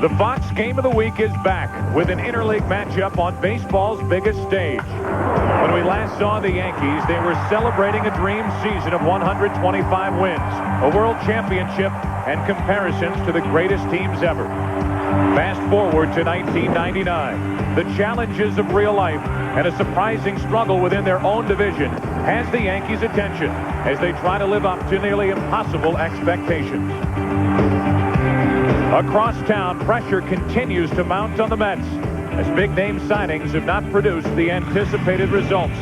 The Fox Game of the Week is back with an interleague matchup on baseball's biggest stage. When we last saw the Yankees, they were celebrating a dream season of 125 wins, a world championship, and comparisons to the greatest teams ever. Fast forward to 1999. The challenges of real life and a surprising struggle within their own division has the Yankees' attention as they try to live up to nearly impossible expectations. Across town, pressure continues to mount on the Mets as big-name signings have not produced the anticipated results.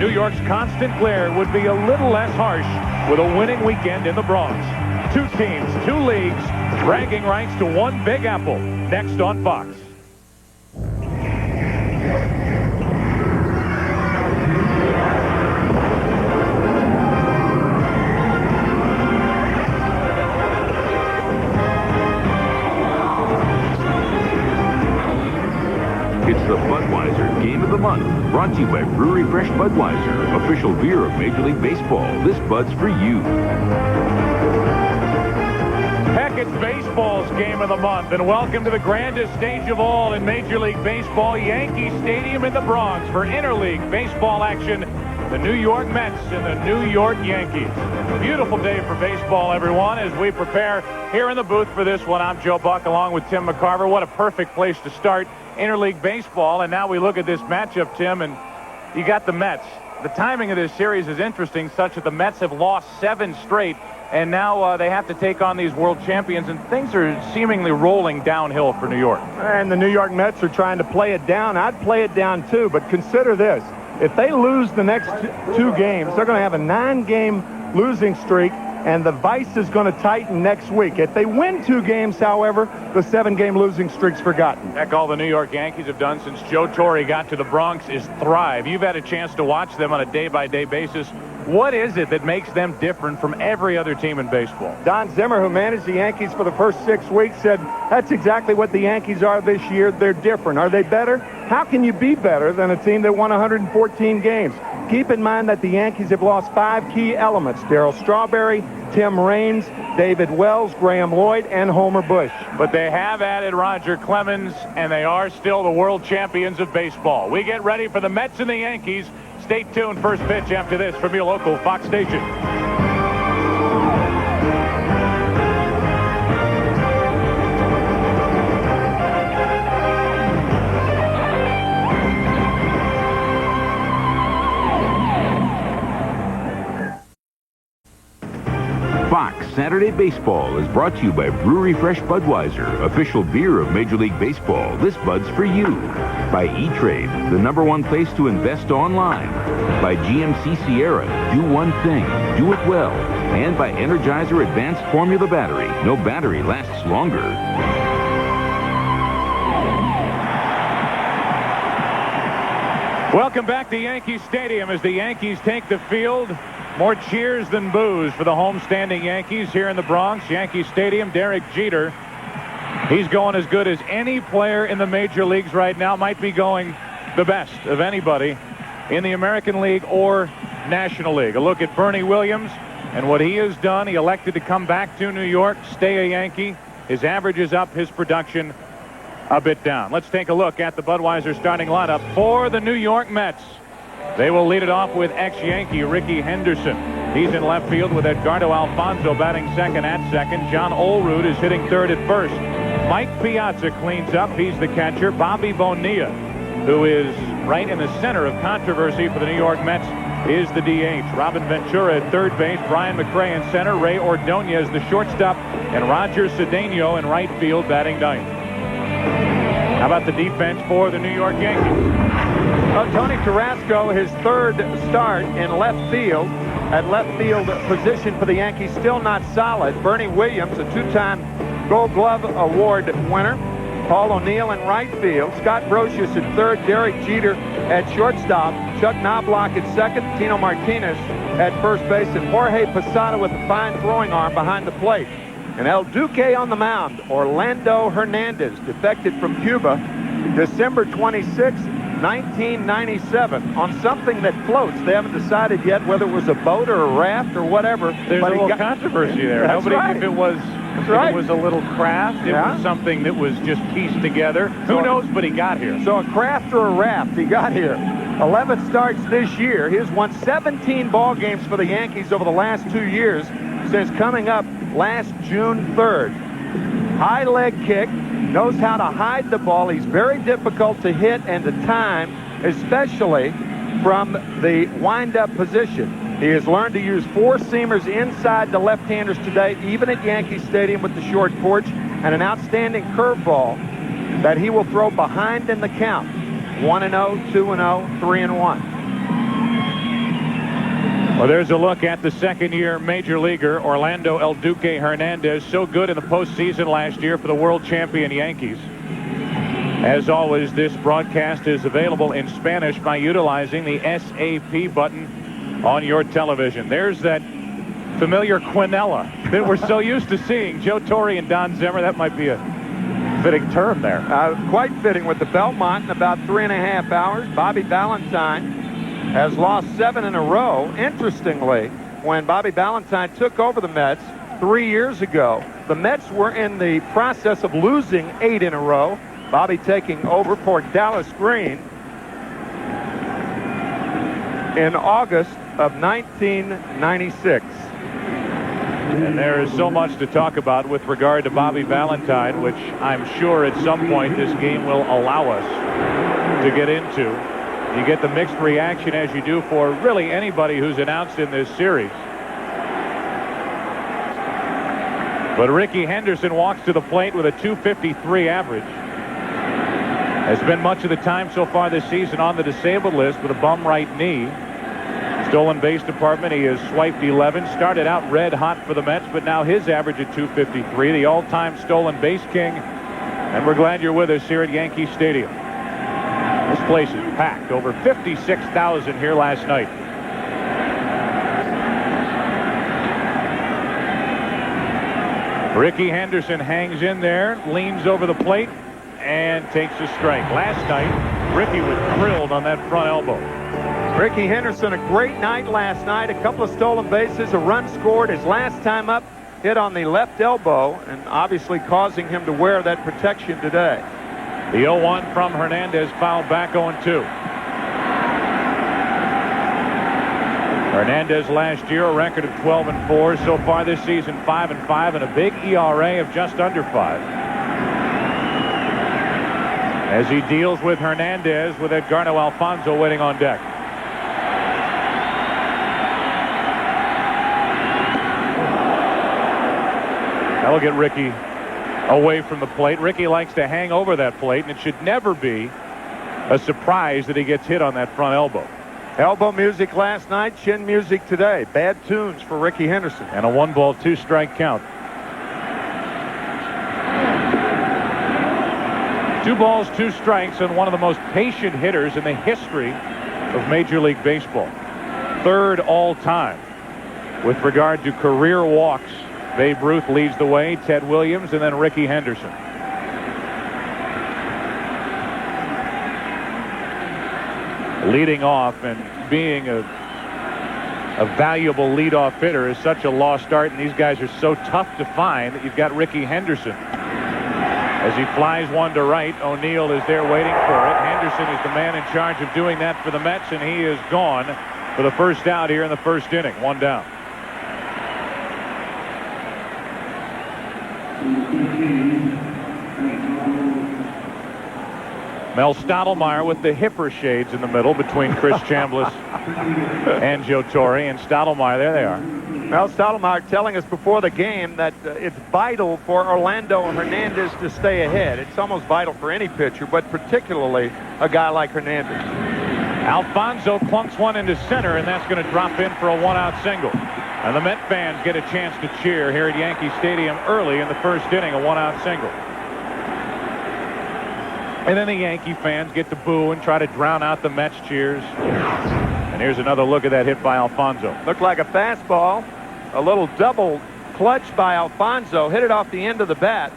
New York's constant glare would be a little less harsh with a winning weekend in the Bronx. Two teams, two leagues, bragging rights to one Big Apple. Next on Fox. It's the Budweiser Game of the Month, brought to you by Brewery Fresh Budweiser, official beer of Major League Baseball. This Bud's for you. Heck, it's baseball's Game of the Month, and welcome to the grandest stage of all in Major League Baseball, Yankee Stadium in the Bronx for interleague baseball action. The New York Mets and the New York Yankees. Beautiful day for baseball, everyone, as we prepare here in the booth for this one. I'm Joe Buck along with Tim McCarver. What a perfect place to start interleague baseball. And now we look at this matchup, Tim, and you got the Mets. The timing of this series is interesting, such that the Mets have lost 7 straight, and now they have to take on these world champions, and things are seemingly rolling downhill for New York. And the New York Mets are trying to play it down. I'd play it down too, but consider this. If they lose the next 2 games, they're going to have a 9-game losing streak, and the vice is going to tighten next week. If they win 2 games, however, the 7-game losing streak's forgotten. Heck, all the New York Yankees have done since Joe Torre got to the Bronx is thrive. You've had a chance to watch them on a day-by-day basis. What is it that makes them different from every other team in baseball? Don Zimmer, who managed the Yankees for the first 6 weeks, said that's exactly what the Yankees are this year. They're different. Are they better? How can you be better than a team that won 114 games? Keep in mind that the Yankees have lost 5 key elements: Darryl Strawberry, Tim Raines, David Wells, Graham Lloyd, and Homer Bush. But they have added Roger Clemens, and they are still the world champions of baseball. We get ready for the Mets and the Yankees. Stay tuned. First pitch after this from your local Fox station. Fox Saturday Baseball is brought to you by Brewery Fresh Budweiser, official beer of Major League Baseball. This Bud's for you. By E-Trade, the #1 place to invest online. By GMC Sierra, do one thing, do it well. And by Energizer Advanced Formula Battery. No battery lasts longer. Welcome back to Yankee Stadium as the Yankees take the field. More cheers than boos for the homestanding Yankees here in the Bronx. Yankee Stadium, Derek Jeter. He's going as good as any player in the major leagues right now. Might be going the best of anybody in the American League or National League. A look at Bernie Williams and what he has done. He elected to come back to New York, stay a Yankee. His average is up, his production a bit down. Let's take a look at the Budweiser starting lineup for the New York Mets. They will lead it off with ex-Yankee Ricky Henderson. He's in left field with Edgardo Alfonso batting second at second. John Olerud is hitting third at first. Mike Piazza cleans up. He's the catcher. Bobby Bonilla, who is right in the center of controversy for the New York Mets, is the DH. Robin Ventura at third base. Brian McRae in center. Ray Ordonez the shortstop. And Roger Cedeno in right field batting ninth. How about the defense for the New York Yankees? Tony Carrasco, his 3rd start in left field. At left field position for the Yankees, still not solid. Bernie Williams, a 2-time Gold Glove Award winner. Paul O'Neill in right field. Scott Brocious at third. Derek Jeter at shortstop. Chuck Knobloch at second. Tino Martinez at first base. And Jorge Posada with a fine throwing arm behind the plate. And El Duque on the mound. Orlando Hernandez, defected from Cuba December 26th. 1997 on something that floats. They haven't decided yet whether it was a boat or a raft or whatever. There's a little controversy there. That's Nobody, right. if it was a little craft, it was something that was just pieced together. Who knows, but he got here. So a craft or a raft, he got here. 11 starts this year. He has won 17 ball games for the Yankees over the last 2 years since coming up last June 3rd. High leg kick, knows how to hide the ball. He's very difficult to hit and to time, especially from the wind-up position. He has learned to use four-seamers inside the left-handers today, even at Yankee Stadium with the short porch, and an outstanding curveball that he will throw behind in the count. 1-0, 2-0, 3-1. Well, there's a look at the second-year major leaguer, Orlando El Duque Hernandez. So good in the postseason last year for the world champion Yankees. As always, this broadcast is available in Spanish by utilizing the SAP button on your television. There's that familiar quinella that we're so used to seeing. Joe Torre and Don Zimmer. That might be a fitting term there. Quite fitting with the Belmont in about 3.5 hours. Bobby Valentine has lost 7 in a row. Interestingly, when Bobby Valentine took over the Mets 3 years ago, the Mets were in the process of losing 8 in a row. Bobby taking over for Dallas Green in August of 1996. And there is so much to talk about with regard to Bobby Valentine, which I'm sure at some point this game will allow us to get into. You get the mixed reaction as you do for really anybody who's announced in this series. But Ricky Henderson walks to the plate with a .253 average. Has been much of the time so far this season on the disabled list with a bum right knee. Stolen base department, he has swiped 11. Started out red hot for the Mets, but now his average at .253, the all-time stolen base king. And we're glad you're with us here at Yankee Stadium. This place is packed. Over 56,000 here last night. Ricky Henderson hangs in there, leans over the plate, and takes a strike. Last night, Ricky was drilled on that front elbow. Ricky Henderson, a great night last night. A couple of stolen bases, a run scored. His last time up, hit on the left elbow, and obviously causing him to wear that protection today. The 0-1 from Hernandez, fouled back 0-2. Hernandez last year a record of 12-4. So far this season 5-5 and a big ERA of just under 5. As he deals with Hernandez with Edgardo Alfonzo waiting on deck. That'll get Ricky away from the plate. Ricky likes to hang over that plate, and it should never be a surprise that he gets hit on that front elbow. Elbow music last night, chin music today. Bad tunes for Ricky Henderson. And a 1-ball, 2-strike count. 2 balls, 2 strikes, and one of the most patient hitters in the history of Major League Baseball. 3rd all time with regard to career walks. Babe Ruth leads the way, Ted Williams, and then Ricky Henderson. Leading off and being a valuable leadoff hitter is such a lost art, and these guys are so tough to find that you've got Ricky Henderson. As he flies one to right, O'Neill is there waiting for it. Henderson is the man in charge of doing that for the Mets, and he is gone for the first out here in the first inning. 1 down. Mel Stottlemyre with the hipper shades in the middle between Chris Chambliss and Joe Torre. And Stottlemyre, there they are. Mel Stottlemyre telling us before the game that it's vital for Orlando Hernandez to stay ahead. It's almost vital for any pitcher, but particularly a guy like Hernandez. Alfonzo clunks one into center, and that's going to drop in for a 1-out single. And the Met fans get a chance to cheer here at Yankee Stadium early in the first inning, a 1-out single. And then the Yankee fans get to boo and try to drown out the Mets cheers. And here's another look at that hit by Alfonzo. Looked like a fastball. A little double clutch by Alfonzo. Hit it off the end of the bat.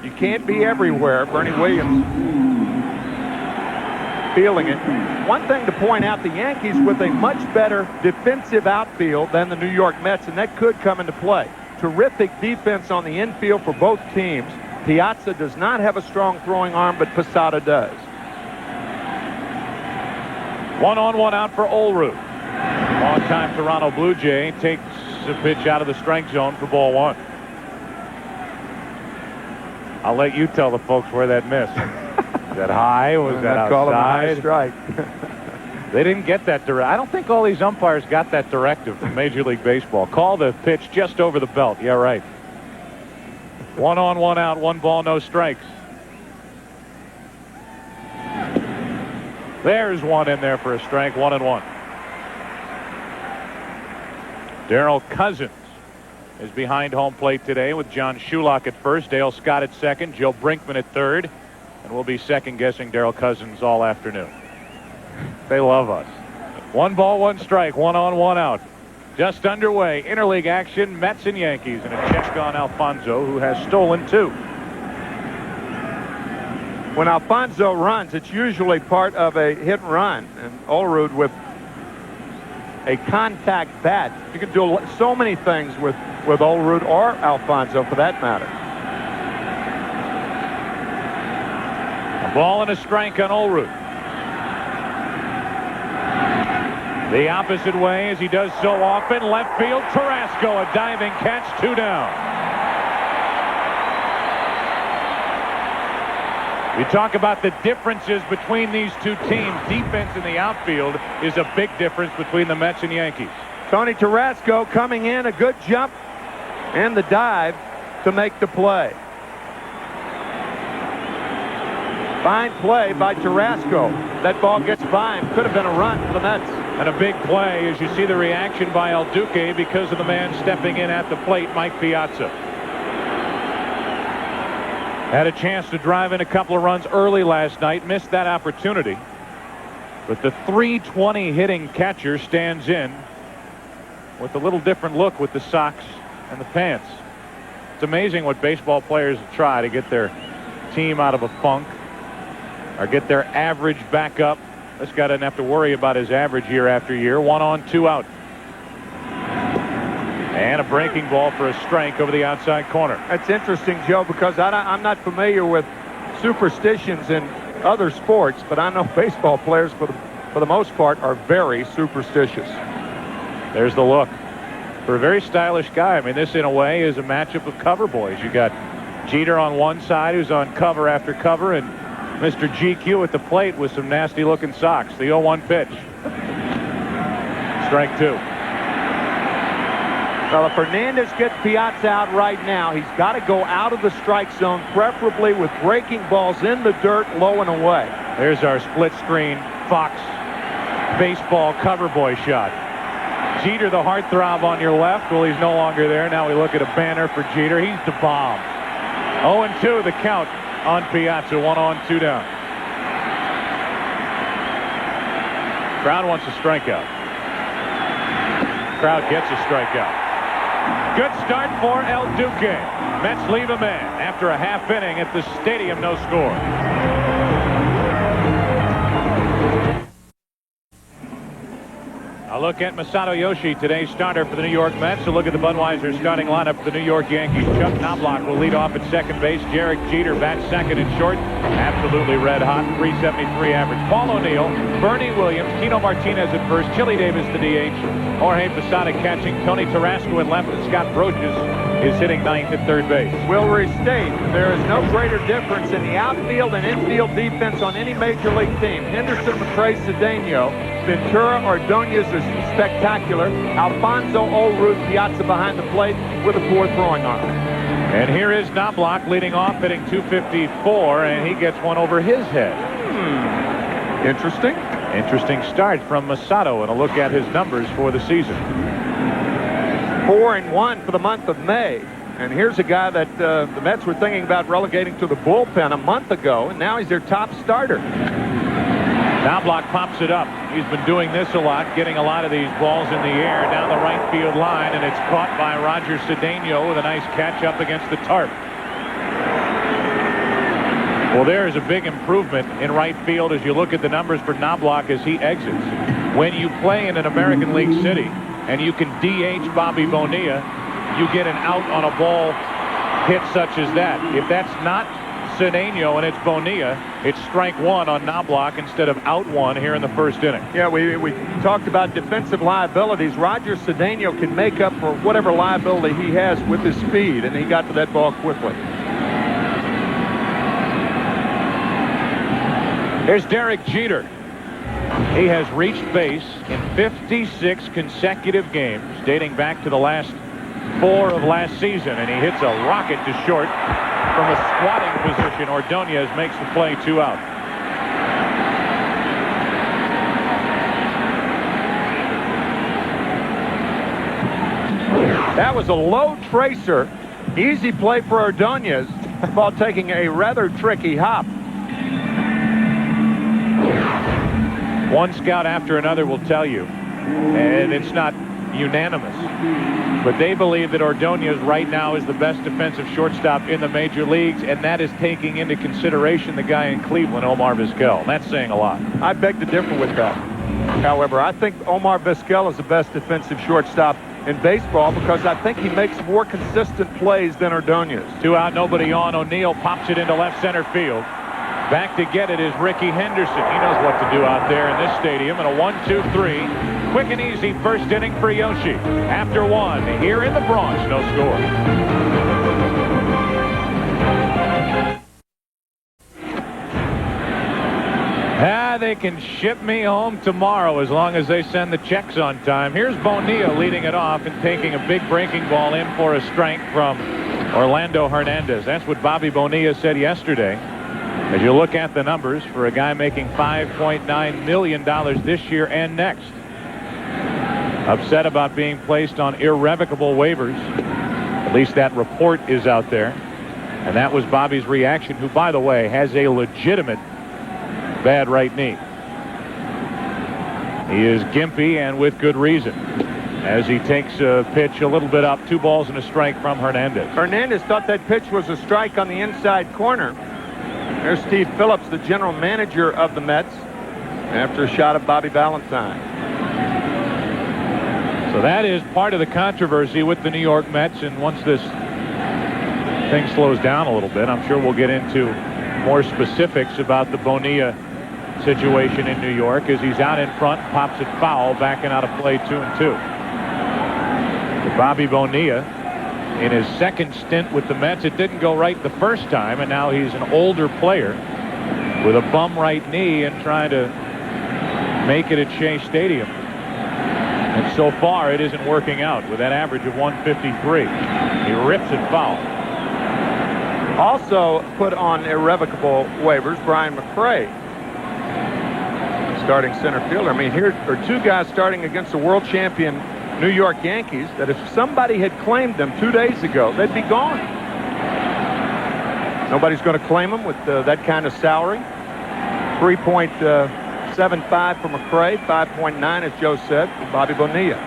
You can't be everywhere. Bernie Williams feeling it. One thing to point out, the Yankees with a much better defensive outfield than the New York Mets, and that could come into play. Terrific defense on the infield for both teams. Piazza does not have a strong throwing arm, but Posada does. 1-on-1 out for Olerud. Long-time Toronto Blue Jay takes a pitch out of the strike zone for ball one. I'll let you tell the folks where that missed. Was that high? Was that outside? Call him a high strike. They didn't get that direct. I don't think all these umpires got that directive from Major League Baseball. Call the pitch just over the belt. Yeah, right. 1-on-1 out, 1 ball, no strikes. There's one in there for a strike, 1-1. Darrell Cousins is behind home plate today with John Shulock at first, Dale Scott at second, Joe Brinkman at third, and we'll be second-guessing Darrell Cousins all afternoon. They love us. 1 ball, 1 strike, 1-on-1 out. Just underway, interleague action, Mets and Yankees, and a check on Alfonso, who has stolen 2. When Alfonso runs, it's usually part of a hit and run, and Olerud with a contact bat. You can do so many things with Olerud or Alfonso for that matter. A ball and a strike on Olerud. The opposite way, as he does so often, left field, Carrasco, a diving catch, 2 down. We talk about the differences between these two teams. Defense in the outfield is a big difference between the Mets and Yankees. Tony Carrasco coming in, a good jump and the dive to make the play. Fine play by Carrasco. That ball gets by him. Could have been a run for the Mets. And a big play as you see the reaction by El Duque because of the man stepping in at the plate, Mike Piazza. Had a chance to drive in a couple of runs early last night, missed that opportunity. But the .320 hitting catcher stands in with a little different look with the socks and the pants. It's amazing what baseball players try to get their team out of a funk or get their average back up. This guy doesn't have to worry about his average year after year. 1 on, 2 out. And a breaking ball for a strike over the outside corner. That's interesting, Joe, because I'm not familiar with superstitions in other sports, but I know baseball players, for the most part, are very superstitious. There's the look. For a very stylish guy, I mean, this, in a way, is a matchup of cover boys. You got Jeter on one side, who's on cover after cover, and Mr. GQ at the plate with some nasty-looking socks. The 0-1 pitch. Strike 2. Well, if Hernandez gets Piazza out right now, he's got to go out of the strike zone, preferably with breaking balls in the dirt, low and away. There's our split screen Fox baseball cover boy shot. Jeter, the heartthrob on your left. Well, he's no longer there. Now we look at a banner for Jeter. He's the bomb. 0-2 the count on Piazza. 1 on, 2 down. Crowd wants a strikeout. Crowd gets a strikeout. Good start for El Duque. Mets leave him in after a half inning at the stadium. No score. A look at Masato Yoshi, today's starter for the New York Mets. A look at the Budweiser starting lineup for the New York Yankees. Chuck Knobloch will lead off at second base. Derek Jeter bats second and short. Absolutely red hot. .373 average. Paul O'Neill, Bernie Williams, Tino Martinez at first, Chili Davis the DH, Jorge Posada catching, Tony Tarasco at left, and Scott Brocious is hitting ninth at third base. We'll restate, there is no greater difference in the outfield and infield defense on any major league team. Henderson, McRae, Cedeno, Ventura, Ordonez is spectacular. Alfonso, Olerud, Piazza behind the plate with a poor throwing arm. And here is Knobloch leading off, hitting .254, and he gets one over his head. Interesting. Interesting start from Masato, and a look at his numbers for the season. 4-1 for the month of May. And here's a guy that the Mets were thinking about relegating to the bullpen a month ago, and now he's their top starter. Knobloch pops it up. He's been doing this a lot, getting a lot of these balls in the air down the right field line, and it's caught by Roger Cedeno with a nice catch up against the tarp. Well, there is a big improvement in right field as you look at the numbers for Knobloch as he exits. When you play in an American League city and you can DH Bobby Bonilla, you get an out on a ball hit such as that. If that's not Cedeno and it's Bonilla, it's strike one on Knobloch instead of out one here in the first inning. Yeah, we talked about defensive liabilities. Roger Cedeno can make up for whatever liability he has with his speed, and he got to that ball quickly. Here's Derek Jeter. He has reached base in 56 consecutive games dating back to the last 4 of last season, and he hits a rocket to short from a squatting position. Ordonez makes the play, 2 out. That was a low tracer. Easy play for Ordonez while taking a rather tricky hop. One scout after another will tell you, and it's not unanimous, but they believe that Ordonez right now is the best defensive shortstop in the major leagues, and that is taking into consideration the guy in Cleveland, Omar Vizquel. That's saying a lot. I beg to differ with that. However, I think Omar Vizquel is the best defensive shortstop in baseball because I think he makes more consistent plays than Ordonez. 2 out, nobody on. O'Neill pops it into left center field. Back to get it is Ricky Henderson. He knows what to do out there in this stadium. And a 1-2-3. Quick and easy first inning for Yoshi. After 1 here in the Bronx, no score. They can ship me home tomorrow as long as they send the checks on time. Here's Bonilla leading it off and taking a big breaking ball in for a strike from Orlando Hernandez. That's what Bobby Bonilla said yesterday. As you look at the numbers for a guy making $5.9 million this year and next. Upset about being placed on irrevocable waivers. At least that report is out there. And that was Bobby's reaction, who, by the way, has a legitimate bad right knee. He is gimpy, and with good reason, as he takes a pitch a little bit up. 2 balls and a strike from Hernandez. Hernandez thought that pitch was a strike on the inside corner. There's Steve Phillips, the general manager of the Mets, after a shot of Bobby Valentine. So that is part of the controversy with the New York Mets, and once this thing slows down a little bit, I'm sure we'll get into more specifics about the Bonilla situation in New York as he's out in front, pops it foul, backing out of play 2-2. Bobby Bonilla in his second stint with the Mets, it didn't go right the first time, and now he's an older player with a bum right knee and trying to make it at Shea Stadium. And so far it isn't working out with that average of 153. He rips it foul. Also put on irrevocable waivers, Brian McRae, starting center fielder. I mean, here are 2 guys starting against the world champion New York Yankees that if somebody had claimed them 2 days ago, they'd be gone. Nobody's going to claim them with that kind of salary. 3.75 for McRae, 5.9, as Joe said, for Bobby Bonilla.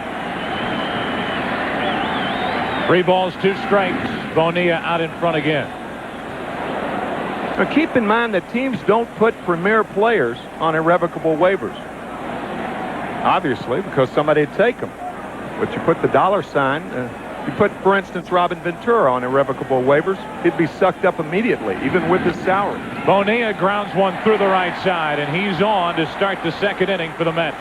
3 balls, 2 strikes. Bonilla out in front again. Now keep in mind that teams don't put premier players on irrevocable waivers. Obviously, because somebody would take them. But you put the dollar sign, you put, for instance, Robin Ventura on irrevocable waivers, he'd be sucked up immediately, even with his salary. Bonilla grounds one through the right side, and he's on to start the second inning for the Mets.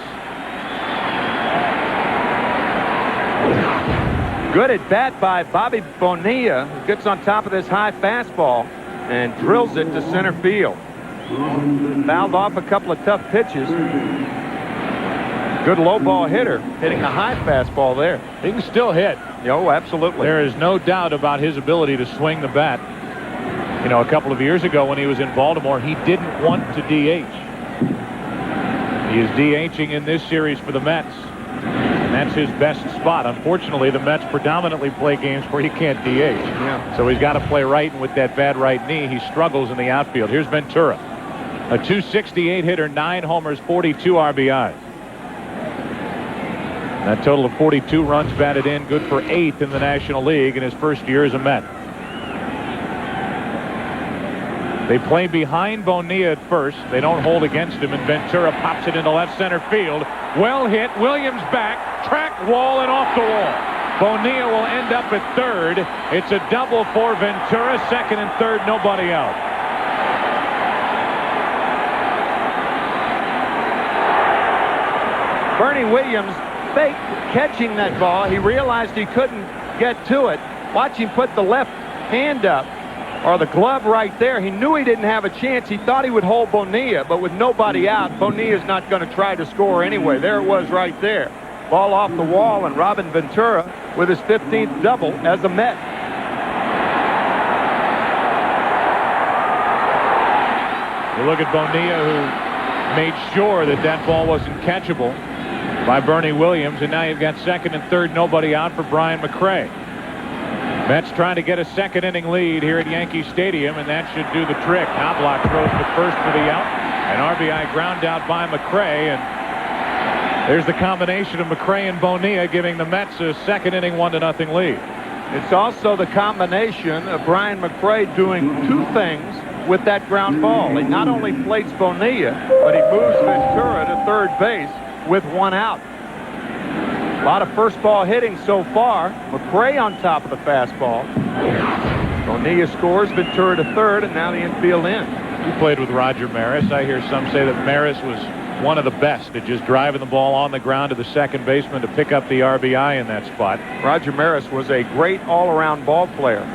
Good at bat by Bobby Bonilla, who gets on top of this high fastball and drills it to center field. Fouled off a couple of tough pitches. Good low ball hitter hitting a high fastball there. He can still hit. Oh, absolutely. There is no doubt about his ability to swing the bat. You know, a couple of years ago when he was in Baltimore, he didn't want to DH. He is DHing in this series for the Mets. And that's his best spot. Unfortunately, the Mets predominantly play games where he can't DH. Yeah. So he's got to play right, and with that bad right knee, he struggles in the outfield. Here's Ventura. A .268 hitter, 9 homers, 42 RBIs. That total of 42 runs batted in, good for 8th in the National League in his first year as a Met. They play behind Bonilla at first. They don't hold against him, and Ventura pops it into left center field. Well hit. Williams back. Track wall and off the wall. Bonilla will end up at third. It's a double for Ventura. Second and third, nobody out. Bernie Williams faked catching that ball. He realized he couldn't get to it. Watch him put the left hand up, or the glove right there. He knew he didn't have a chance. He thought he would hold Bonilla, but with nobody out, Bonilla's not going to try to score anyway. There it was right there. Ball off the wall, and Robin Ventura with his 15th double as a Met. You look at Bonilla, who made sure that that ball wasn't catchable by Bernie Williams, and now you've got second and third, nobody out for Brian McRae. Mets trying to get a second inning lead here at Yankee Stadium, and that should do the trick. Knobloch throws the first for the out. An RBI ground out by McRae, and there's the combination of McRae and Bonilla giving the Mets a second inning 1-0 lead. It's also the combination of Brian McRae doing two things with that ground ball. He not only plates Bonilla, but he moves Ventura to third base with one out. A lot of first ball hitting so far. McRae on top of the fastball. Bonilla scores, Ventura to third, and now the infield in. He played with Roger Maris. I hear some say that Maris was one of the best at just driving the ball on the ground to the second baseman to pick up the RBI in that spot. Roger Maris was a great all-around ball player.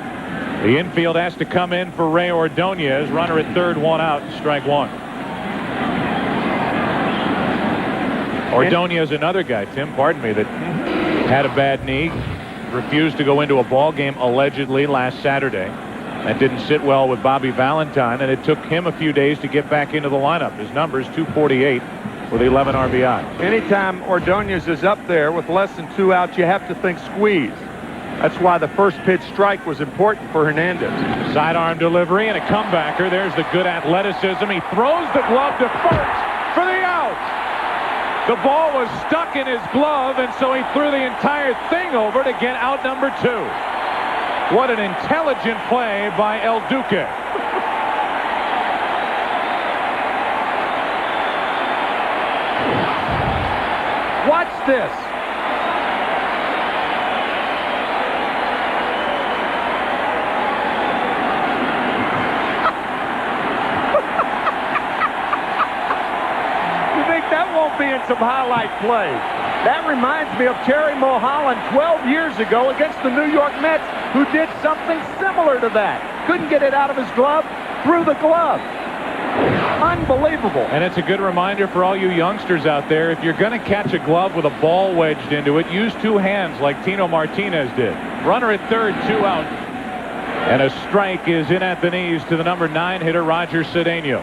The infield has to come in for Ray Ordonez. Runner at third, one out, strike one. Ordonez, another guy, Tim, pardon me, that had a bad knee, refused to go into a ball game allegedly last Saturday. That didn't sit well with Bobby Valentine, and it took him a few days to get back into the lineup. His number's 248 with 11 RBI. Anytime Ordonez is up there with less than 2 outs, you have to think squeeze. That's why the first pitch strike was important for Hernandez. Sidearm delivery and a comebacker. There's the good athleticism. He throws the glove to first for the out. The ball was stuck in his glove, and so he threw the entire thing over to get out number 2. What an intelligent play by El Duque. Watch this. Be in some highlight plays. That reminds me of Terry Mulholland 12 years ago against the New York Mets, who did something similar to that. Couldn't get it out of his glove, threw the glove. Unbelievable. And it's a good reminder for all you youngsters out there, if you're going to catch a glove with a ball wedged into it, use two hands like Tino Martinez did. Runner at third, 2 out. And a strike is in at the knees to the number 9 hitter, Roger Cedeno.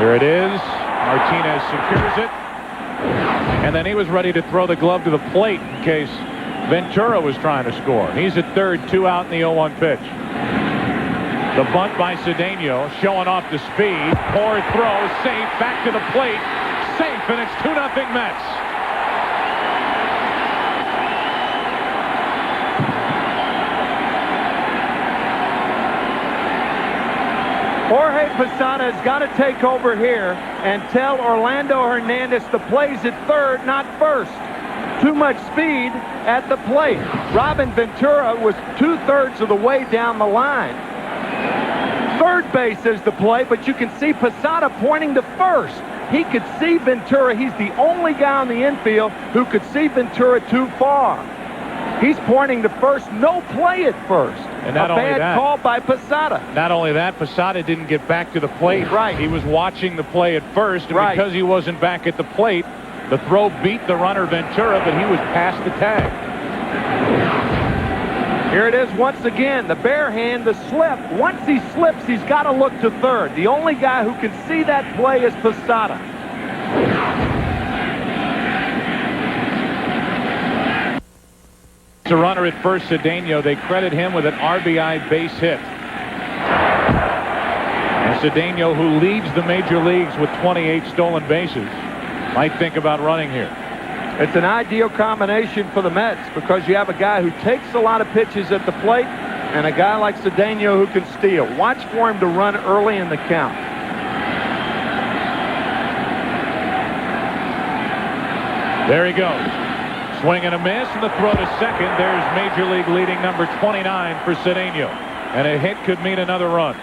Here it is. Martinez secures it. And then he was ready to throw the glove to the plate in case Ventura was trying to score. He's at third, 2 out in the 0-1 pitch. The bunt by Cedeno, showing off the speed. Poor throw, safe, back to the plate. Safe, and it's 2-0 Mets. Jorge Posada has got to take over here and tell Orlando Hernandez the play's at third, not first. Too much speed at the plate. Robin Ventura was 2/3 of the way down the line. Third base is the play, but you can see Posada pointing to first. He could see Ventura. He's the only guy on the infield who could see Ventura too far. He's pointing to first. No play at first. And not only that, bad call by Posada. Not only that, Posada didn't get back to the plate. Right. He was watching the play at first, and right. because he wasn't back at the plate, the throw beat the runner Ventura, but he was past the tag. Here it is once again. The bare hand, the slip. Once he slips, he's got to look to third. The only guy who can see that play is Posada. The runner at first, Cedeno, they credit him with an RBI base hit. And Cedeno, who leads the major leagues with 28 stolen bases, might think about running here. It's an ideal combination for the Mets because you have a guy who takes a lot of pitches at the plate and a guy like Cedeno who can steal. Watch for him to run early in the count. There he goes. Swing and a miss, and the throw to second. There's Major League leading number 29 for Cedeno. And a hit could mean another run.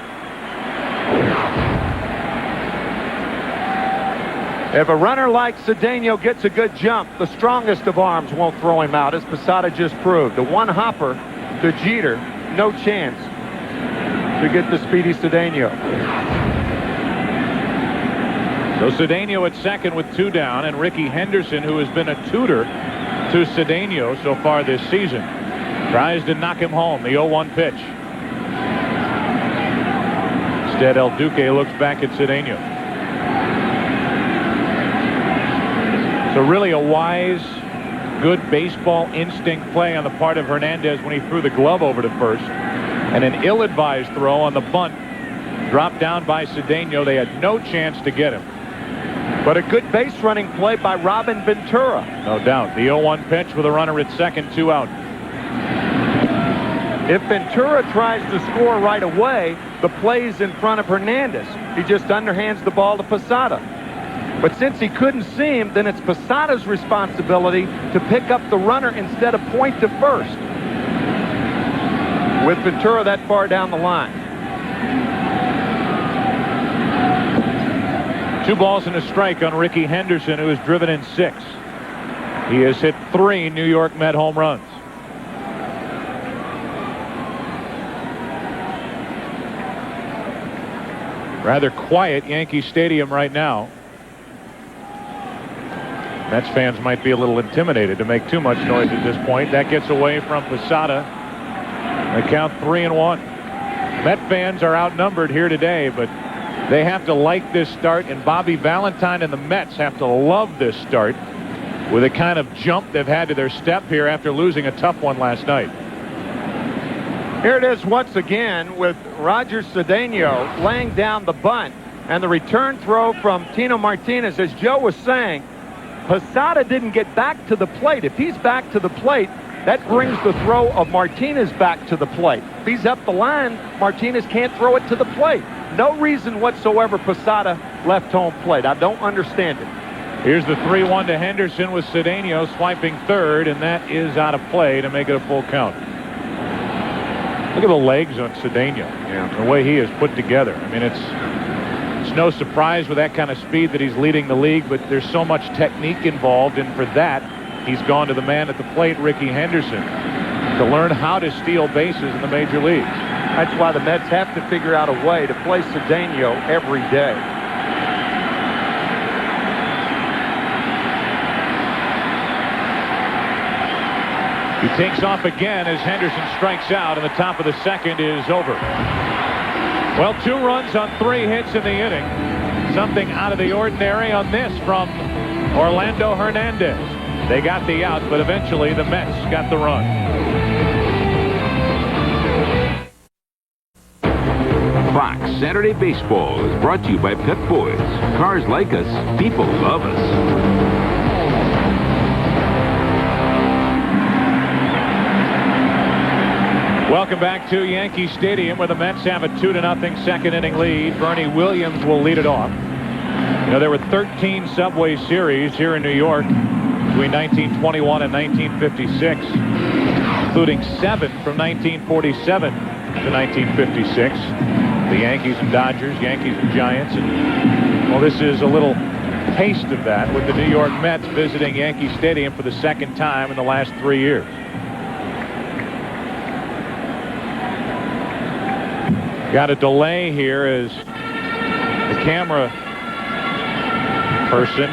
If a runner like Cedeno gets a good jump, the strongest of arms won't throw him out, as Posada just proved. The one hopper to Jeter, no chance to get the speedy Cedeno. So Cedeno at second with 2 down, and Ricky Henderson, who has been a tutor to Cedeno so far this season, tries to knock him home. The 0-1 pitch. Instead, El Duque looks back at Cedeno. So really a wise, good baseball instinct play on the part of Hernandez when he threw the glove over to first. And an ill-advised throw on the bunt. Dropped down by Cedeno. They had no chance to get him. But a good base running play by Robin Ventura. No doubt. The 0-1 pitch with a runner at second, 2 out. If Ventura tries to score right away, the play's in front of Hernandez. He just underhands the ball to Posada. But since he couldn't see him, then it's Posada's responsibility to pick up the runner instead of point to first. With Ventura that far down the line. 2 balls and a strike on Ricky Henderson, who has driven in 6. He has hit 3 New York Met home runs. Rather quiet Yankee Stadium right now. Mets fans might be a little intimidated to make too much noise at this point. That gets away from Posada. They count 3-1. Met fans are outnumbered here today, but they have to like this start, and Bobby Valentine and the Mets have to love this start with the kind of jump they've had to their step here after losing a tough one last night. Here it is once again with Roger Cedeno laying down the bunt, and the return throw from Tino Martinez. As Joe was saying, Posada didn't get back to the plate. If he's back to the plate, that brings the throw of Martinez back to the plate. If he's up the line, Martinez can't throw it to the plate. No reason whatsoever Posada left home plate. I don't understand it. Here's the 3-1 to Henderson with Cedeno swiping third, and that is out of play to make it a full count. Look at the legs on Cedeno. Yeah. The way he is put together. I mean, it's no surprise with that kind of speed that he's leading the league, but there's so much technique involved, and for that, he's gone to the man at the plate, Ricky Henderson, to learn how to steal bases in the major leagues. That's why the Mets have to figure out a way to play Cedeno every day. He takes off again as Henderson strikes out, and the top of the second is over. Well, 2 runs on 3 hits in the inning. Something out of the ordinary on this from Orlando Hernandez. They got the out, but eventually the Mets got the run. Fox Saturday Baseball is brought to you by Pep Boys. Cars like us, people love us. Welcome back to Yankee Stadium, where the Mets have a 2-0 second inning lead. Bernie Williams will lead it off. You know, there were 13 Subway Series here in New York between 1921 and 1956, including 7 from 1947 to 1956. The Yankees and Dodgers, Yankees and Giants, and well, this is a little taste of that with the New York Mets visiting Yankee Stadium for the second time in the last 3 years. Got a delay here as the camera person,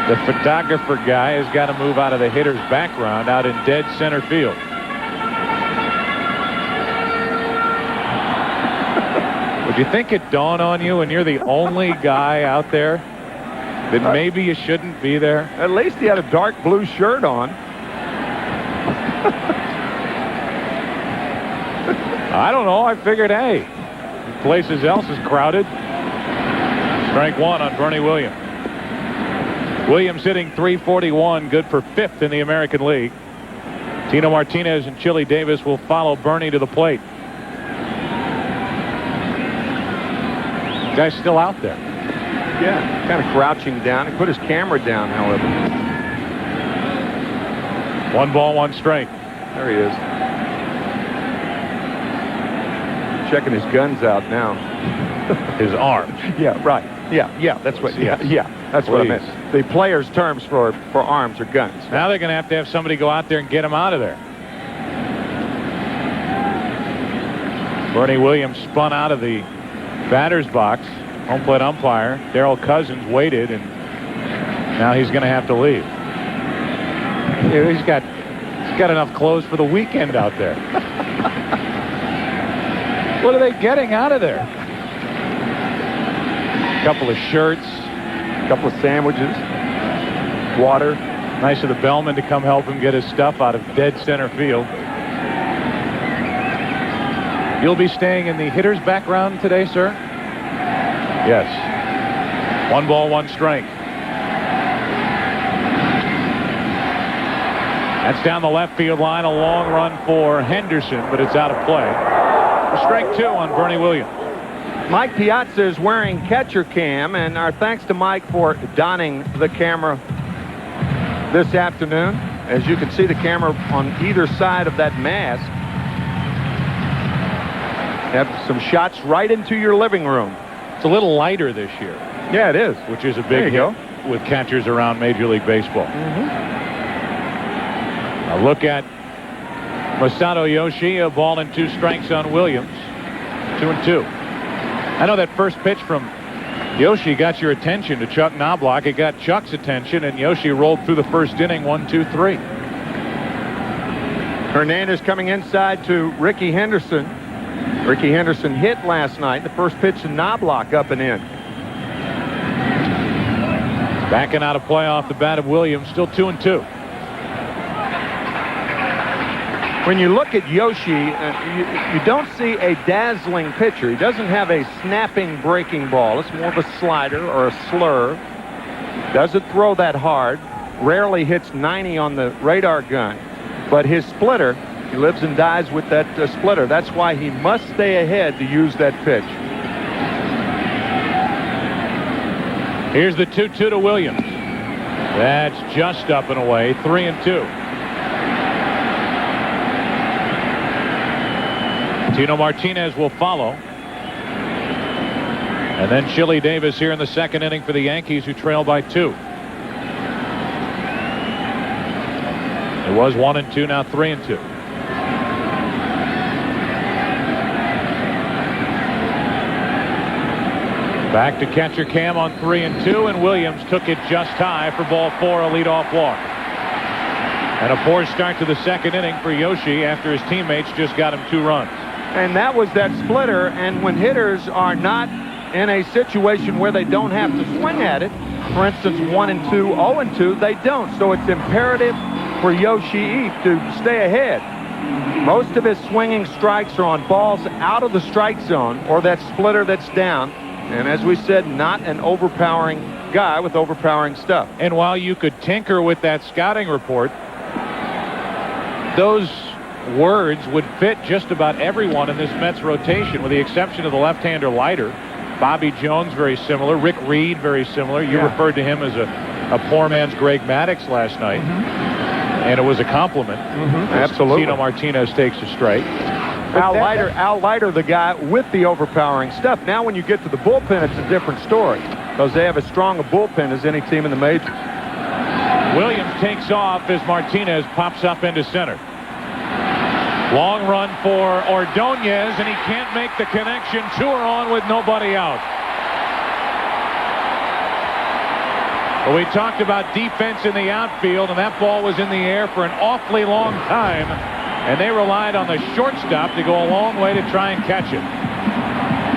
the photographer guy, has got to move out of the hitter's background out in dead center field. Would you think it dawned on you when you're the only guy out there that maybe you shouldn't be there? At least he had a dark blue shirt on. I don't know. I figured, hey, places else is crowded. Strike 1 on Bernie Williams. Williams hitting .341, good for 5th in the American League. Tino Martinez and Chili Davis will follow Bernie to the plate. Guy's still out there. Yeah, kind of crouching down. He put his camera down, however. 1 ball, 1 strike. There he is. Checking his guns out now. His arms. Yeah, right. Yeah, that's what. Yeah, that's what I meant. The players' terms for arms are guns. Now they're going to have somebody go out there and get him out of there. Bernie Williams spun out of the batter's box. Home plate umpire Darrell Cousins waited, and now he's going to have to leave. He's got enough clothes for the weekend out there. What are they getting out of there? A couple of shirts, a couple of sandwiches, water. Nice of the bellman to come help him get his stuff out of dead center field. You'll be staying in the hitter's background today, sir? Yes. 1 ball, 1 strike. That's down the left field line. A long run for Henderson, but it's out of play. Strike 2 on Bernie Williams. Mike Piazza is wearing catcher cam, and our thanks to Mike for donning the camera this afternoon. As you can see, the camera on either side of that mask. Have some shots right into your living room. It's a little lighter this year. Yeah, it is. Which is a big hit with catchers around Major League Baseball. A look at Masato Yoshi, a ball and 2 strikes on Williams. 2-2. I know that first pitch from Yoshi got your attention to Chuck Knobloch. It got Chuck's attention, and Yoshi rolled through the first inning 1-2-3. Hernandez coming inside to Ricky Henderson. Ricky Henderson hit last night. The first pitch to Knobloch up and in. Backing out of play off the bat of Williams. Still 2-2. When you look at Yoshi, you don't see a dazzling pitcher. He doesn't have a snapping breaking ball. It's more of a slider or a slur. Doesn't throw that hard. Rarely hits 90 on the radar gun. But his splitter, he lives and dies with that splitter. That's why he must stay ahead to use that pitch. Here's the 2-2 to Williams. That's just up and away. 3-2. Tino Martinez will follow. And then Chili Davis here in the second inning for the Yankees, who trail by 2. It was 1-2, now 3-2. Back to catcher cam on 3-2, and Williams took it just high for ball 4, a leadoff walk. And a poor start to the second inning for Yoshi after his teammates just got him 2 runs. And that was that splitter, and when hitters are not in a situation where they don't have to swing at it, for instance 1-2, 0-2, they don't. So it's imperative for Yoshi to stay ahead. Most of his swinging strikes are on balls out of the strike zone or that splitter that's down. And as we said, not an overpowering guy with overpowering stuff. And while you could tinker with that scouting report, those words would fit just about everyone in this Mets rotation, with the exception of the left-hander Leiter. Bobby Jones, very similar. Rick Reed, very similar. You referred to him as a poor man's Greg Maddux last night. And it was a compliment. Absolutely. Tino Martinez takes a strike. Al Leiter, the guy with the overpowering stuff. Now when you get to the bullpen, it's a different story, because they have as strong a bullpen as any team in the majors. Williams takes off as Martinez pops up into center. Long run for Ordonez, and he can't make the connection. 2 are on with nobody out. Well, we talked about defense in the outfield, and that ball was in the air for an awfully long time, and they relied on the shortstop to go a long way to try and catch it.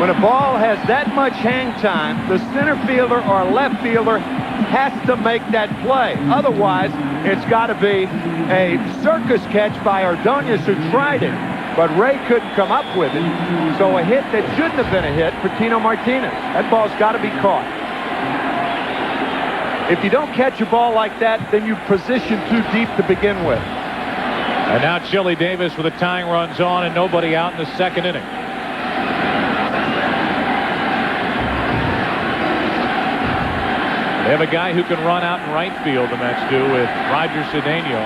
When a ball has that much hang time, the center fielder or left fielder has to make that play. Otherwise, it's got to be a circus catch by Ordonez, who tried it, but Ray couldn't come up with it. So a hit that shouldn't have been a hit for Tino Martinez. That ball's got to be caught. If you don't catch a ball like that, then you position too deep to begin with. And now Chili Davis with the tying runs on and nobody out in the second inning. They have a guy who can run out in right field, the Mets do, with Roger Cedeno.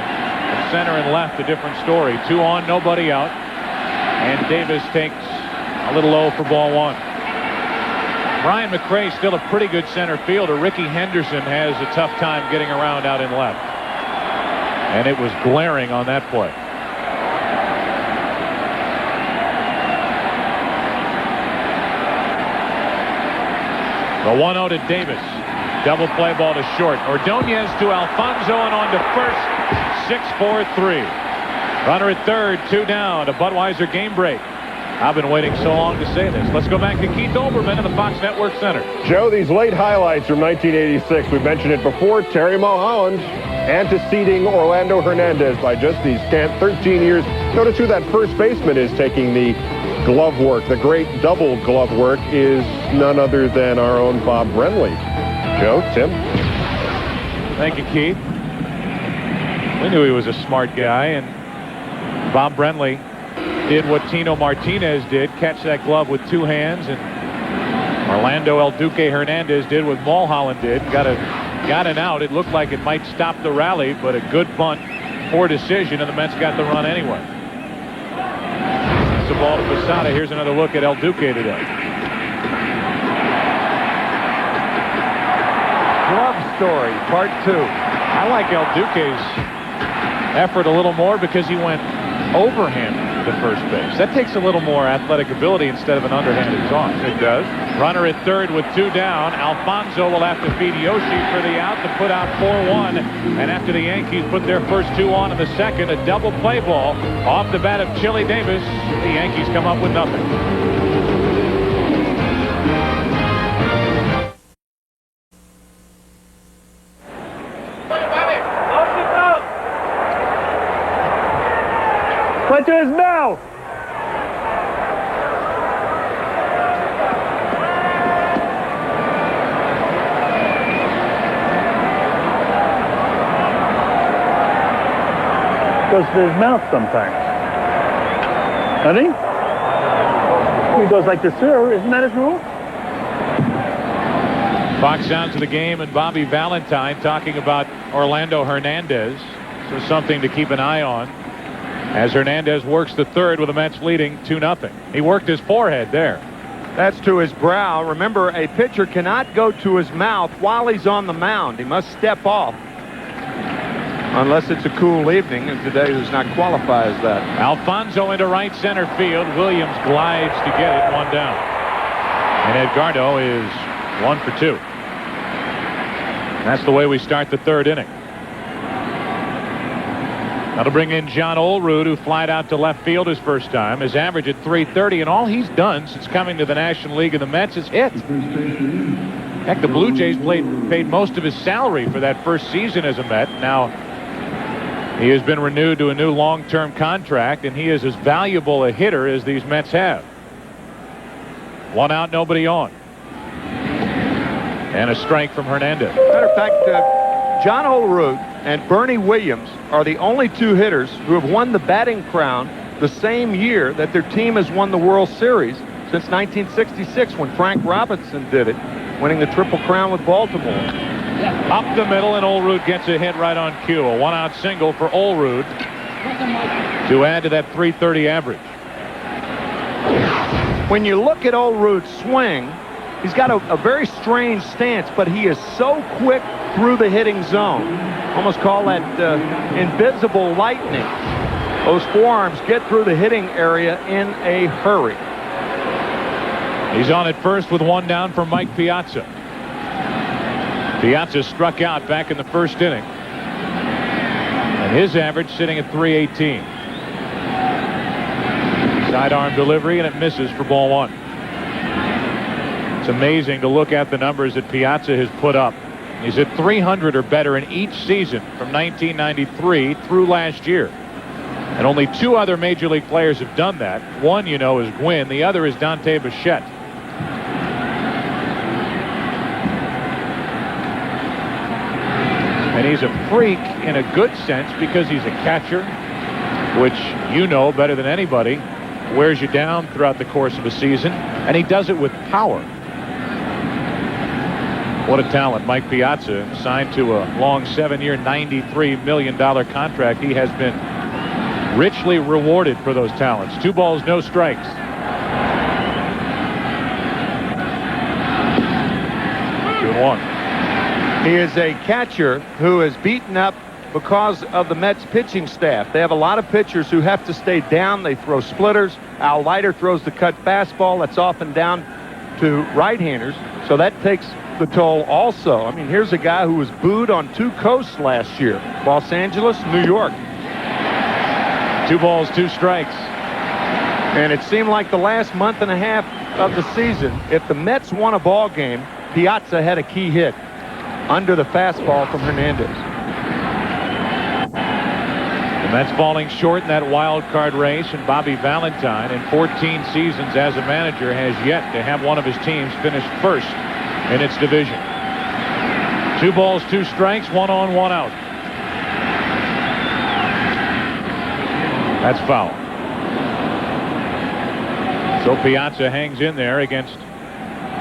Center and left, a different story. 2 on, nobody out. And Davis takes a little low for ball 1. Brian McRae still a pretty good center fielder. Ricky Henderson has a tough time getting around out in left. And it was glaring on that play. The 1-0 to Davis. Double play ball to short. Ordonez to Alfonso and on to first. 6-4-3. Runner at third, 2 down. A Budweiser game break. I've been waiting so long to say this. Let's go back to Keith Olbermann in the Fox Network Center. Joe, these late highlights from 1986, we mentioned it before, Terry Mulholland anteceding Orlando Hernandez by just these scant 13 years. Notice who that first baseman is taking the glove work. The great double glove work is none other than our own Bob Brenly. Joe, Tim? Thank you, Keith. We knew he was a smart guy, and Bob Brenly did what Tino Martinez did, catch that glove with 2 hands, and Orlando El Duque Hernandez did what Mulholland did. Got an out. It looked like it might stop the rally, but a good bunt, poor decision, and the Mets got the run anyway. It's a ball to Posada. Here's another look at El Duque today. Glove story, part 2. I like El Duque's effort a little more because he went overhand to first base. That takes a little more athletic ability instead of an underhanded toss. It does. Runner at third with 2 down. Alfonso will have to feed Yoshi for the out to put out 4-1. And after the Yankees put their first 2 on in the second, a double play ball off the bat of Chili Davis. The Yankees come up with nothing. Went to his mouth. Goes to his mouth sometimes. Honey? He goes like this, sir. Isn't that his rule? Fox sounds of the game and Bobby Valentine talking about Orlando Hernandez. So something to keep an eye on as Hernandez works the third with the Mets leading 2-0. He worked his forehead there. That's to his brow. Remember, a pitcher cannot go to his mouth while he's on the mound. He must step off. Unless it's a cool evening, and today does not qualify as that. Alfonso into right center field. Williams glides to get it, 1 down. And Edgardo is 1 for 2. That's the way we start the third inning. That'll bring in John Olerud, who flied out to left field his first time. His average at .330, and all he's done since coming to the National League and the Mets is hit. Heck, the Blue Jays paid most of his salary for that first season as a Met. Now, he has been renewed to a new long-term contract, and he is as valuable a hitter as these Mets have. 1 out, nobody on. And a strike from Hernandez. Matter of fact, John Olerud and Bernie Williams are the only 2 hitters who have won the batting crown the same year that their team has won the World Series since 1966 when Frank Robinson did it, winning the Triple Crown with Baltimore. Up the middle, and Olerud gets a hit right on cue. A 1-out single for Olerud to add to that .330 average. When you look at Olerud's swing, he's got a very strange stance, but he is so quick through the hitting zone. Almost call that invisible lightning. Those forearms get through the hitting area in a hurry. He's on at first with 1 down for Mike Piazza. Piazza struck out back in the first inning. And his average sitting at .318. Sidearm delivery, and it misses for ball 1. It's amazing to look at the numbers that Piazza has put up. He's at .300 or better in each season from 1993 through last year. And only 2 other Major League players have done that. One, you know, is Gwynn. The other is Dante Bichette. And he's a freak in a good sense because he's a catcher, which you know better than anybody, wears you down throughout the course of a season, and he does it with power. What a talent. Mike Piazza signed to a long 7-year, $93 million contract. He has been richly rewarded for those talents. 2 balls, no strikes. Good one. He is a catcher who is beaten up because of the Mets pitching staff. They have a lot of pitchers who have to stay down. They throw splitters. Al Leiter throws the cut fastball. That's often down to right-handers. So that takes the toll also. I mean, here's a guy who was booed on 2 coasts last year. Los Angeles, New York. 2 balls, 2 strikes. And it seemed like the last month and a half of the season, if the Mets won a ball game, Piazza had a key hit under the fastball from Hernandez. The Mets falling short in that wild card race, and Bobby Valentine, in 14 seasons as a manager, has yet to have one of his teams finish first in its division. 2 balls, 2 strikes, 1 on, 1 out. That's foul. So Piazza hangs in there against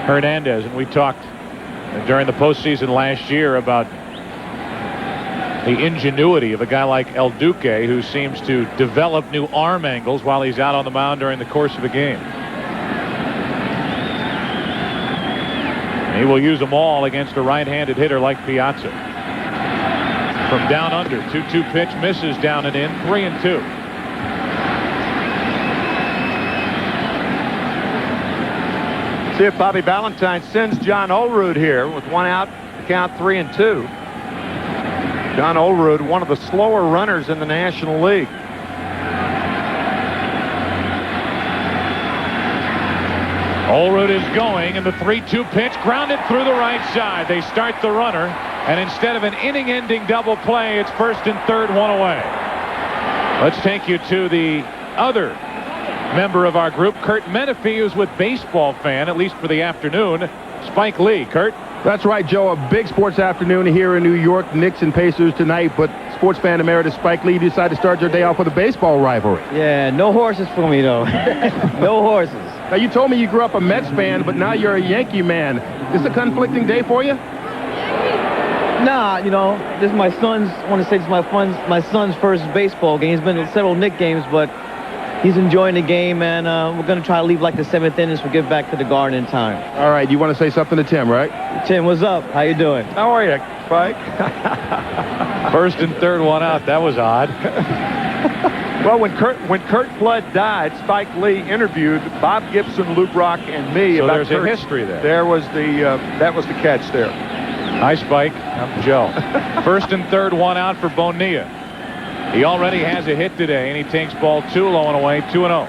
Hernandez, and we talked during the postseason last year about the ingenuity of a guy like El Duque, who seems to develop new arm angles while he's out on the mound during the course of a game. He will use them all against a right-handed hitter like Piazza. From down under, 2-2 pitch, misses down and in, 3-2. See if Bobby Valentine sends John Olerud here with 1 out, count 3-2. John Olerud, one of the slower runners in the National League. Olerud is going, and the 3-2 pitch grounded through the right side. They start the runner, and instead of an inning-ending double play, it's first and third, 1 away. Let's take you to the other member of our group, Kurt Menefee, who's with Baseball Fan, at least for the afternoon. Spike Lee. Kurt? That's right, Joe. A big sports afternoon here in New York. Knicks and Pacers tonight, but sports fan emeritus Spike Lee decided to start your day off with a baseball rivalry. Yeah, no horses for me, though. No horses. Now, you told me you grew up a Mets fan, but now you're a Yankee man. Is this a conflicting day for you? Nah, you know, this is my son's, I want to say this is my son's first baseball game. He's been in several Knicks games, but he's enjoying the game, and we're going to try to leave like the 7th inning so we get back to the Garden in time. All right, you want to say something to Tim, right? Tim, what's up? How you doing? How are you, Spike? First and third, 1 out. That was odd. Well, when Kurt Flood died, Spike Lee interviewed Bob Gibson, Lou Brock, and me So about there's Kurt's. a history there. There was that was the catch there. Hi, Spike. I'm Joe. First and third, 1 out for Bonilla. He already has a hit today, and he takes ball 2, low and away, 2-0.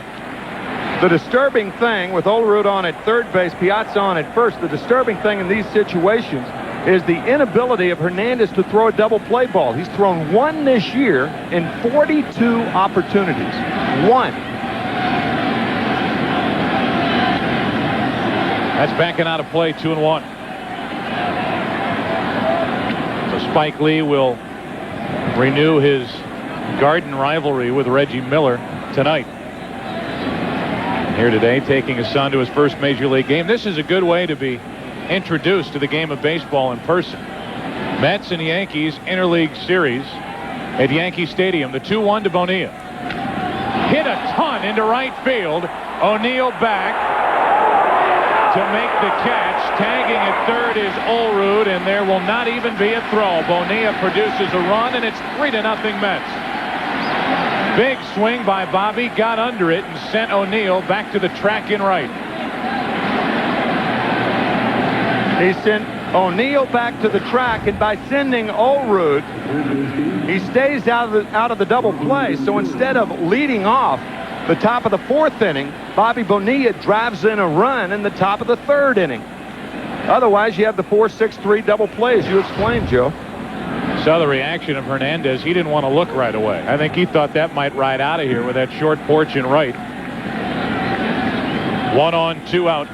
The disturbing thing with Olerud on at third base, Piazza on at first, the disturbing thing in these situations is the inability of Hernandez to throw a double play ball. He's thrown 1 this year in 42 opportunities. 1. That's backing out of play, 2-1. So Spike Lee will renew his Garden rivalry with Reggie Miller tonight. Here today, taking his son to his first Major League game. This is a good way to be introduced to the game of baseball in person. Mets and Yankees interleague series at Yankee Stadium. The 2-1 to Bonilla. Hit a ton into right field. O'Neill back to make the catch. Tagging at third is Olerud, and there will not even be a throw. Bonilla produces a run, and it's 3-0 Mets. Big swing by Bobby, got under it, and sent O'Neill back to the track in right. He sent O'Neill back to the track, and by sending Olerud, he stays out of the double play. So instead of leading off the top of the 4th inning, Bobby Bonilla drives in a run in the top of the 3rd inning. Otherwise, you have the 4-6-3 double play, as you explained, Joe. Saw the reaction of Hernandez. He didn't want to look right away. I think he thought that might ride out of here with that short porch in right. 1 on, 2 out.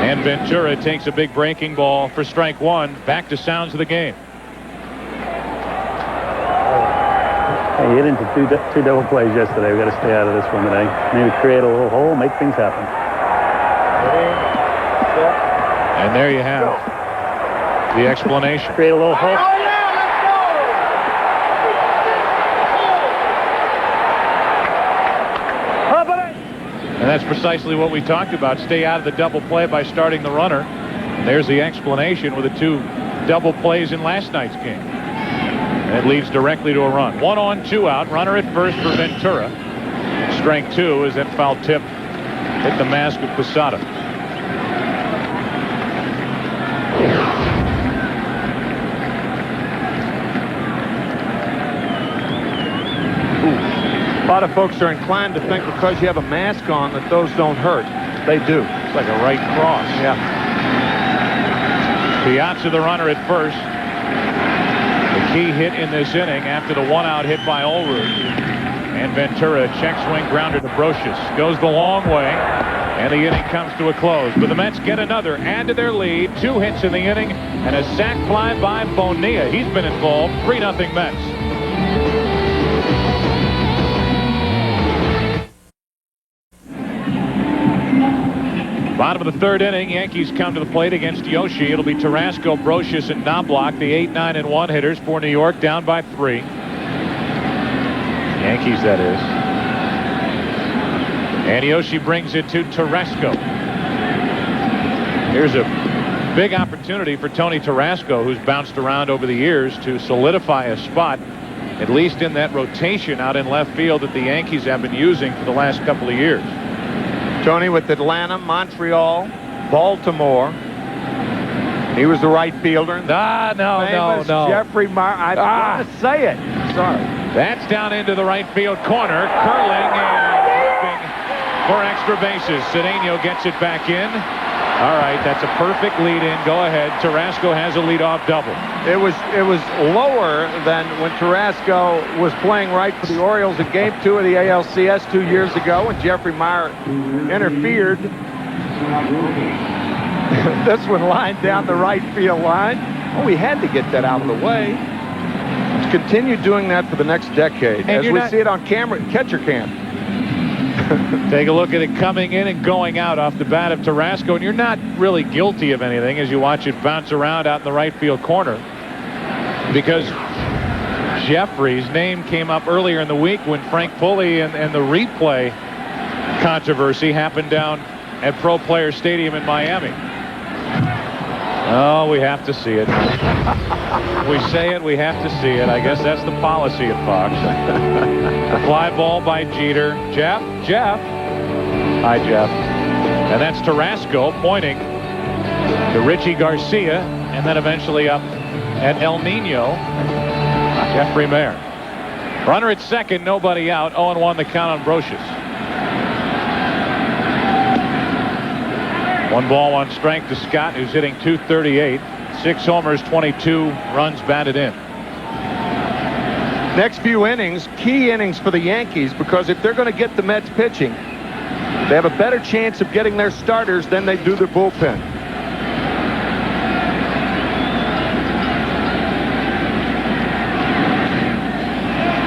And Ventura takes a big breaking ball for strike one. Back to sounds of the game. Hey, hit into two double plays yesterday. We got to stay out of this one today. Maybe create a little hole, make things happen. And there you have the explanation. Create a little hole. And that's precisely what we talked about. Stay out of the double play by starting the runner. And there's the explanation with the two double plays in last night's game. It leads directly to a run. 1 on, 2 out. Runner at first for Ventura. Strike two as that foul tip hit the mask of Posada. A lot of folks are inclined to think because you have a mask on that those don't hurt. They do. It's like a right cross. Yeah. Piazza, the runner at first. The key hit in this inning after the 1-out hit by Ulrich. And Ventura, check swing grounder to Brocious. Goes the long way. And the inning comes to a close. But the Mets get another, add to their lead. 2 hits in the inning and a sac fly by Bonilla. He's been involved. 3-0 Mets. Bottom of the third inning, Yankees come to the plate against Yoshi. It'll be Tarasco, Brocious, and Knobloch, the 8, 9, and 1 hitters for New York, down by 3. Yankees, that is. And Yoshi brings it to Tarasco. Here's a big opportunity for Tony Tarasco, who's bounced around over the years, to solidify a spot, at least in that rotation out in left field that the Yankees have been using for the last couple of years. Tony with Atlanta, Montreal, Baltimore. He was the right fielder. No. Jeffrey Meyer. I want to say it. Sorry. That's down into the right field corner. Curling and looking for extra bases. Cedeno gets it back in. All right, that's a perfect lead in. Go ahead. Tarasco has a leadoff double. It was lower than when Tarasco was playing right for the Orioles in Game 2 of the ALCS 2 years ago when Jeffrey Meyer interfered. This one lined down the right field line. Oh, we had to get that out of the way. Continue doing that for the next decade, as we see it on camera, catcher cam. Take a look at it coming in and going out off the bat of Tarasco, and you're not really guilty of anything as you watch it bounce around out in the right field corner, because Jeffrey's name came up earlier in the week when Frank Pulley and the replay controversy happened down at Pro Player Stadium in Miami. Oh, we have to see it. We say it, we have to see it. I guess that's the policy at Fox. The fly ball by Jeter. Jeff. Hi, Jeff. And that's Tarasco pointing to Richie Garcia, and then eventually up at El Nino, Jeffrey Meyer. Runner at second, nobody out. 0-1 the count on Brocious. 1 ball, 1 strike to Scott, who's hitting .238. 6 homers, 22 runs batted in. Next few innings, key innings for the Yankees, because if they're going to get the Mets pitching, they have a better chance of getting their starters than they do their bullpen.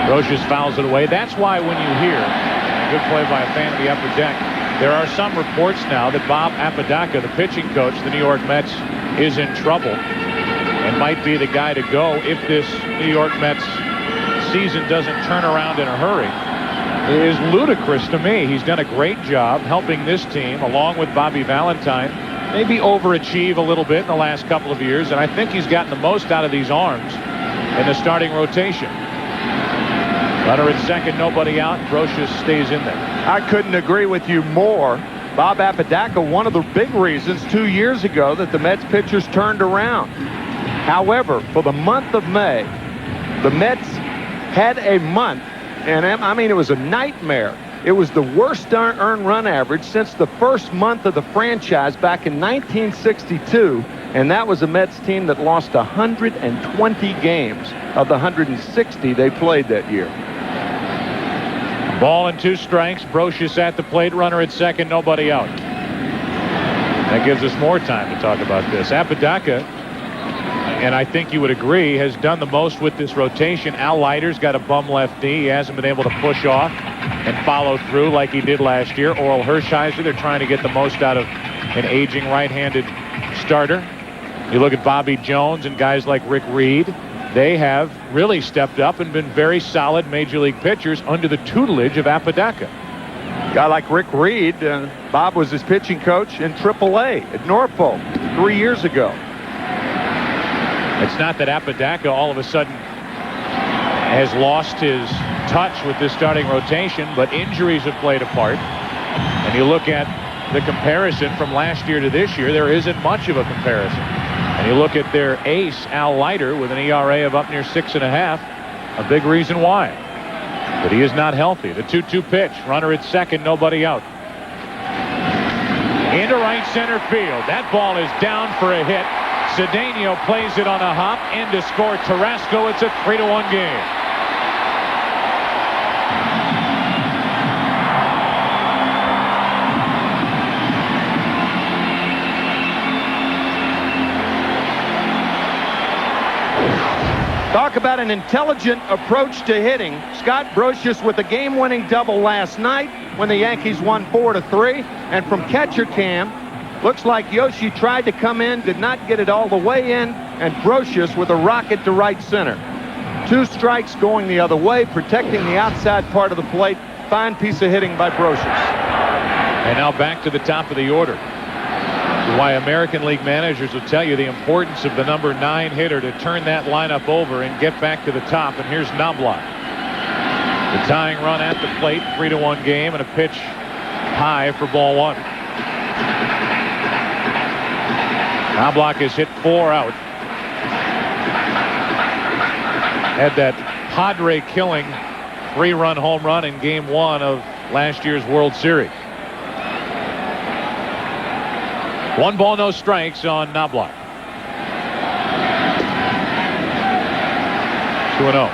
Brocious fouls it away. That's why when you hear a good play by a fan of the upper deck, there are some reports now that Bob Apodaca, the pitching coach of the New York Mets, is in trouble and might be the guy to go if this New York Mets season doesn't turn around in a hurry. It is ludicrous to me. He's done a great job helping this team, along with Bobby Valentine, maybe overachieve a little bit in the last couple of years, and I think he's gotten the most out of these arms in the starting rotation. Runner at second, nobody out. Brocious stays in there. I couldn't agree with you more. Bob Apodaca, one of the big reasons 2 years ago that the Mets pitchers turned around. However, for the month of May, the Mets had a month, and I mean, it was a nightmare. It was the worst earned run average since the first month of the franchise back in 1962, and that was a Mets team that lost 120 games of the 160 they played that year. Ball and 2 strikes. Brocious at the plate. Runner at second. Nobody out. That gives us more time to talk about this. Apodaca, and I think you would agree, has done the most with this rotation. Al Leiter's got a bum left knee. He hasn't been able to push off and follow through like he did last year. Oral Hershiser, they're trying to get the most out of an aging right-handed starter. You look at Bobby Jones and guys like Rick Reed. They have really stepped up and been very solid major league pitchers under the tutelage of Apodaca. A guy like Rick Reed, Bob was his pitching coach in AAA at Norfolk 3 years ago. It's not that Apodaca all of a sudden has lost his touch with this starting rotation, but injuries have played a part. And you look at the comparison from last year to this year, there isn't much of a comparison. And you look at their ace, Al Leiter, with an ERA of up near 6.5, a big reason why. But he is not healthy. The 2-2 pitch, runner at second, nobody out. Into right center field. That ball is down for a hit. Cedeno plays it on a hop, and to score Tarasco, it's a 3-1 game. Talk about an intelligent approach to hitting. Scott Brocious with a game-winning double last night when the Yankees won 4-3. And from catcher cam, looks like Yoshi tried to come in, did not get it all the way in, and Brocious with a rocket to right center. 2 strikes going the other way, protecting the outside part of the plate. Fine piece of hitting by Brocious. And now back to the top of the order. Why American League managers will tell you the importance of the number 9 hitter to turn that lineup over and get back to the top. And here's Knobloch. The tying run at the plate, 3-1 game, and a pitch high for ball 1. Knobloch has hit 4 out. Had that Padre killing 3-run home run in game 1 of last year's World Series. 1 ball, no strikes on Knobloch. 2-0.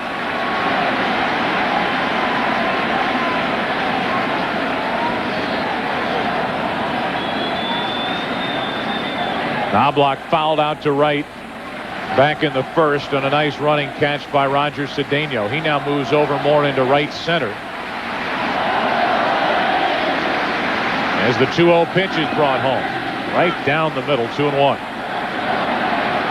Knobloch fouled out to right back in the first on a nice running catch by Roger Cedeno. He now moves over more into right center as the 2-0 pitch is brought home. Right down the middle, 2-1.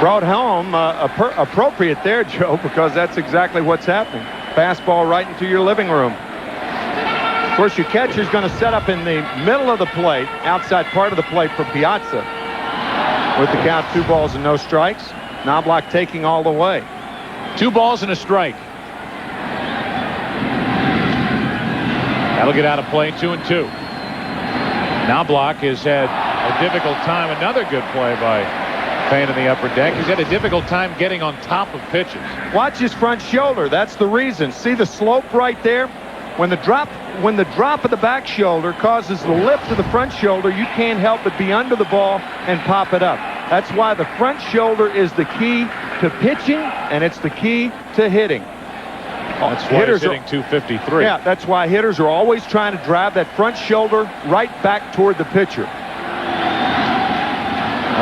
Brought home appropriate there, Joe, because that's exactly what's happening. Fastball right into your living room. Of course, your catcher's going to set up in the middle of the plate, outside part of the plate for Piazza. With the count 2 balls and no strikes. Knobloch taking all the way. 2 balls and a strike. That'll get out of play, 2-2. Knobloch has had a difficult time. Another good play by Payne in the upper deck. He's had a difficult time getting on top of pitches. Watch his front shoulder. That's the reason. See the slope right there? When the drop of the back shoulder causes the lift of the front shoulder, you can't help but be under the ball and pop it up. That's why the front shoulder is the key to pitching, and it's the key to hitting. That's why hitters hitting 253. Yeah, that's why hitters are always trying to drive that front shoulder right back toward the pitcher.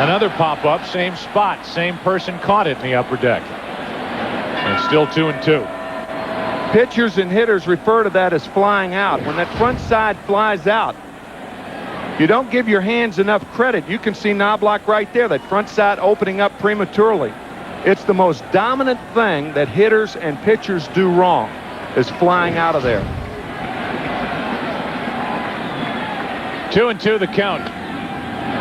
Another pop-up, same spot, same person caught it in the upper deck. And still 2-2. Pitchers and hitters refer to that as flying out. When that front side flies out, you don't give your hands enough credit. You can see Knobloch right there, that front side opening up prematurely. It's the most dominant thing that hitters and pitchers do wrong, is flying out of there. 2-2 the count.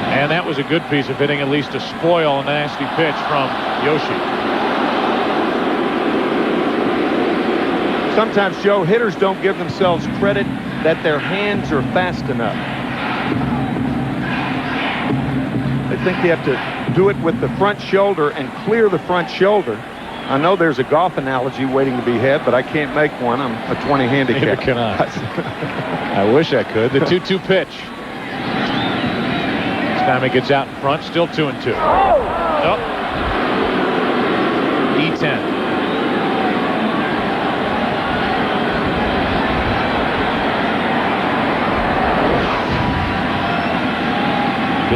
And that was a good piece of hitting, at least to spoil a nasty pitch from Yoshi. Sometimes, Joe, hitters don't give themselves credit that their hands are fast enough. They think they have to do it with the front shoulder and clear the front shoulder. I know there's a golf analogy waiting to be had, but I can't make one. I'm a 20 handicap. Neither can I. I wish I could. The 2-2 pitch. This time it gets out in front, still 2-2. Nope. E10.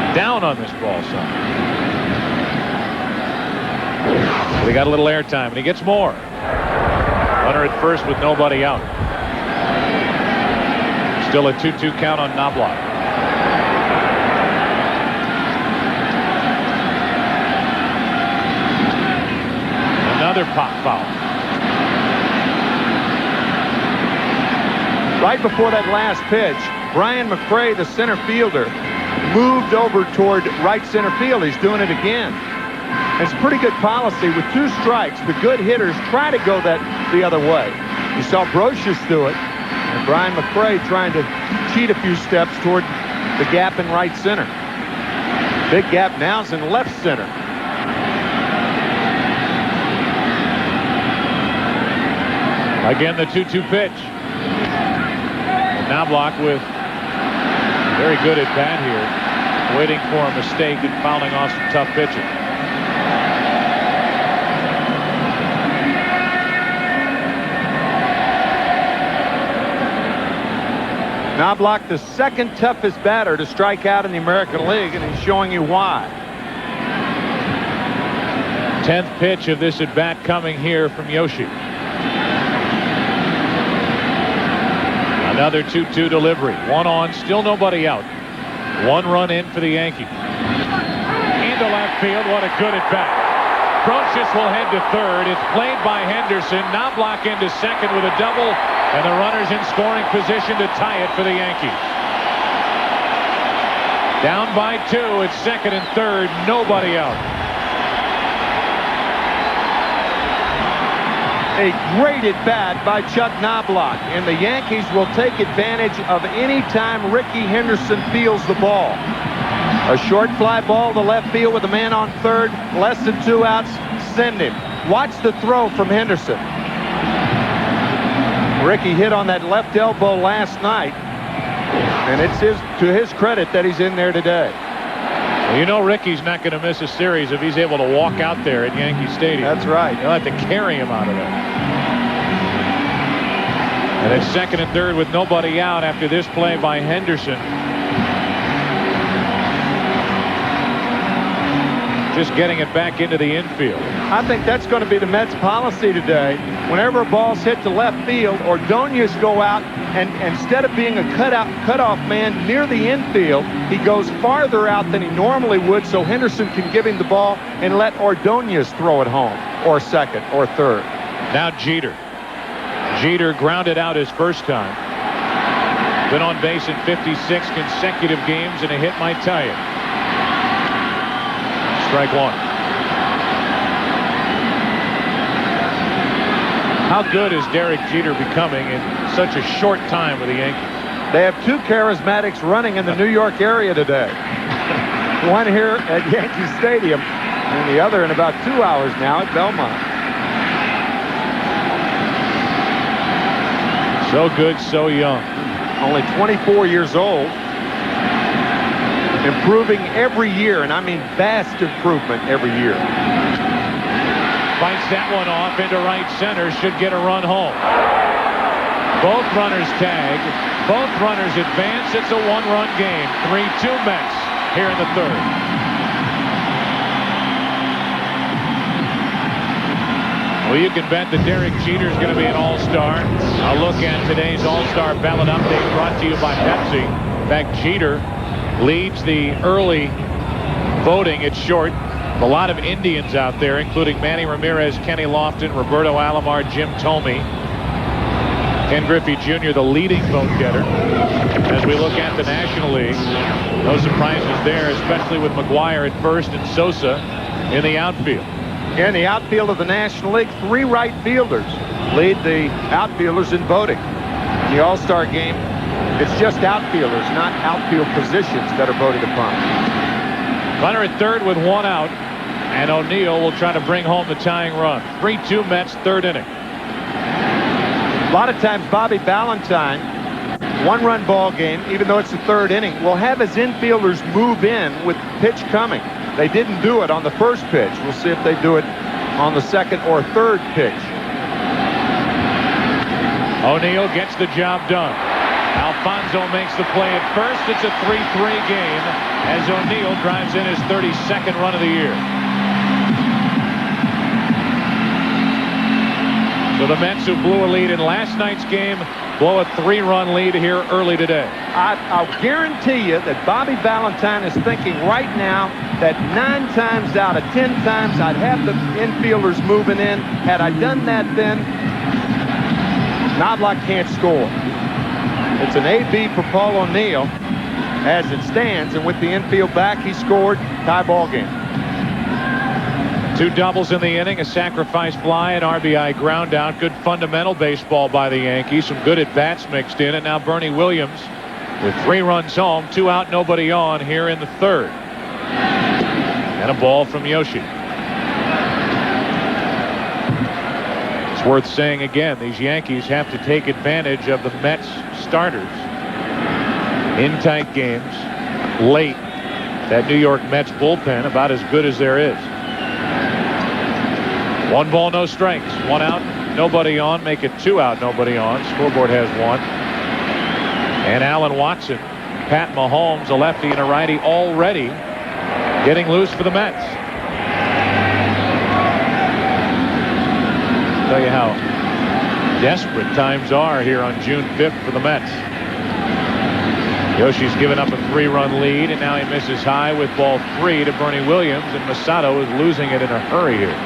Get down on this ball, son. But he got a little airtime, and he gets more. Runner at first with nobody out. Still a 2-2 count on Knobloch. Another pop foul. Right before that last pitch, Brian McCray, the center fielder, moved over toward right center field. He's doing it again. It's pretty good policy. With 2 strikes, the good hitters try to go the other way. You saw Brocious do it, and Brian McCray trying to cheat a few steps toward the gap in right center. Big gap now is in left center. Again, the 2-2 pitch. Knobloch with very good at bat here, waiting for a mistake and fouling off some tough pitching. Knobloch, the second toughest batter to strike out in the American League, and he's showing you why. 10th pitch of this at bat coming here from Yoshi. Another 2-2 delivery. 1 on, still nobody out. 1 run in for the Yankees. Into left field. What a good at bat. Brocious will head to third. It's played by Henderson. Knobloch into second with a double, and the runner's in scoring position to tie it for the Yankees. Down by 2. It's second and third. Nobody out. A great at bat by Chuck Knobloch, and the Yankees will take advantage of any time Ricky Henderson fields the ball. A short fly ball to left field with a man on third, less than 2 outs, send him. Watch the throw from Henderson. Ricky hit on that left elbow last night, and it's to his credit that he's in there today. Well, you know Ricky's not going to miss a series if he's able to walk out there at Yankee Stadium. That's right. They'll have to carry him out of there. And it's second and third with nobody out after this play by Henderson. Just getting it back into the infield. I think that's going to be the Mets' policy today. Whenever a ball's hit to left field, Ordonez go out, and instead of being a cutoff man near the infield, he goes farther out than he normally would, so Henderson can give him the ball and let Ordonez throw it home, or second, or third. Now Jeter. Jeter grounded out his first time. Been on base in 56 consecutive games, and a hit might tie it. Strike 1. How good is Derek Jeter becoming in such a short time with the Yankees? They have 2 charismatics running in the New York area today. One here at Yankee Stadium, and the other in about 2 hours now at Belmont. So good, so young. Only 24 years old. Improving every year, and I mean vast improvement every year. Fights that one off into right center, should get a run home. Both runners tag, both runners advance. It's a 1-run game. 3-2 Mets here in the third. Well, you can bet that Derek Jeter is going to be an all-star. A look at today's all-star ballot update brought to you by Pepsi. In fact, Jeter leads the early voting. It's short. A lot of Indians out there, including Manny Ramirez, Kenny Lofton, Roberto Alomar, Jim Thome. Ken Griffey Jr., the leading vote getter. As we look at the National League, no surprises there, especially with McGuire at first and Sosa in the outfield. In the outfield of the National League, 3 right fielders lead the outfielders in voting. In the All-Star game, it's just outfielders, not outfield positions that are voted upon. Runner at third with 1 out, and O'Neill will try to bring home the tying run. 3-2 Mets, 3rd inning. A lot of times Bobby Ballantyne, 1-run ball game, even though it's the 3rd inning, will have his infielders move in with the pitch coming. They didn't do it on the first pitch. We'll see if they do it on the 2nd or 3rd pitch. O'Neill gets the job done. Alfonso makes the play at first. It's a 3-3 game as O'Neill drives in his 32nd run of the year. So the Mets, who blew a lead in last night's game, blow a 3-run lead here early today. I'll guarantee you that Bobby Valentine is thinking right now that 9 times out of 10 times I'd have the infielders moving in. Had I done that then, Knobloch can't score. It's an AB for Paul O'Neill as it stands, and with the infield back, he scored. Tie ball game. 2 doubles in the inning, a sacrifice fly, an RBI ground out. Good fundamental baseball by the Yankees. Some good at-bats mixed in, and now Bernie Williams with 3 runs home, 2 out, nobody on here in the 3rd. And a ball from Yoshi. It's worth saying again, these Yankees have to take advantage of the Mets starters in tight games late. That New York Mets bullpen about as good as there is. 1 ball, no strikes. 1 out, nobody on. Make it 2 out, nobody on. Scoreboard has 1. And Alan Watson, Pat Mahomes, a lefty and a righty, already getting loose for the Mets. Tell you how desperate times are here on June 5th for the Mets. Yoshi's given up a 3-run lead, and now he misses high with ball 3 to Bernie Williams, and Masato is losing it in a hurry here.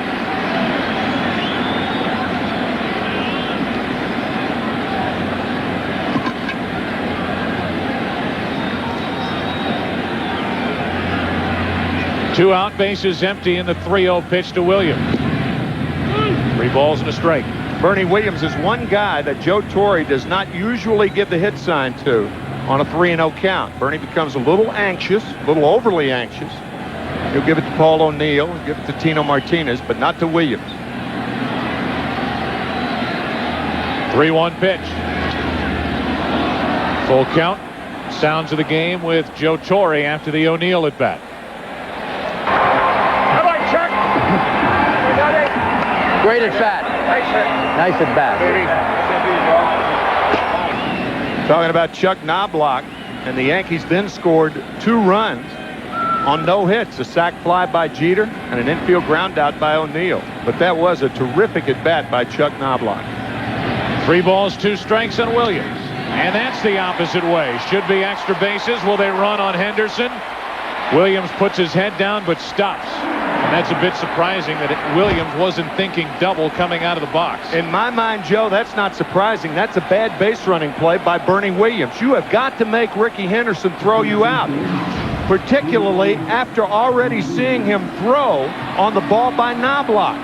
Two out, bases empty, and the 3-0 pitch to Williams. 3 balls and a strike. Bernie Williams is one guy that Joe Torre does not usually give the hit sign to on a 3-0 count. Bernie becomes a little anxious, a little overly anxious. He'll give it to Paul O'Neill, give it to Tino Martinez, but not to Williams. 3-1 pitch. Full count. Sounds of the game with Joe Torre after the O'Neill at bat. Great at bat. Nice at bat. Talking about Chuck Knobloch, and the Yankees then scored 2 runs on no hits. A sac fly by Jeter and an infield ground out by O'Neill. But that was a terrific at bat by Chuck Knobloch. 3 balls, 2 strikes on Williams. And that's the opposite way. Should be extra bases. Will they run on Henderson? Williams puts his head down but stops. And that's a bit surprising that Williams wasn't thinking double coming out of the box. In my mind, Joe, that's not surprising. That's a bad base running play by Bernie Williams. You have got to make Ricky Henderson throw you out, particularly after already seeing him throw on the ball by Knobloch.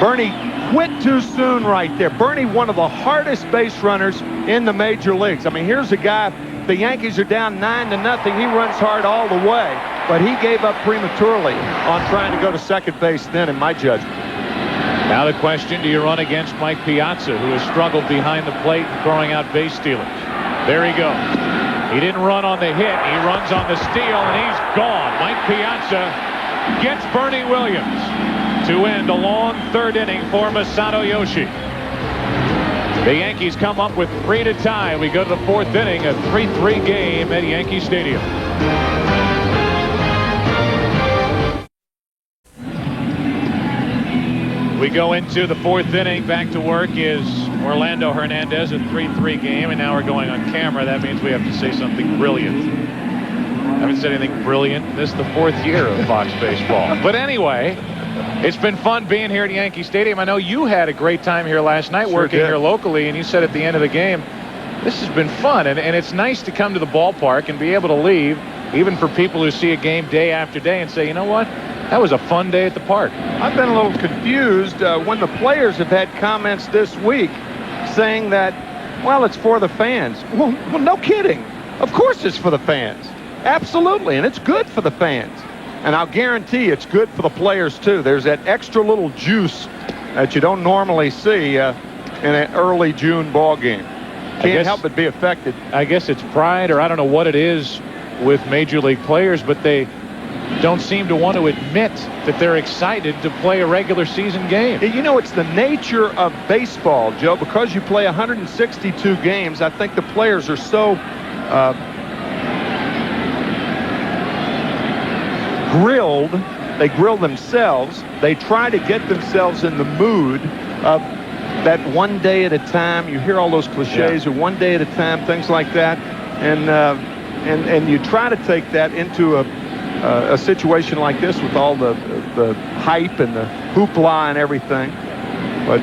Bernie quit too soon right there. Bernie, one of the hardest base runners in the major leagues. I mean, here's a guy, the Yankees are down 9-0. He runs hard all the way, but he gave up prematurely on trying to go to second base then, in my judgment. Now the question, do you run against Mike Piazza, who has struggled behind the plate and throwing out base stealers? There he goes. He didn't run on the hit. He runs on the steal, and he's gone. Mike Piazza gets Bernie Williams to end a long 3rd inning for Masato Yoshi. The Yankees come up with 3 to tie. We go to the 4th inning, a 3-3 game at Yankee Stadium. We go into the 4th inning. Back to work is Orlando Hernandez, a 3-3 game, and now we're going on camera. That means we have to say something brilliant. I haven't said anything brilliant. This is the 4th year of Fox Baseball. But anyway, it's been fun being here at Yankee Stadium. I know you had a great time here last night working here locally, and you said at the end of the game, this has been fun. And it's nice to come to the ballpark and be able to leave, even for people who see a game day after day, and say, you know what? That was a fun day at the park. I've been a little confused when the players have had comments this week saying that, well, it's for the fans. Well, no kidding. Of course it's for the fans. Absolutely, and it's good for the fans. And I'll guarantee it's good for the players, too. There's that extra little juice that you don't normally see in an early June ball game. Can't help but be affected. I guess it's pride, or I don't know what it is with Major League players, but they don't seem to want to admit that they're excited to play a regular season game. You know, it's the nature of baseball, Joe. Because you play 162 games, I think the players are so grilled. They grill themselves. They try to get themselves in the mood of that one day at a time. You hear all those cliches, or one day at a time, things like that. And you try to take that into a situation like this with all the hype and the hoopla and everything. But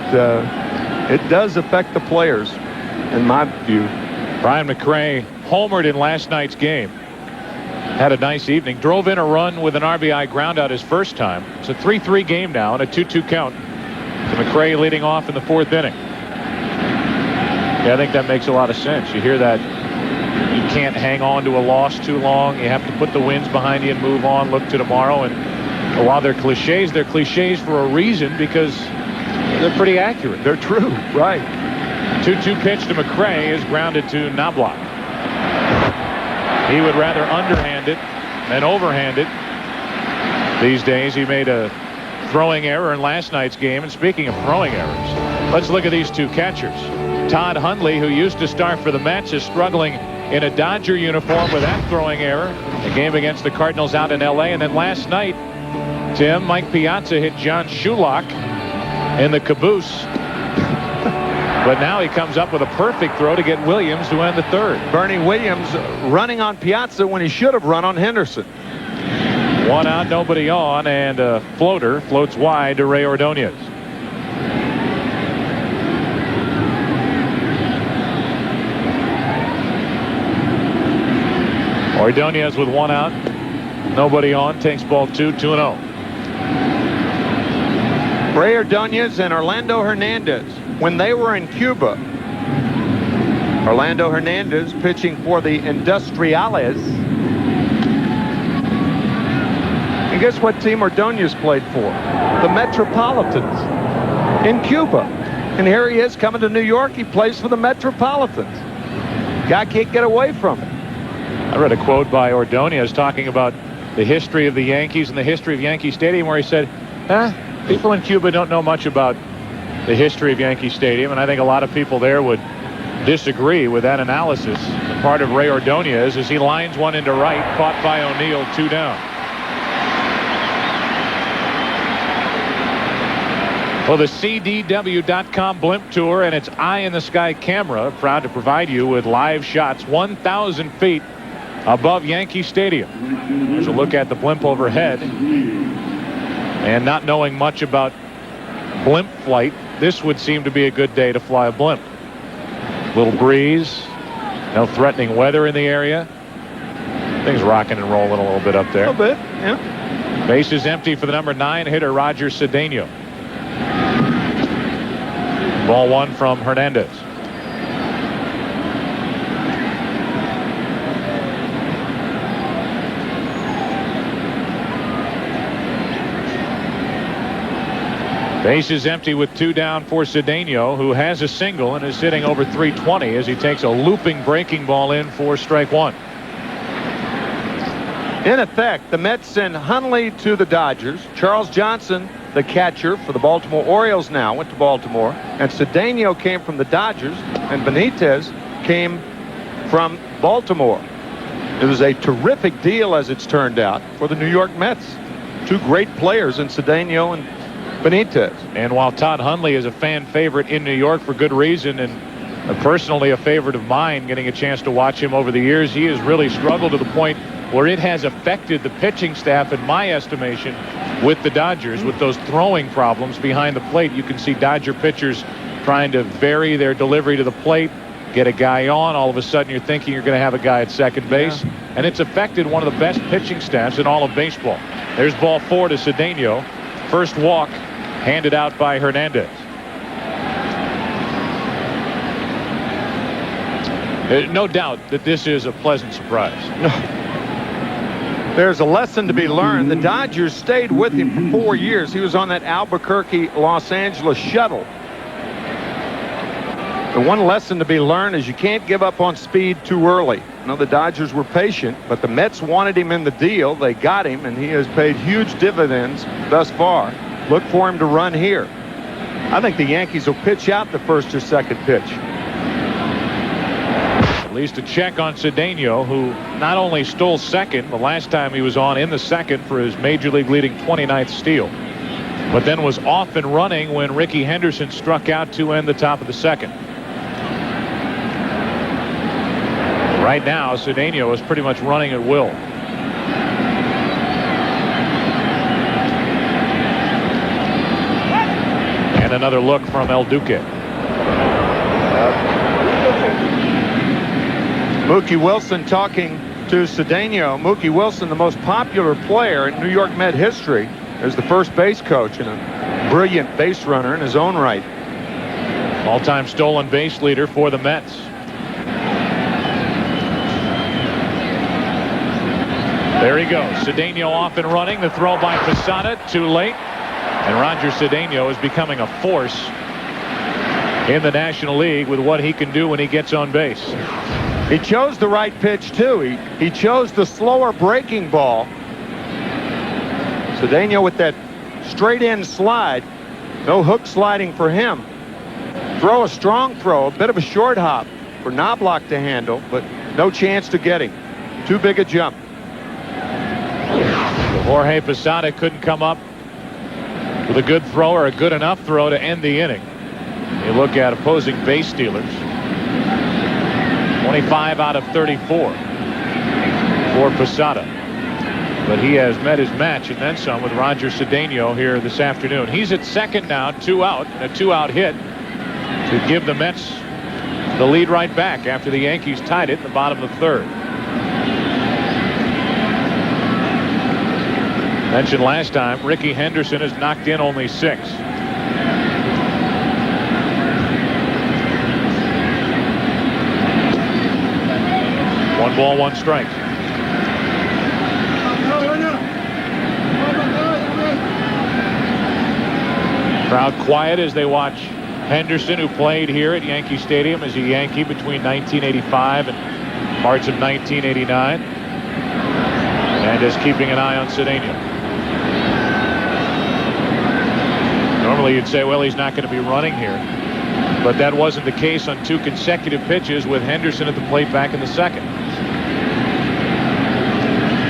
it does affect the players, in my view. Brian McRae homered in last night's game. Had a nice evening. Drove in a run with an RBI groundout his first time. It's a 3-3 game now and a 2-2 count. So McRae leading off in the 4th inning. Yeah, I think that makes a lot of sense. You hear that you can't hang on to a loss too long. You have to put the wins behind you and move on, look to tomorrow. And while they're cliches for a reason, because they're pretty accurate. They're true, right. 2-2 pitch to McRae is grounded to Knobloch. He would rather underhand it than overhand it. These days, he made a throwing error in last night's game. And speaking of throwing errors, let's look at these two catchers. Todd Hundley, who used to start for the Mets, is struggling in a Dodger uniform with that throwing error. A game against the Cardinals out in L.A. And then last night, Tim, Mike Piazza hit John Shulock in the caboose. But now he comes up with a perfect throw to get Williams to end the 3rd. Bernie Williams running on Piazza when he should have run on Henderson. 1 out, nobody on, and a floater floats wide to Ray Ordonez. Ordonez with 1 out, nobody on, takes ball 2, 2-0. Ray Ordonez and Orlando Hernandez. When they were in Cuba, Orlando Hernandez pitching for the Industriales. And guess what team Ordonez played for? The Metropolitans in Cuba. And here he is coming to New York. He plays for the Metropolitans. Guy can't get away from it. I read a quote by Ordonez talking about the history of the Yankees and the history of Yankee Stadium, where he said, people in Cuba don't know much about the history of Yankee Stadium, and I think a lot of people there would disagree with that analysis. And part of Ray Ordonez as he lines one into right, caught by O'Neill, 2 down. Well, the CDW.com blimp tour and its eye in the sky camera proud to provide you with live shots 1,000 feet above Yankee Stadium. There's a look at the blimp overhead, and not knowing much about blimp flight, this would seem to be a good day to fly a blimp. Little breeze, no threatening weather in the area. Things rocking and rolling a little bit up there. A little bit, yeah. Base is empty for the number 9 hitter, Roger Cedeno. Ball 1 from Hernandez. Base is empty with 2 down for Cedeno, who has a single and is sitting over 320 as he takes a looping breaking ball in for strike 1. In effect, the Mets send Hundley to the Dodgers. Charles Johnson, the catcher for the Baltimore Orioles, now went to Baltimore. And Cedeno came from the Dodgers, and Benitez came from Baltimore. It was a terrific deal, as it's turned out, for the New York Mets. 2 great players in Cedeno and Benitez. And while Todd Hundley is a fan favorite in New York for good reason, and personally a favorite of mine, getting a chance to watch him over the years, he has really struggled to the point where it has affected the pitching staff, in my estimation, with the Dodgers, with those throwing problems behind the plate. You can see Dodger pitchers trying to vary their delivery to the plate, get a guy on. All of a sudden, you're thinking you're going to have a guy at second base. Yeah. And it's affected one of the best pitching staffs in all of baseball. There's ball 4 to Cedeno. First walk handed out by Hernandez. No doubt that this is a pleasant surprise. There's a lesson to be learned. The Dodgers stayed with him for 4 years. He was on that Albuquerque, Los Angeles shuttle. The one lesson to be learned is you can't give up on speed too early. I know the Dodgers were patient, but the Mets wanted him in the deal. They got him, and he has paid huge dividends thus far. Look for him to run here. I think the Yankees will pitch out the first or second pitch. At least a check on Cedeno, who not only stole second the last time he was on in the second for his major league leading 29th steal, but then was off and running when Ricky Henderson struck out to end the top of the second. Right now, Cedeno is pretty much running at will. And another look from El Duque. Mookie Wilson talking to Cedeno. Mookie Wilson, the most popular player in New York Met history, is the first base coach and a brilliant base runner in his own right. All-time stolen base leader for the Mets. There he goes. Cedeno off and running. The throw by Posada, too late. And Roger Cedeno is becoming a force in the National League with what he can do when he gets on base. He chose the right pitch, too. He chose the slower breaking ball. Cedeno with that straight-in slide. No hook sliding for him. Throw a strong throw, a bit of a short hop for Knobloch to handle, but no chance to get him. Too big a jump. Jorge Posada couldn't come up with a good throw or a good enough throw to end the inning. You look at opposing base stealers. 25 out of 34 for Posada. But he has met his match and then some with Roger Cedeno here this afternoon. He's at second now, 2 out, and a 2-out hit to give the Mets the lead right back after the Yankees tied it in the bottom of the third. Mentioned last time, Ricky Henderson has knocked in only 6. One ball, one strike. Crowd quiet as they watch Henderson, who played here at Yankee Stadium as a Yankee between 1985 and March of 1989, and is keeping an eye on Cedeno. Normally you'd say, well, he's not going to be running here. But that wasn't the case on 2 consecutive pitches with Henderson at the plate back in the second.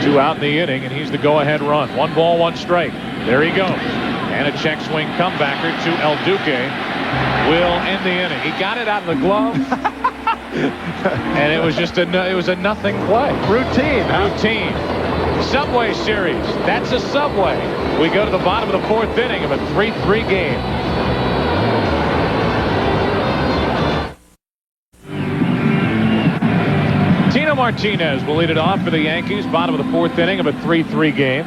2 out in the inning, and he's the go-ahead run. 1 ball, 1 strike. There he goes. And a check swing comebacker to El Duque will end the inning. He got it out of the glove. And it was just a nothing play. Routine. Routine. Subway Series. That's a Subway. We go to the bottom of the 4th inning of a 3-3 game. Tino Martinez will lead it off for the Yankees. Bottom of the 4th inning of a 3-3 game.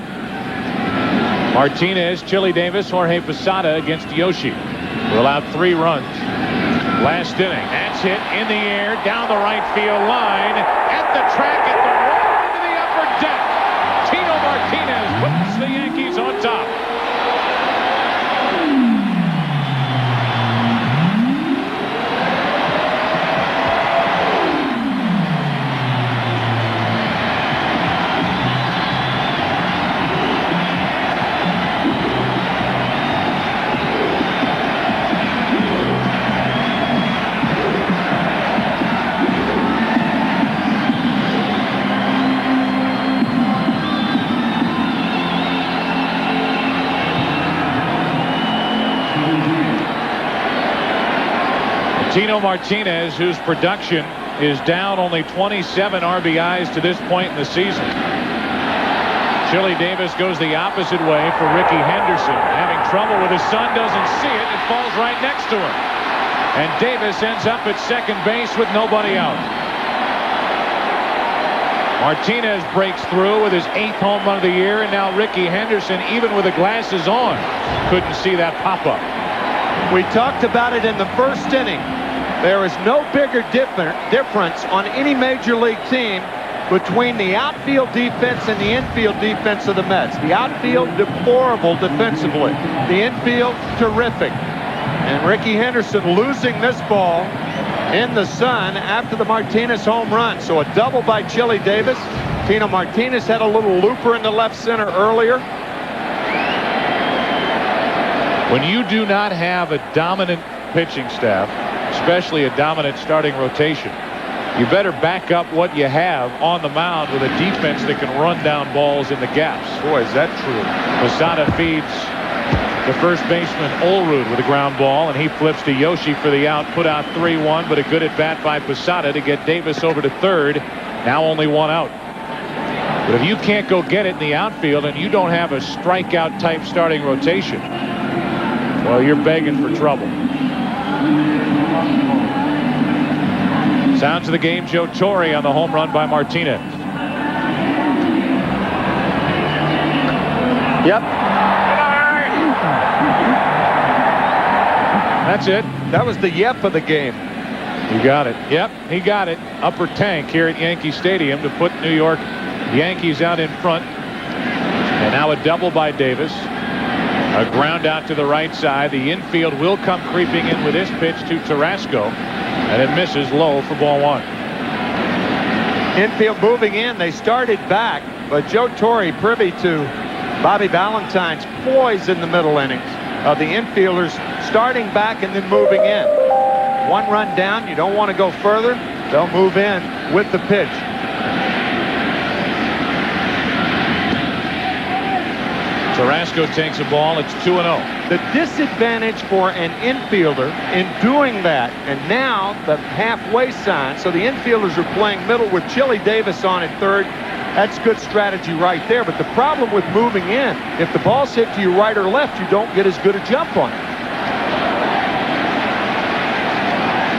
Martinez, Chili Davis, Jorge Posada against Yoshi. We're allowed 3 runs. Last inning. That's hit in the air down the right field line at the track at the wall to the upper deck. Tino Martinez puts the Yankees on top. Tino Martinez, whose production is down only 27 RBIs to this point in the season. Chili Davis goes the opposite way for Ricky Henderson. Having trouble with his son, doesn't see it. It falls right next to him. And Davis ends up at second base with nobody out. Martinez breaks through with his 8th home run of the year, and now Ricky Henderson, even with the glasses on, couldn't see that pop-up. We talked about it in the first inning. There is no bigger difference on any major league team between the outfield defense and the infield defense of the Mets. The outfield, deplorable defensively. The infield, terrific. And Ricky Henderson losing this ball in the sun after the Martinez home run. So a double by Chili Davis. Tino Martinez had a little looper in the left center earlier. When you do not have a dominant pitching staff, especially a dominant starting rotation, you better back up what you have on the mound with a defense that can run down balls in the gaps. Boy, is that true. Posada feeds the first baseman Olrud with a ground ball, and he flips to Yoshi for the out. Put out 3-1, but a good at bat by Posada to get Davis over to third. Now only one out. But if you can't go get it in the outfield and you don't have a strikeout type starting rotation, well, you're begging for trouble. Sounds of the game, Joe Torre on the home run by Martinez. Yep. That's it. That was the yep of the game. You got it. Yep, he got it. Upper tank here at Yankee Stadium to put New York Yankees out in front. And now a double by Davis. A ground out to the right side. The infield will come creeping in with this pitch to Tarasco. And it misses low for ball one. Infield moving in. They started back, but Joe Torre privy to Bobby Valentine's poise in the middle innings of the infielders starting back and then moving in. One run down. You don't want to go further. They'll move in with the pitch. Tarasco takes a ball. It's 2-0. The disadvantage for an infielder in doing that, and now the halfway sign, so the infielders are playing middle with Chili Davis on at third. That's good strategy right there. But the problem with moving in, if the ball's hit to your right or left, you don't get as good a jump on it.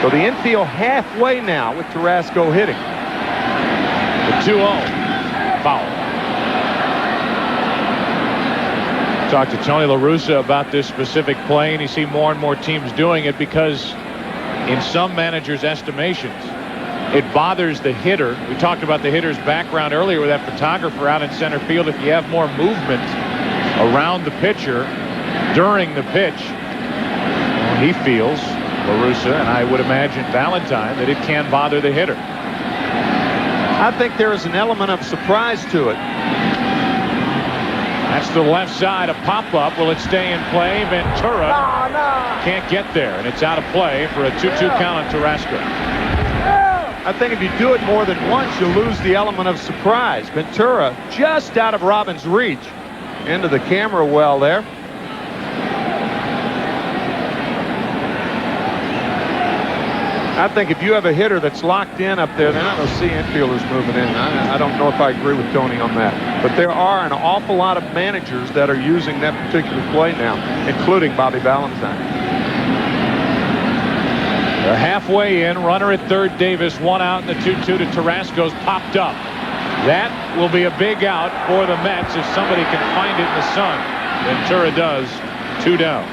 So the infield halfway now with Tarasco hitting. The 2-0. Foul. Talked to Tony La Russa about this specific play, and you see more and more teams doing it because in some managers' estimations, it bothers the hitter. We talked about the hitter's background earlier with that photographer out in center field. If you have more movement around the pitcher during the pitch, well, he feels, La Russa, and I would imagine Valentine, that it can bother the hitter. I think there is an element of surprise to it. That's the left side, a pop-up. Will it stay in play? Ventura can't get there, and it's out of play for a 2-2 count on Tarasco. I think if you do it more than once, you'll lose the element of surprise. Ventura just out of Robbins' reach. Into the camera well there. I think if you have a hitter that's locked in up there, they're not going to see infielders moving in. I don't know if I agree with Tony on that. But there are an awful lot of managers that are using that particular play now, including Bobby Valentine. They're halfway in. Runner at third, Davis. One out, and the 2-2 to Tarasco's popped up. That will be a big out for the Mets if somebody can find it in the sun. Ventura does. 2 down.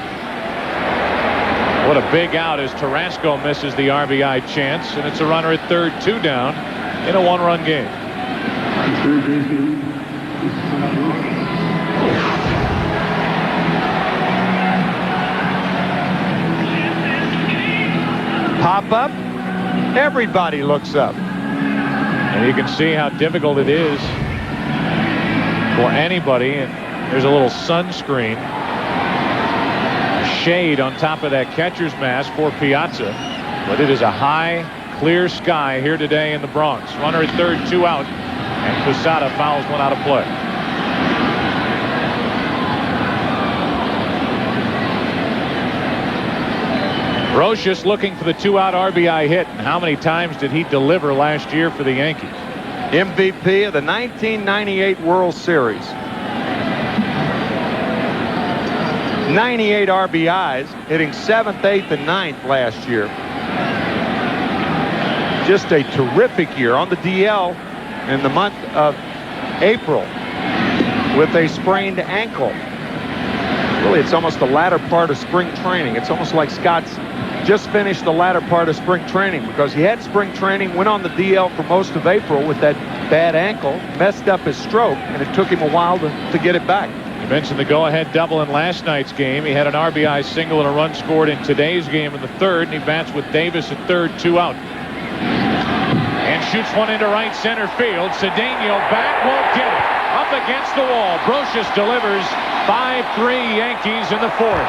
What a big out as Tarasco misses the RBI chance, and it's a runner at third, 2 down in a 1-run game. Pop up. Everybody looks up. And you can see how difficult it is for anybody. And there's a little sunscreen shade on top of that catcher's mask for Piazza, but it is a high, clear sky here today in the Bronx. Runner at third, 2 out, and Posada fouls one out of play. Rochus looking for the 2-out RBI hit. And how many times did he deliver last year for the Yankees? MVP of the 1998 World Series. 98 RBIs, hitting 7th, 8th, and 9th last year. Just a terrific year on the DL in the month of April with a sprained ankle. Really, it's almost the latter part of spring training. It's almost like Scott's just finished the latter part of spring training because he had spring training, went on the DL for most of April with that bad ankle, messed up his stroke, and it took him a while to get it back. You mentioned the go-ahead double in last night's game. He had an RBI single and a run scored in today's game in the third, and he bats with Davis at third, 2 out. And shoots one into right center field. Cedeno back, won't get it. Up against the wall. Brocious delivers. 5-3 Yankees in the fourth.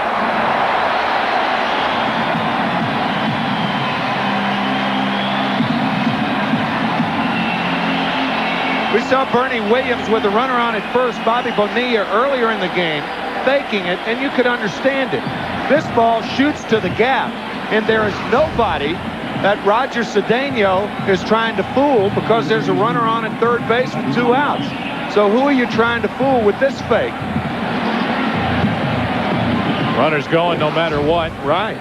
We saw Bernie Williams with a runner on at first, Bobby Bonilla, earlier in the game, faking it, and you could understand it. This ball shoots to the gap, and there is nobody that Roger Cedeno is trying to fool because there's a runner on at third base with 2 outs. So who are you trying to fool with this fake? Runner's going no matter what. Right.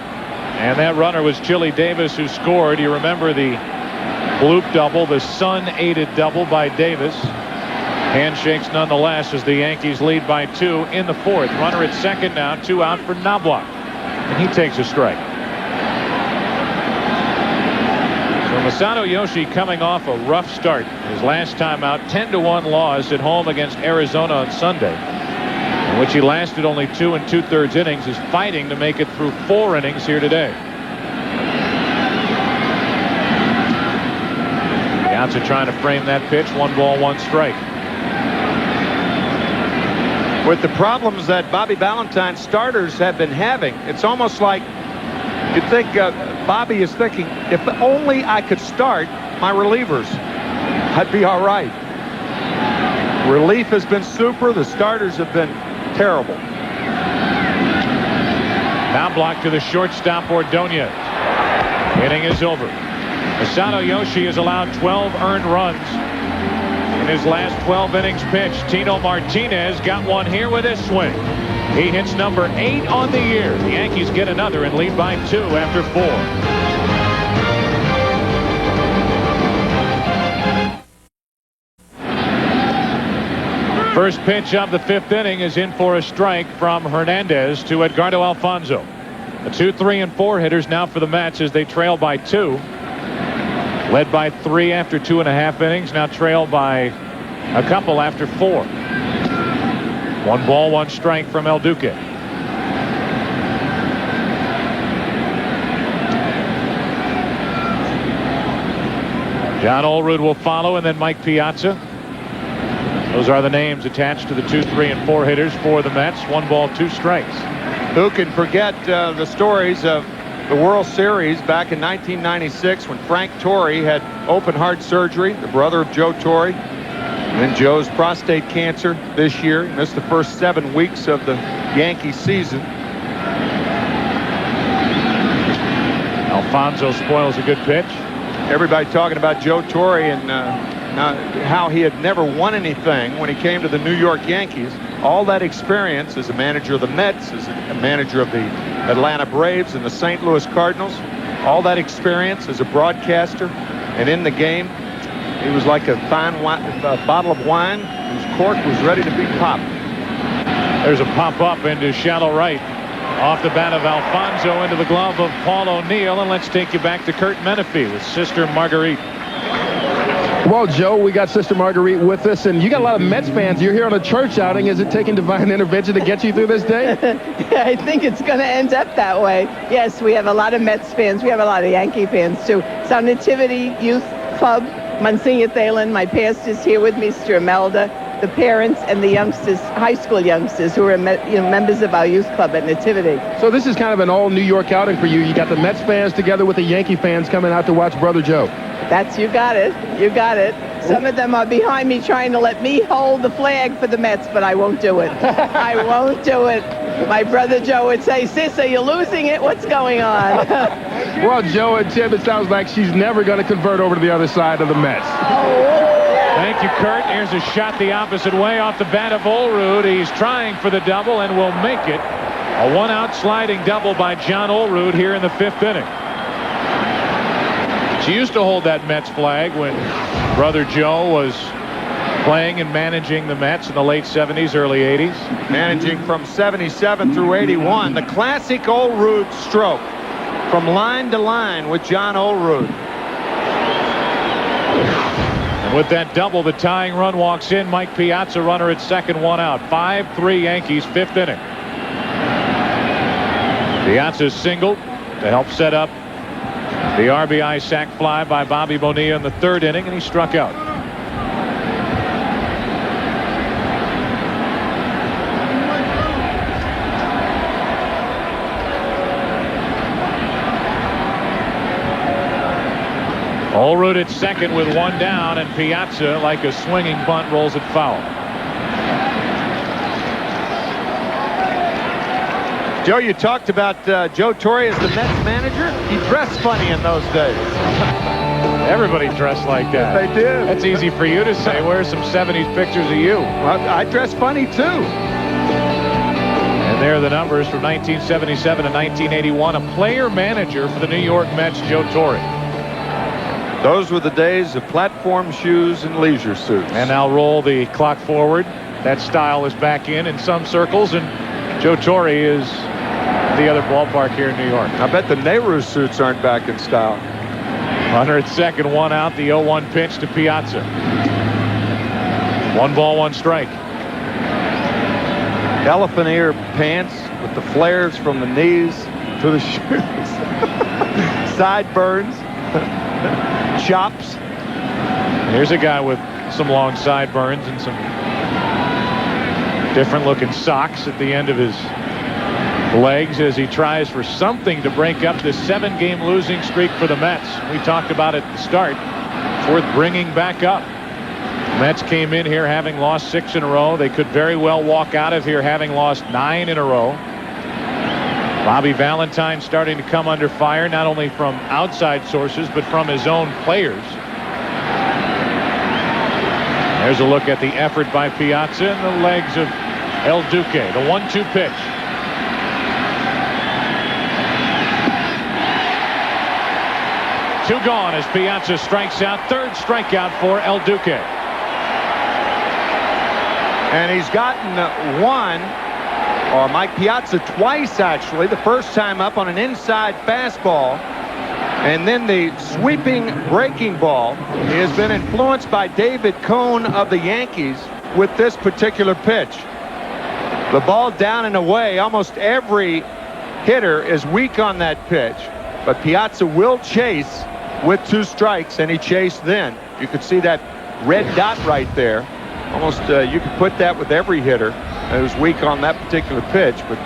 And that runner was Chili Davis, who scored. You remember the bloop double, the Sun-aided double by Davis. Handshakes nonetheless as the Yankees lead by 2 in the fourth. Runner at second now, 2 out for Knobloch. And he takes a strike. So Masato Yoshi coming off a rough start. His last time out, 10-1 loss at home against Arizona on Sunday, in which he lasted only 2 2/3 innings, is fighting to make it through 4 innings here today. The outs are trying to frame that pitch. 1 ball, 1 strike. With the problems that Bobby Ballantyne's starters have been having, it's almost like you think Bobby is thinking, if only I could start my relievers, I'd be all right. Relief has been super. The starters have been terrible. Now blocked to the shortstop, Ordonez. Inning is over. Masato Yoshi has allowed 12 earned runs in his last 12 innings pitched. Tino Martinez got one here with his swing. He hits number 8 on the year. The Yankees get another and lead by 2 after 4. First pitch of the 5th inning is in for a strike from Hernandez to Edgardo Alfonzo. The 2, 3, and 4 hitters now for the Mets as they trail by 2. Led by 3 after 2.5 innings. Now trailed by a couple after 4. 1 ball, 1 strike from El Duque. John Olerud will follow, and then Mike Piazza. Those are the names attached to the 2, 3, and 4 hitters for the Mets. 1 ball, 2 strikes. Who can forget the stories of the World Series back in 1996 when Frank Torre had open heart surgery, the brother of Joe Torre. And then Joe's prostate cancer this year. He missed the first 7 weeks of the Yankee season. Alfonzo spoils a good pitch. Everybody talking about Joe Torre and how he had never won anything when he came to the New York Yankees. All that experience as a manager of the Mets, as a manager of the Atlanta Braves and the St. Louis Cardinals, all that experience as a broadcaster and in the game, he was like a fine bottle of wine whose cork was ready to be popped. There's a pop-up into shallow right. Off the bat of Alfonzo into the glove of Paul O'Neill. And let's take you back to Kurt Menefee with Sister Marguerite. Well, Joe, we got Sister Marguerite with us, and you got a lot of Mets fans. You're here on a church outing. Is it taking divine intervention to get you through this day? I think it's going to end up that way. Yes, we have a lot of Mets fans. We have a lot of Yankee fans, too. It's our Nativity Youth Club. Monsignor Thalen, my pastor's here with me, Sister Imelda, the parents and the youngsters, high school youngsters who are members of our youth club at Nativity. So this is kind of an all New York outing for you. You got the Mets fans together with the Yankee fans coming out to watch Brother Joe. You got it. You got it. Some of them are behind me trying to let me hold the flag for the Mets, but I won't do it. I won't do it. My brother Joe would say, "Sis, are you losing it? What's going on?" Well, Joe and Tim, it sounds like she's never going to convert over to the other side of the Mets. Thank you, Kurt. Here's a shot the opposite way off the bat of Olerud. He's trying for the double and will make it. A 1-out sliding double by John Olerud here in the 5th inning. She used to hold that Mets flag when Brother Joe was playing and managing the Mets in the late 70s, early 80s. Managing from 77 through 81. The classic Olerud stroke from line to line with John Olerud. And With that double, the tying run walks in. Mike Piazza, runner at second, one out. 5-3 Yankees, fifth inning. Piazza singled to help set up the RBI sac fly by Bobby Bonilla in the third inning, and he struck out. Olerud at second with one down, and Piazza, like a swinging bunt, rolls it foul. Joe, you talked about Joe Torre as the Mets manager. He dressed funny in those days. Everybody dressed like that. They did. That's easy for you to say. Where's some 70s pictures of you? Well, I dress funny, too. And there are the numbers from 1977 and 1981. A player manager for the New York Mets, Joe Torre. Those were the days of platform shoes and leisure suits. And now roll the clock forward. That style is back in some circles, and Joe Torre is the other ballpark here in New York. I bet the Nehru suits aren't back in style. Runner at second, one out. The 0-1 pitch to Piazza. 1 ball, 1 strike. Elephant ear pants with the flares from the knees to the shoes. Sideburns. Chops. Here's a guy with some long sideburns and some different looking socks at the end of his legs as he tries for something to break up this 7-game losing streak for the Mets. We talked about it at the start. It's worth bringing back up. The Mets came in here having lost 6 in a row. They could very well walk out of here having lost 9 in a row. Bobby Valentine starting to come under fire, not only from outside sources, but from his own players. There's a look at the effort by Piazza and the legs of El Duque. The 1-2 pitch. Two gone as Piazza strikes out. Third strikeout for El Duque. And he's gotten one, or Mike Piazza twice actually. The first time up on an inside fastball. And then the sweeping breaking ball. He has been influenced by David Cone of the Yankees with this particular pitch. The ball down and away. Almost every hitter is weak on that pitch. But Piazza will chase with 2 strikes, and he chased then. You could see that red dot right there. Almost you could put that with every hitter who's weak on that particular pitch. But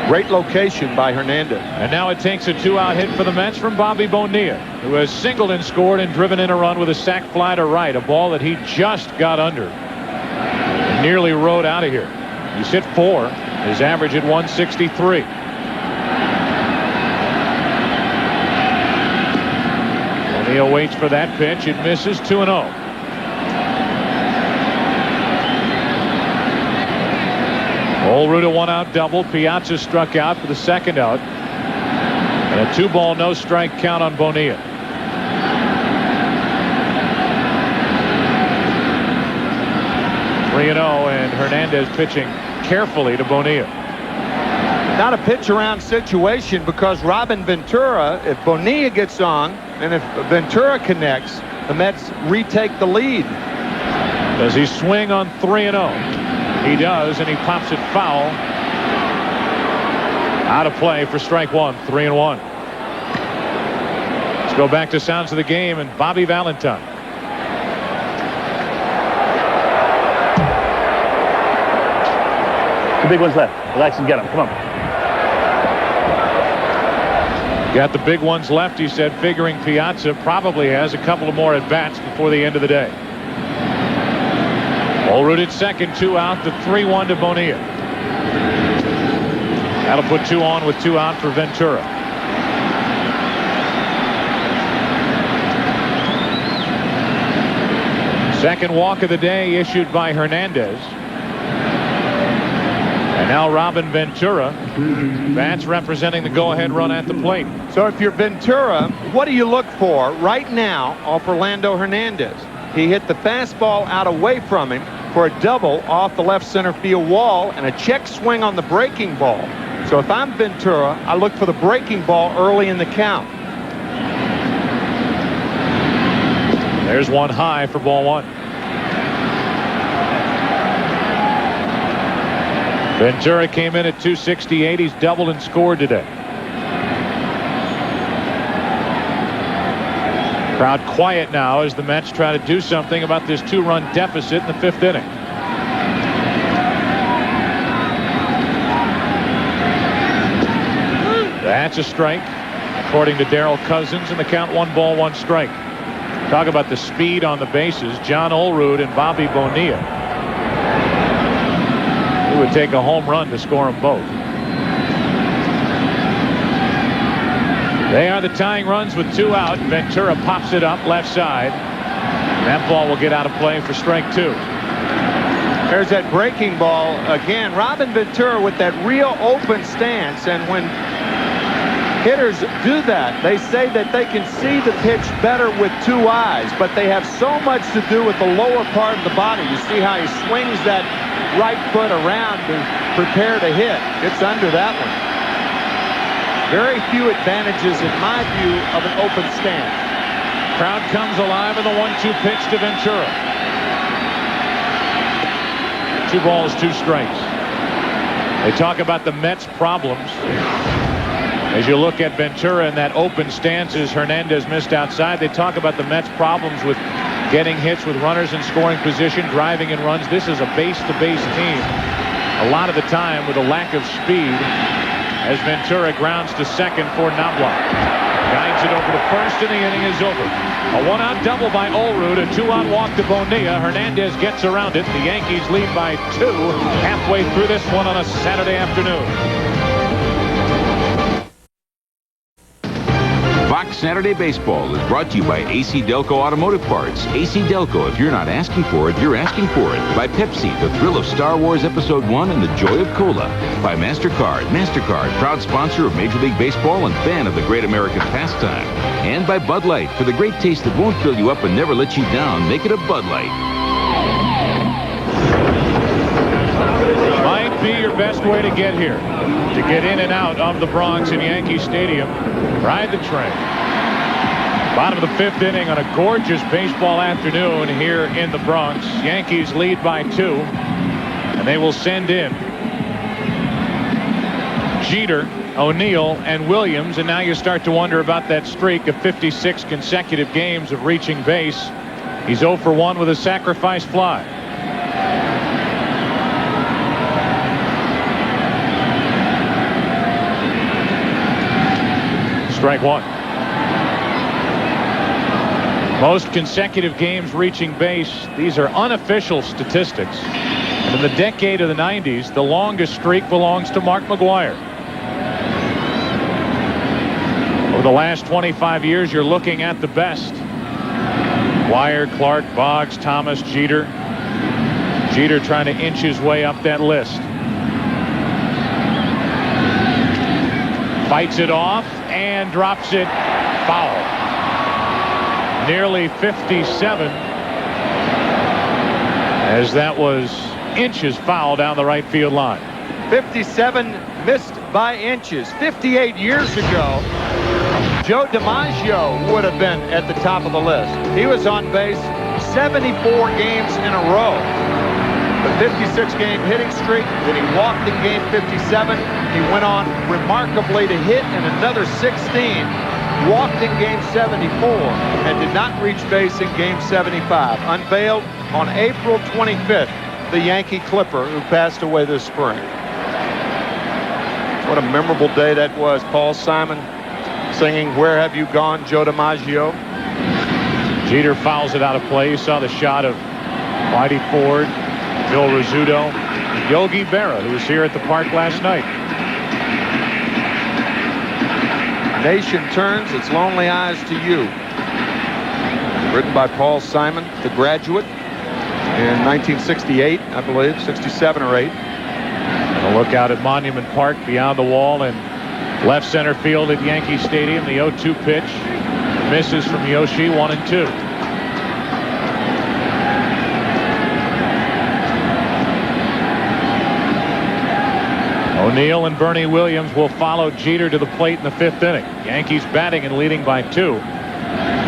great location by Hernandez. And now it takes a 2-out hit for the Mets from Bobby Bonilla, who has singled and scored and driven in a run with a sac fly to right, a ball that he just got under. Nearly rode out of here. He's hit 4. His average at 163. Bonilla waits for that pitch. It misses. 2-0. Olerud a 1-out double. Piazza struck out for the 2nd out. And a 2-ball, no strike count on Bonilla. And Hernandez pitching carefully to Bonilla. Not a pitch around situation because Robin Ventura, if Bonilla gets on and if Ventura connects, the Mets retake the lead. Does he swing on 3-0? He does, and he pops it foul. Out of play for strike 1. 3-1. Let's go back to sounds of the game and Bobby Valentine. The big ones left. Relax and get them. Come on. Got the big ones left, he said, figuring Piazza probably has a couple of more at-bats before the end of the day. Olerud at second, 2 out, the 3-1 to Bonilla. That'll put 2 on with 2 out for Ventura. Second walk of the day issued by Hernandez. And now Robin Ventura bats representing the go-ahead run at the plate. So if you're Ventura, what do you look for right now off Orlando Hernandez? He hit the fastball out away from him for a double off the left center field wall and a check swing on the breaking ball. So if I'm Ventura, I look for the breaking ball early in the count. There's one high for ball one. Ventura came in at 268. He's doubled and scored today. Crowd quiet now as the Mets try to do something about this 2-run deficit in the 5th inning. That's a strike, according to Darrell Cousins, and the count 1-1 strike. Talk about the speed on the bases. John Olerud and Bobby Bonilla. It would take a home run to score them both. They are the tying runs with 2 out. Ventura pops it up left side. That ball will get out of play for strike 2. There's that breaking ball again. Robin Ventura with that real open stance, and when hitters do that, they say that they can see the pitch better with 2 eyes, but they have so much to do with the lower part of the body. You see how he swings that right foot around to prepare to hit. It's under that one. Very few advantages, in my view, of an open stance. Crowd comes alive in the 1-2 pitch to Ventura. 2 balls, 2 strikes. They talk about the Mets' problems. As you look at Ventura in that open stance as Hernandez missed outside, they talk about the Mets' problems with getting hits with runners in scoring position, driving in runs. This is a base-to-base team a lot of the time with a lack of speed, as Ventura grounds to second for Knobloch. Guides it over to first, and the inning is over. A 1-out double by Olerud, a 2-out walk to Bonilla. Hernandez gets around it. The Yankees lead by 2 halfway through this one on a Saturday afternoon. Fox Saturday Baseball is brought to you by AC Delco Automotive Parts. AC Delco, if you're not asking for it, you're asking for it. By Pepsi, the thrill of Star Wars Episode 1 and the joy of cola. By MasterCard. MasterCard, proud sponsor of Major League Baseball and fan of the great American pastime. And by Bud Light, for the great taste that won't fill you up and never let you down. Make it a Bud Light. Might be your best way to get here. To get in and out of the Bronx in Yankee Stadium. Ride the train. Bottom of the 5th inning on a gorgeous baseball afternoon here in the Bronx. Yankees lead by 2. And they will send in Jeter, O'Neill, and Williams. And now you start to wonder about that streak of 56 consecutive games of reaching base. He's 0 for 1 with a sacrifice fly. Strike 1. Most consecutive games reaching base. These are unofficial statistics. And in the decade of the 90s, the longest streak belongs to Mark McGwire. Over the last 25 years, you're looking at the best. McGwire, Clark, Boggs, Thomas, Jeter. Jeter trying to inch his way up that list. Fights it off and drops it foul. Nearly 57, as that was inches foul down the right field line. 57 missed by inches. 58 years ago, Joe DiMaggio would have been at the top of the list. He was on base 74 games in a row. The 56-game hitting streak, then he walked in game 57. He went on remarkably to hit in another 16. Walked in game 74 and did not reach base in game 75. Unveiled on April 25th, the Yankee Clipper who passed away this spring. What a memorable day that was. Paul Simon singing "Where Have You Gone, Joe DiMaggio." Jeter fouls it out of play. You saw the shot of Whitey Ford, Bill Rizzuto, Yogi Berra, who was here at the park last night. Nation turns its lonely eyes to you. Written by Paul Simon, The Graduate, in 1968, I believe, 67 or 8. And a look out at Monument Park beyond the wall and left center field at Yankee Stadium. The 0-2 pitch misses from Yoshi, 1-2. O'Neill and Bernie Williams will follow Jeter to the plate in the 5th inning. Yankees batting and leading by 2.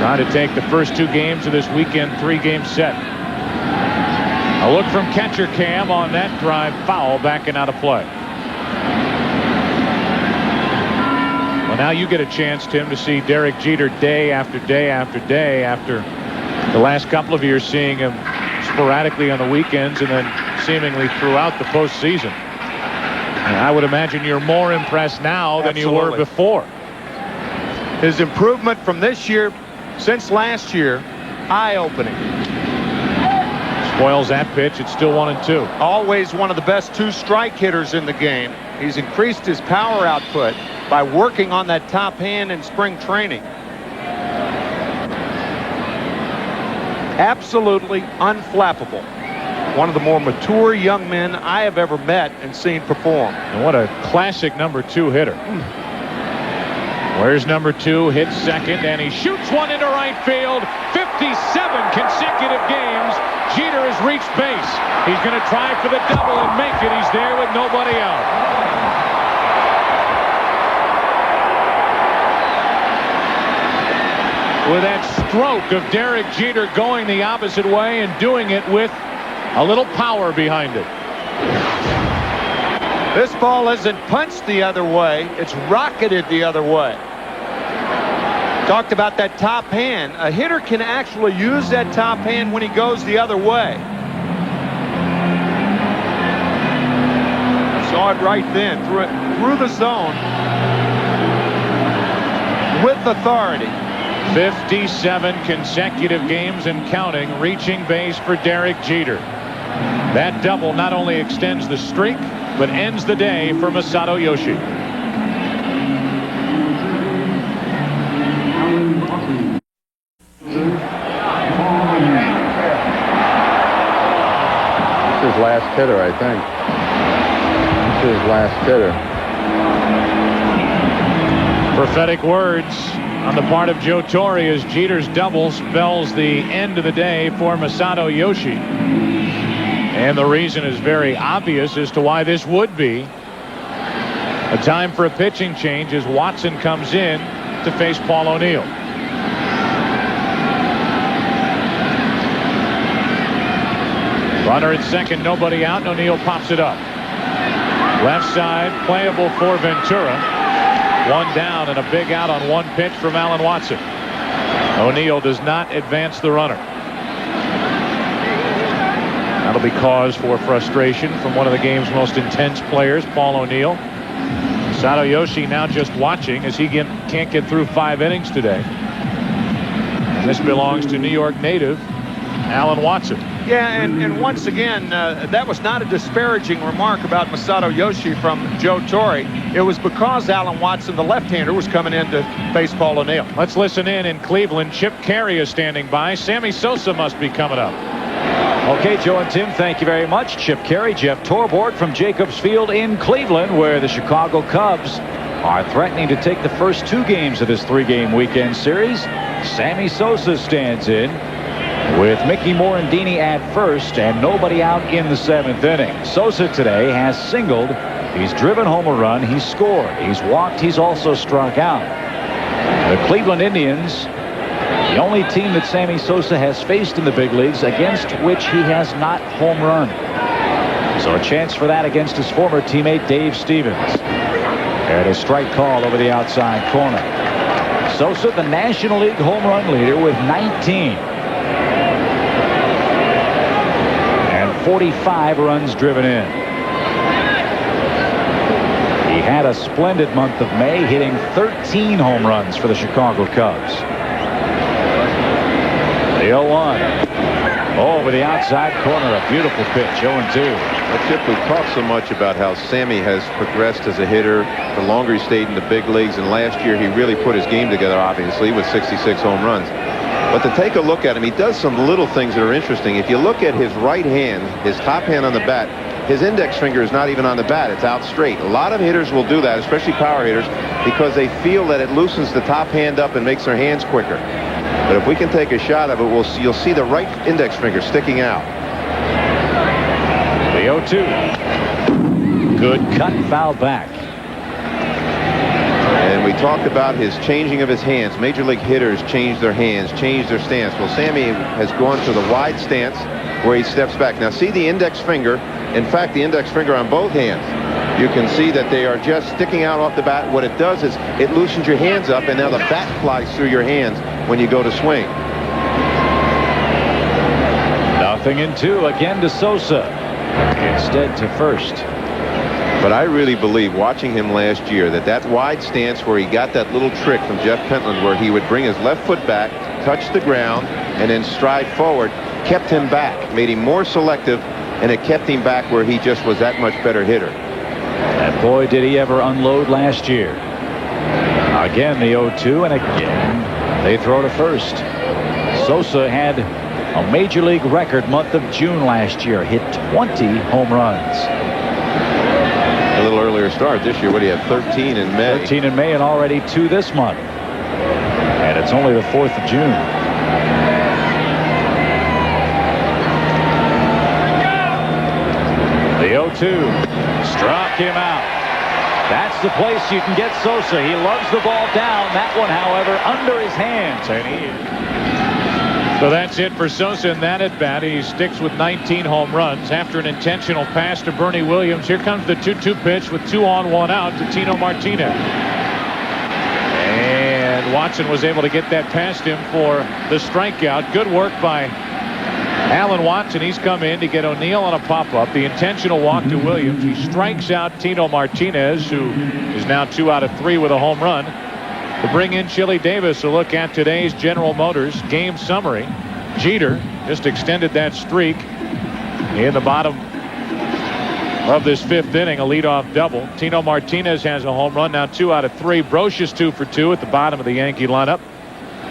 Trying to take the first 2 games of this weekend 3-game set. A look from catcher Cam on that drive foul, backing out of play. Well, now you get a chance, Tim, to see Derek Jeter day after day after day after the last couple of years seeing him sporadically on the weekends and then seemingly throughout the postseason. And I would imagine you're more impressed now than you were before. His improvement from this year since last year, eye-opening. Spoils that pitch. It's still 1-2. Always one of the best 2-strike hitters in the game. He's increased his power output by working on that top hand in spring training. Absolutely unflappable. One of the more mature young men I have ever met and seen perform. And what a classic number 2 hitter. Where's number 2? Hits second, and he shoots one into right field. 57 consecutive games. Jeter has reached base. He's going to try for the double and make it. He's there with nobody out. With that stroke of Derek Jeter going the opposite way and doing it with a little power behind it. This ball isn't punched the other way. It's rocketed the other way. Talked about that top hand. A hitter can actually use that top hand when he goes the other way. Saw it right then. Through the zone. With authority. 57 consecutive games and counting, reaching base for Derek Jeter. That double not only extends the streak, but ends the day for Masato Yoshi. This is his last hitter, I think. This is his last hitter. Prophetic words on the part of Joe Torre as Jeter's double spells the end of the day for Masato Yoshi. And the reason is very obvious as to why this would be a time for a pitching change as Watson comes in to face Paul O'Neill. Runner at second, nobody out. O'Neill pops it up. Left side, playable for Ventura. One down and a big out on one pitch from Alan Watson. O'Neill does not advance the runner. That'll be cause for frustration from one of the game's most intense players, Paul O'Neill. Masato Yoshi now just watching as he can't get through 5 innings today. This belongs to New York native Alan Watson. Yeah, and once again, that was not a disparaging remark about Masato Yoshi from Joe Torre. It was because Alan Watson, the left-hander, was coming in to face Paul O'Neill. Let's listen in Cleveland. Chip Carey is standing by. Sammy Sosa must be coming up. Okay, Joe and Tim, thank you very much. Chip Carey, Jeff Torborg from Jacobs Field in Cleveland, where the Chicago Cubs are threatening to take the first 2 games of this 3-game weekend series. Sammy Sosa stands in with Mickey Morandini at first and nobody out in the 7th inning. Sosa today has singled. He's driven home a run. He's scored. He's walked. He's also struck out. The Cleveland Indians, the only team that Sammy Sosa has faced in the big leagues against which he has not home run. So a chance for that against his former teammate Dave Stevens. And a strike call over the outside corner. Sosa, the National League home run leader with 19. And 45 runs driven in. He had a splendid month of May, hitting 13 home runs for the Chicago Cubs. The 0-1. Over the outside corner, a beautiful pitch, 0-2. Well, Chip, we've talked so much about how Sammy has progressed as a hitter the longer he stayed in the big leagues, and last year he really put his game together, obviously, with 66 home runs. But to take a look at him, he does some little things that are interesting. If you look at his right hand, his top hand on the bat, his index finger is not even on the bat. It's out straight. A lot of hitters will do that, especially power hitters, because they feel that it loosens the top hand up and makes their hands quicker. But if we can take a shot of it, you'll see the right index finger sticking out. The 0-2. Good cut, foul back. And we talked about his changing of his hands. Major league hitters change their hands, change their stance. Well, Sammy has gone to the wide stance where he steps back. Now see the index finger. In fact, the index finger on both hands. You can see that they are just sticking out off the bat. What it does is it loosens your hands up, and now the bat flies through your hands when you go to swing. 0-2 again to Sosa. Instead to first. But I really believe, watching him last year, that wide stance where he got that little trick from Jeff Pentland where he would bring his left foot back, touch the ground, and then stride forward, kept him back, made him more selective, and it kept him back where he just was that much better hitter. And boy, did he ever unload last year. Again, the 0-2, and again, they throw to first. Sosa had a major league record month of June last year, hit 20 home runs. A little earlier start this year. What do you have? 13 in May. 13 in May and already 2 this month. And it's only the 4th of June. The 0-2 struck him out. That's the place you can get Sosa. He loves the ball down. That one, however, under his hands. So that's it for Sosa in that at bat. He sticks with 19 home runs after an intentional pass to Bernie Williams. Here comes the 2-2 pitch with 2 on, 1 out to Tino Martinez. And Watson was able to get that past him for the strikeout. Good work by Alan Watson. He's come in to get O'Neill on a pop-up. The intentional walk to Williams. He strikes out Tino Martinez, who is now 2 out of 3 with a home run. To bring in Chili Davis, a look at today's General Motors game summary. Jeter just extended that streak in the bottom of this 5th inning, a leadoff double. Tino Martinez has a home run, now 2 out of 3. Brocious 2 for 2 at the bottom of the Yankee lineup.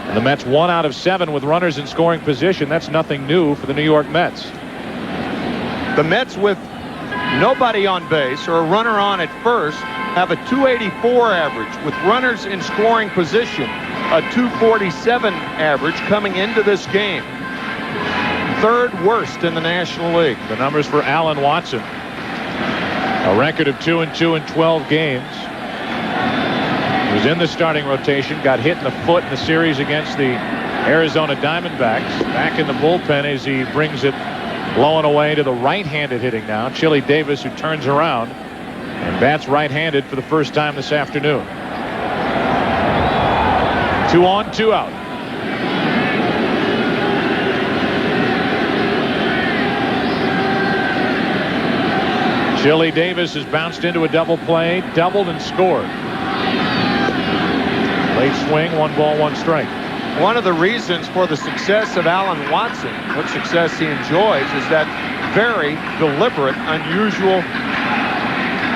And the Mets 1 out of 7 with runners in scoring position. That's nothing new for the New York Mets. The Mets, with nobody on base or a runner on at first, have a 284 average with runners in scoring position, a 247 average coming into this game. 3rd worst in the National League. The numbers for Alan Watson. A record of 2-2 in 12 games. He was in the starting rotation, got hit in the foot in the series against the Arizona Diamondbacks. Back in the bullpen as he brings it low and away to the right-handed hitting now. Chili Davis, who turns around and bats right-handed for the first time this afternoon. 2 on, 2 out. Chili Davis has bounced into a double play, doubled and scored. Late swing, 1 ball, 1 strike. One of the reasons for the success of Alan Watson, what success he enjoys, is that very deliberate, unusual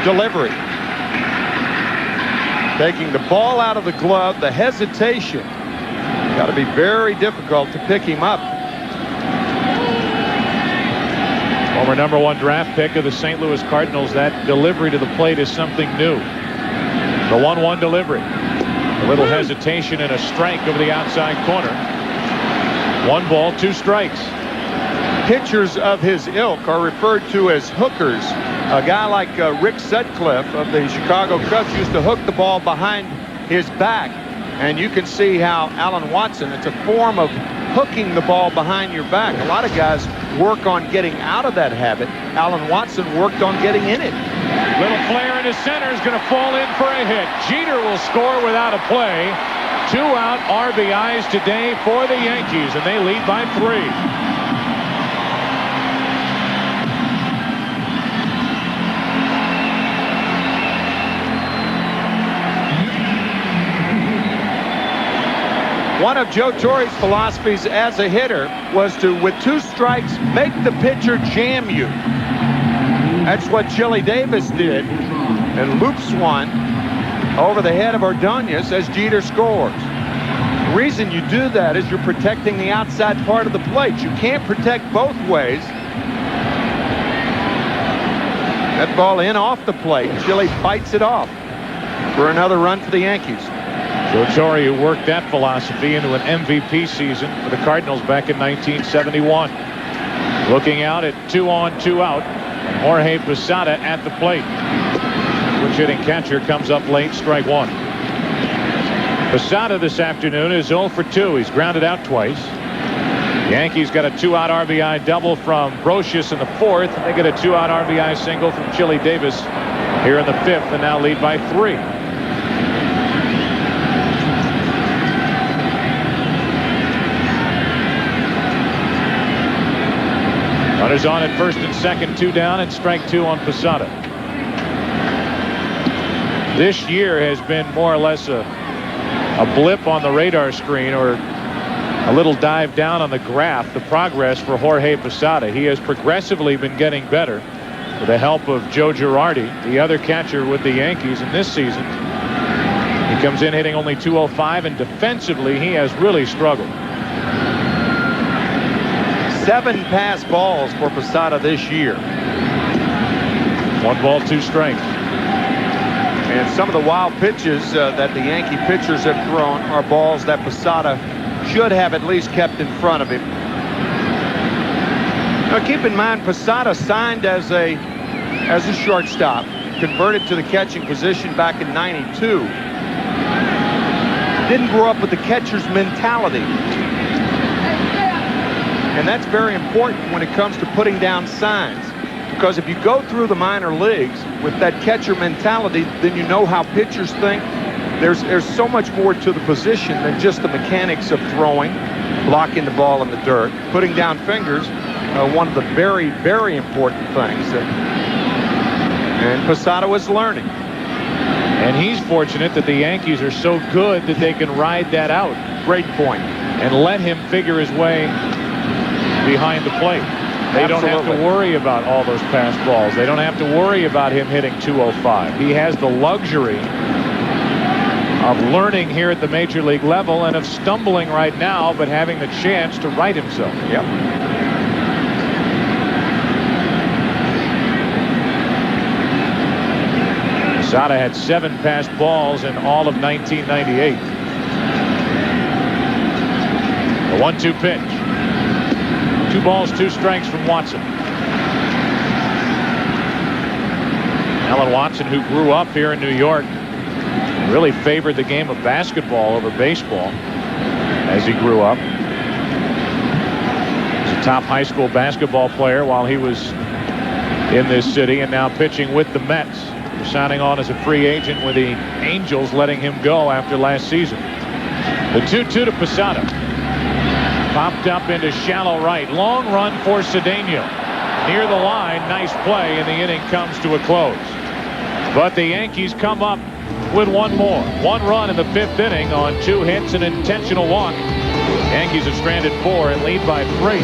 delivery. Taking the ball out of the glove, the hesitation. Got to be very difficult to pick him up. Former #1 draft pick of the St. Louis Cardinals. That delivery to the plate is something new. The 1-1 delivery. A little hesitation and a strike over the outside corner. 1 ball, 2 strikes. Pitchers of his ilk are referred to as hookers. A guy like Rick Sutcliffe of the Chicago Cubs used to hook the ball behind his back. And you can see how Alan Watson, it's a form of hooking the ball behind your back. A lot of guys work on getting out of that habit. Alan Watson worked on getting in it. Little flare into center is going to fall in for a hit. Jeter will score without a play. 2 out RBIs today for the Yankees, and they lead by 3. One of Joe Torre's philosophies as a hitter was to, with 2 strikes, make the pitcher jam you. That's what Chili Davis did, and loops one over the head of Ordonez as Jeter scores. The reason you do that is you're protecting the outside part of the plate. You can't protect both ways. That ball in off the plate. Chili fights it off for another run for the Yankees. Joe Torre, who worked that philosophy into an MVP season for the Cardinals back in 1971. Looking out at 2 on, 2 out. Jorge Posada at the plate. Switch hitting catcher comes up late, strike 1. Posada this afternoon is 0 for 2. He's grounded out twice. Yankees got a 2-out RBI double from Brocious in the 4th. And they get a 2-out RBI single from Chili Davis here in the 5th, and now lead by 3. Runners on at first and second, 2 down, and strike 2 on Posada. This year has been more or less a blip on the radar screen, or a little dive down on the graph, the progress for Jorge Posada. He has progressively been getting better with the help of Joe Girardi, the other catcher with the Yankees in this season. He comes in hitting only .205, and defensively he has really struggled. 7 pass balls for Posada this year. 1 ball, 2 strikes. And some of the wild pitches that the Yankee pitchers have thrown are balls that Posada should have at least kept in front of him. Now keep in mind, Posada signed as a shortstop, converted to the catching position back in '92. Didn't grow up with the catcher's mentality. And that's very important when it comes to putting down signs. Because if you go through the minor leagues with that catcher mentality, then you know how pitchers think. There's so much more to the position than just the mechanics of throwing, blocking the ball in the dirt, putting down fingers. One of the very, very important things and Posada was learning. And he's fortunate that the Yankees are so good that they can ride that out. Great point. And let him figure his way behind the plate. They don't have to worry about all those pass balls. They don't have to worry about him hitting .205. He has the luxury of learning here at the major league level and of stumbling right now, but having the chance to right himself. Yep. Posada had 7 pass balls in all of 1998. The 1-2 pitch. 2 balls, 2 strikes from Watson. Alan Watson, who grew up here in New York, really favored the game of basketball over baseball as he grew up. He was a top high school basketball player while he was in this city, and now pitching with the Mets. Signing on as a free agent with the Angels, letting him go after last season. The 2-2 to Posada. Popped up into shallow right. Long run for Cedeno. Near the line. Nice play, and the inning comes to a close. But the Yankees come up with 1 more. 1 run in the 5th inning on 2 hits and an intentional walk. Yankees have stranded 4 and lead by 3.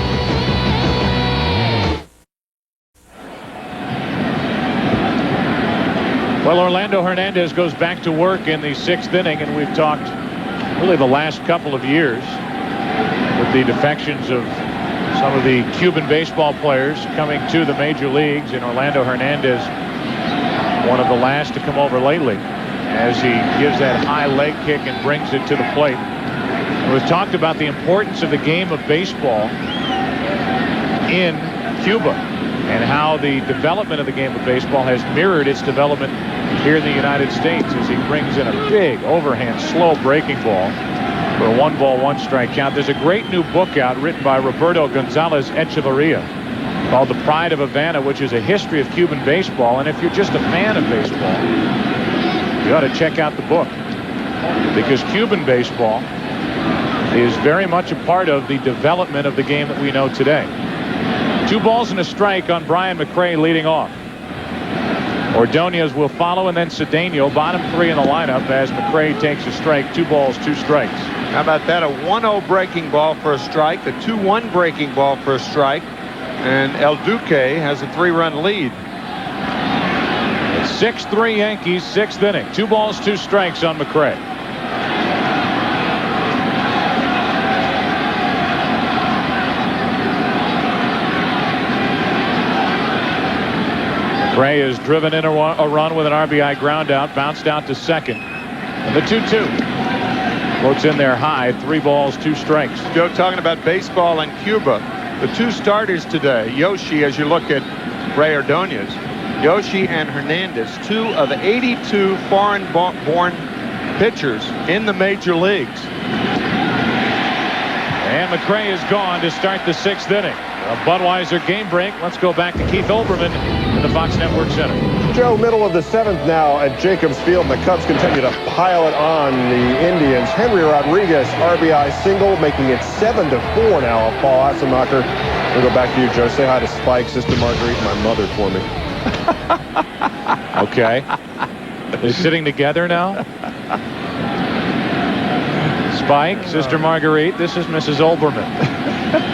Well, Orlando Hernandez goes back to work in the 6th inning, and we've talked really the last couple of years with the defections of some of the Cuban baseball players coming to the major leagues, and Orlando Hernandez, one of the last to come over lately, as he gives that high leg kick and brings it to the plate. We've talked about the importance of the game of baseball in Cuba and how the development of the game of baseball has mirrored its development here in the United States, as he brings in a big overhand slow breaking ball for a 1 ball, 1 strike count. There's a great new book out written by Roberto Gonzalez Echeverria called The Pride of Havana, which is a history of Cuban baseball. And if you're just a fan of baseball, you ought to check out the book, because Cuban baseball is very much a part of the development of the game that we know today. 2 balls and a strike on Brian McRae leading off. Ordonez will follow, and then Cedeno, bottom 3 in the lineup, as McRae takes a strike. 2 balls, 2 strikes. How about that? A 1-0 breaking ball for a strike, a 2-1 breaking ball for a strike, and El Duque has a 3-run lead. It's 6-3 Yankees, 6th inning. 2 balls, 2 strikes on McRae. McRae has driven in a run with an RBI ground out, bounced out to second. And the 2-2. Floats in there high, 3 balls, 2 strikes. Joe, talking about baseball in Cuba, the 2 starters today, Yoshi, as you look at Ray Ordonez, Yoshi and Hernandez, 2 of 82 foreign-born pitchers in the major leagues. And McRae is gone to start the 6th inning. A Budweiser game break. Let's go back to Keith Olbermann in the Fox Network Center. Joe, middle of the 7th now at Jacobs Field, and the Cubs continue to pile it on the Indians. Henry Rodriguez, RBI single, making it 7-4 now. Paul Assenmacher. We'll go back to you, Joe. Say hi to Spike, Sister Marguerite, my mother for me. Okay. They're sitting together now. Spike, Sister Marguerite, this is Mrs. Olbermann.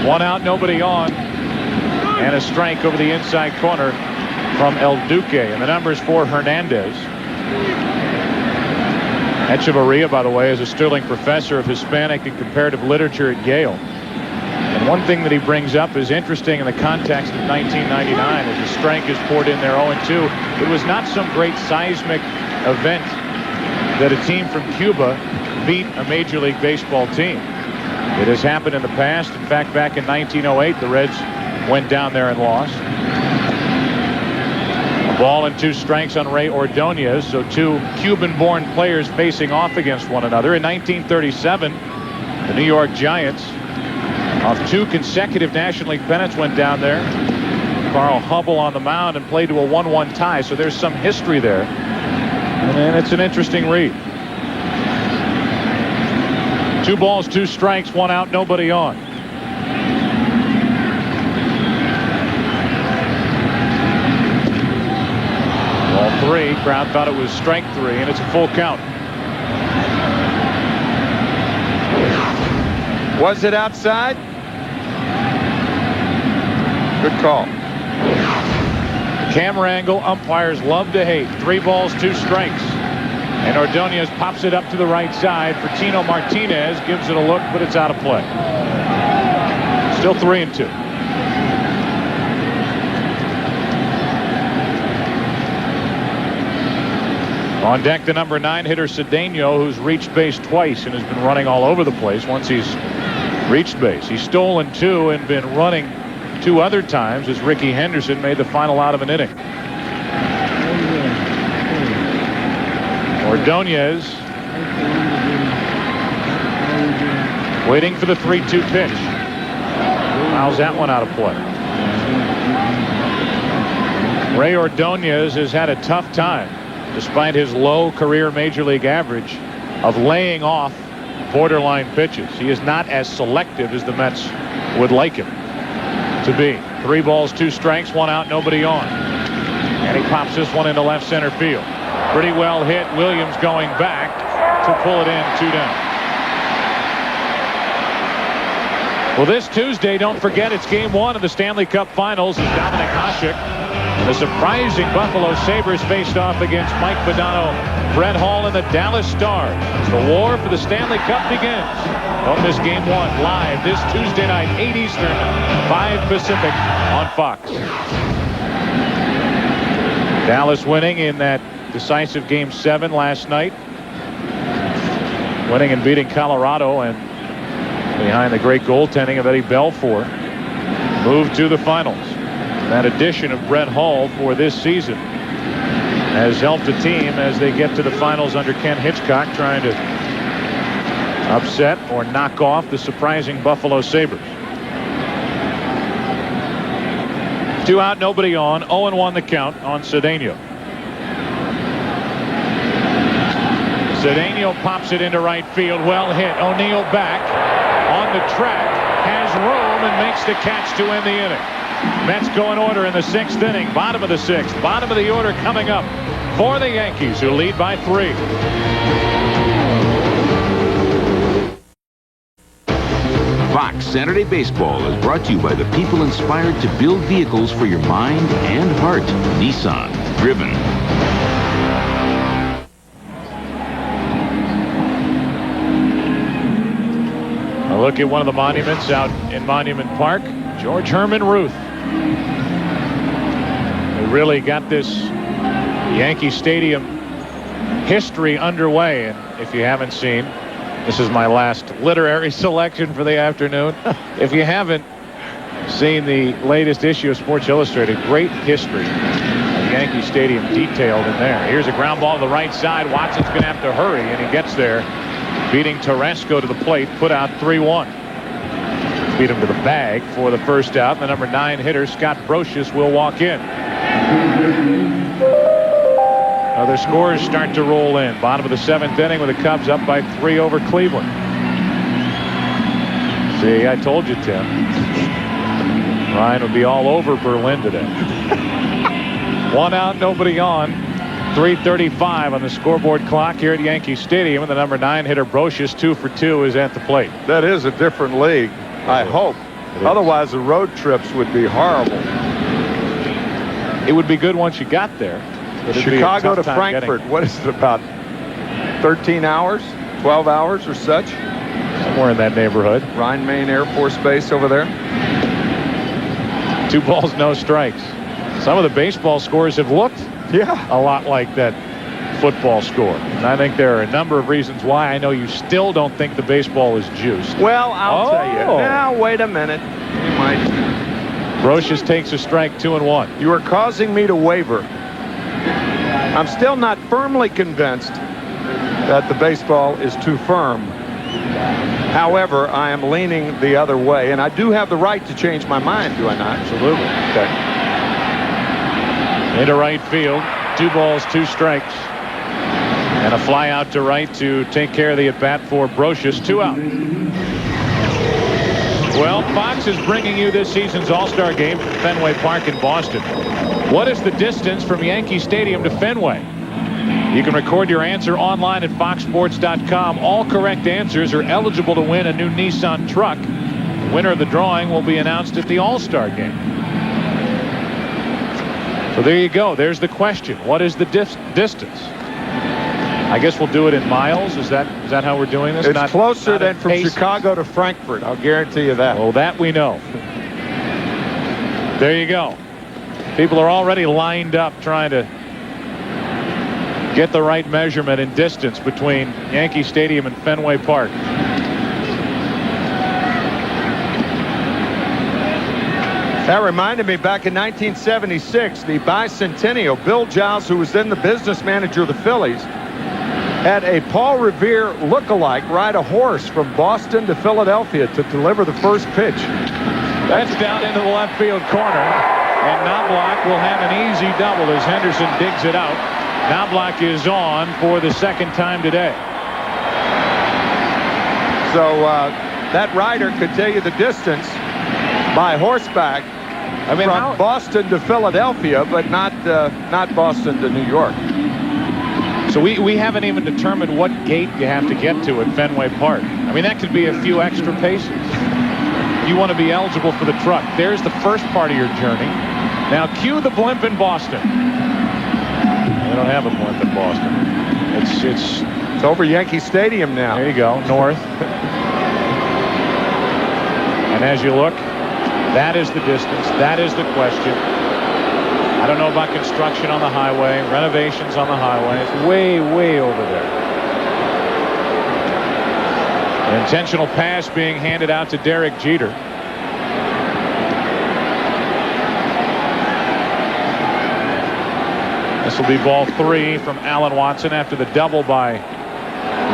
1 out, nobody on. And a strike over the inside corner from El Duque. And the numbers for Hernandez. Echevarria, by the way, is a Sterling Professor of Hispanic and Comparative Literature at Yale. And one thing that he brings up is interesting in the context of 1999 as the strike is poured in there 0-2. It was not some great seismic event that a team from Cuba beat a Major League Baseball team. It has happened in the past. In fact, back in 1908, the Reds went down there and lost. A ball and 2 strikes on Ray Ordonez, so 2 Cuban-born players facing off against one another. In 1937, the New York Giants, off 2 consecutive National League pennants, went down there. Carl Hubble on the mound and played to a 1-1 tie, so there's some history there. And it's an interesting read. 2 balls, 2 strikes, 1 out, nobody on. Ball 3. Crowd thought it was strike 3, and it's a full count. Was it outside? Good call. Camera angle umpires love to hate. 3 balls, 2 strikes. And Ordonez pops it up to the right side. For Tino Martinez, gives it a look, but it's out of play. Still 3-2. On deck, the number 9 hitter Cedeno, who's reached base twice and has been running all over the place once he's reached base. He's stolen 2 and been running 2 other times as Ricky Henderson made the final out of an inning. Ordonez waiting for the 3-2 pitch. Fouls that one out of play. Ray Ordonez has had a tough time, despite his low career major league average, of laying off borderline pitches. He is not as selective as the Mets would like him to be. 3 balls, 2 strikes, 1 out, nobody on. And he pops this one into left center field. Pretty well hit. Williams going back to pull it in, 2 down. Well, this Tuesday, don't forget, it's game 1 of the Stanley Cup Finals as Dominic Hasek and the surprising Buffalo Sabres faced off against Mike Modano, Brett Hall, and the Dallas Stars. The war for the Stanley Cup begins. Don't miss game 1 live this Tuesday night, 8 Eastern, 5 Pacific on Fox. Dallas winning in that decisive game 7 last night, winning and beating Colorado, and behind the great goaltending of Eddie Belfour, moved to the finals. That addition of Brett Hall for this season has helped the team as they get to the finals under Ken Hitchcock, trying to upset or knock off the surprising Buffalo Sabres. 2 out, nobody on. 0-1 the count on Cedeno. Cedeno pops it into right field. Well hit. O'Neill back on the track, has room, and makes the catch to end the inning. Mets go in order in the 6th inning. Bottom of the 6th. Bottom of the order coming up for the Yankees, who lead by 3. Fox Saturday Baseball is brought to you by the people inspired to build vehicles for your mind and heart. Nissan. Driven. A look at one of the monuments out in Monument Park. George Herman Ruth. We really got this Yankee Stadium history underway, and if you haven't seen, this is my last literary selection for the afternoon. If you haven't seen the latest issue of Sports Illustrated, great history of Yankee Stadium detailed in there. Here's a ground ball to the right side. Watson's going to have to hurry, and he gets there, beating Tarasco to the plate, put out 3-1. Beat him to the bag for the first out. The number 9 hitter, Scott Brocious, will walk in. Other scores start to roll in. Bottom of the 7th inning with the Cubs up by 3 over Cleveland. See, I told you, Tim. Ryan would be all over Berlin today. 1 out, nobody on. 3:35 on the scoreboard clock here at Yankee Stadium. And the number 9 hitter, Brocious, 2 for 2, is at the plate. That is a different league, I hope. Otherwise, the road trips would be horrible. It would be good once you got there. Chicago to Frankfurt, what is it, about 13 hours, 12 hours or such? Somewhere in that neighborhood. Rhine-Main Air Force Base over there. 2 balls, no strikes. Some of the baseball scores have looked a lot like that football score. And I think there are a number of reasons why. I know you still don't think the baseball is juiced. Well, I'll tell you. Now, wait a minute. You might. Brocious takes a strike, 2-1. You are causing me to waver. I'm still not firmly convinced that the baseball is too firm. However, I am leaning the other way, and I do have the right to change my mind, do I not? Absolutely. Okay. Into right field, 2 balls, 2 strikes. And a fly out to right to take care of the at-bat for Brocious. 2 out. Well, Fox is bringing you this season's All-Star game from Fenway Park in Boston. What is the distance from Yankee Stadium to Fenway? You can record your answer online at foxsports.com. All correct answers are eligible to win a new Nissan truck. The winner of the drawing will be announced at the All-Star game. So there you go. There's the question. What is the distance? I guess we'll do it in miles. Is that how we're doing this? It's closer than from Chicago to Frankfurt. I'll guarantee you that. Well, that we know. There you go. People are already lined up trying to get the right measurement and distance between Yankee Stadium and Fenway Park. That reminded me, back in 1976, the bicentennial, Bill Giles, who was then the business manager of the Phillies, had a Paul Revere lookalike ride a horse from Boston to Philadelphia to deliver the first pitch. That's down into the left field corner, and Knobloch will have an easy double as Henderson digs it out. Knobloch is on for the 2nd time today. So that rider could tell you the distance by horseback. I mean, from Boston to Philadelphia, but not Boston to New York. So we haven't even determined what gate you have to get to at Fenway Park. I mean, that could be a few extra paces. You want to be eligible for the truck. There's the first part of your journey. Now cue the blimp in Boston. They don't have a blimp in Boston. It's over Yankee Stadium now. There you go, north. And as you look, that is the distance. That is the question. I don't know about construction on the highway, renovations on the highway. It's way, way over there. An intentional pass being handed out to Derek Jeter. This will be ball 3 from Alan Watson after the double by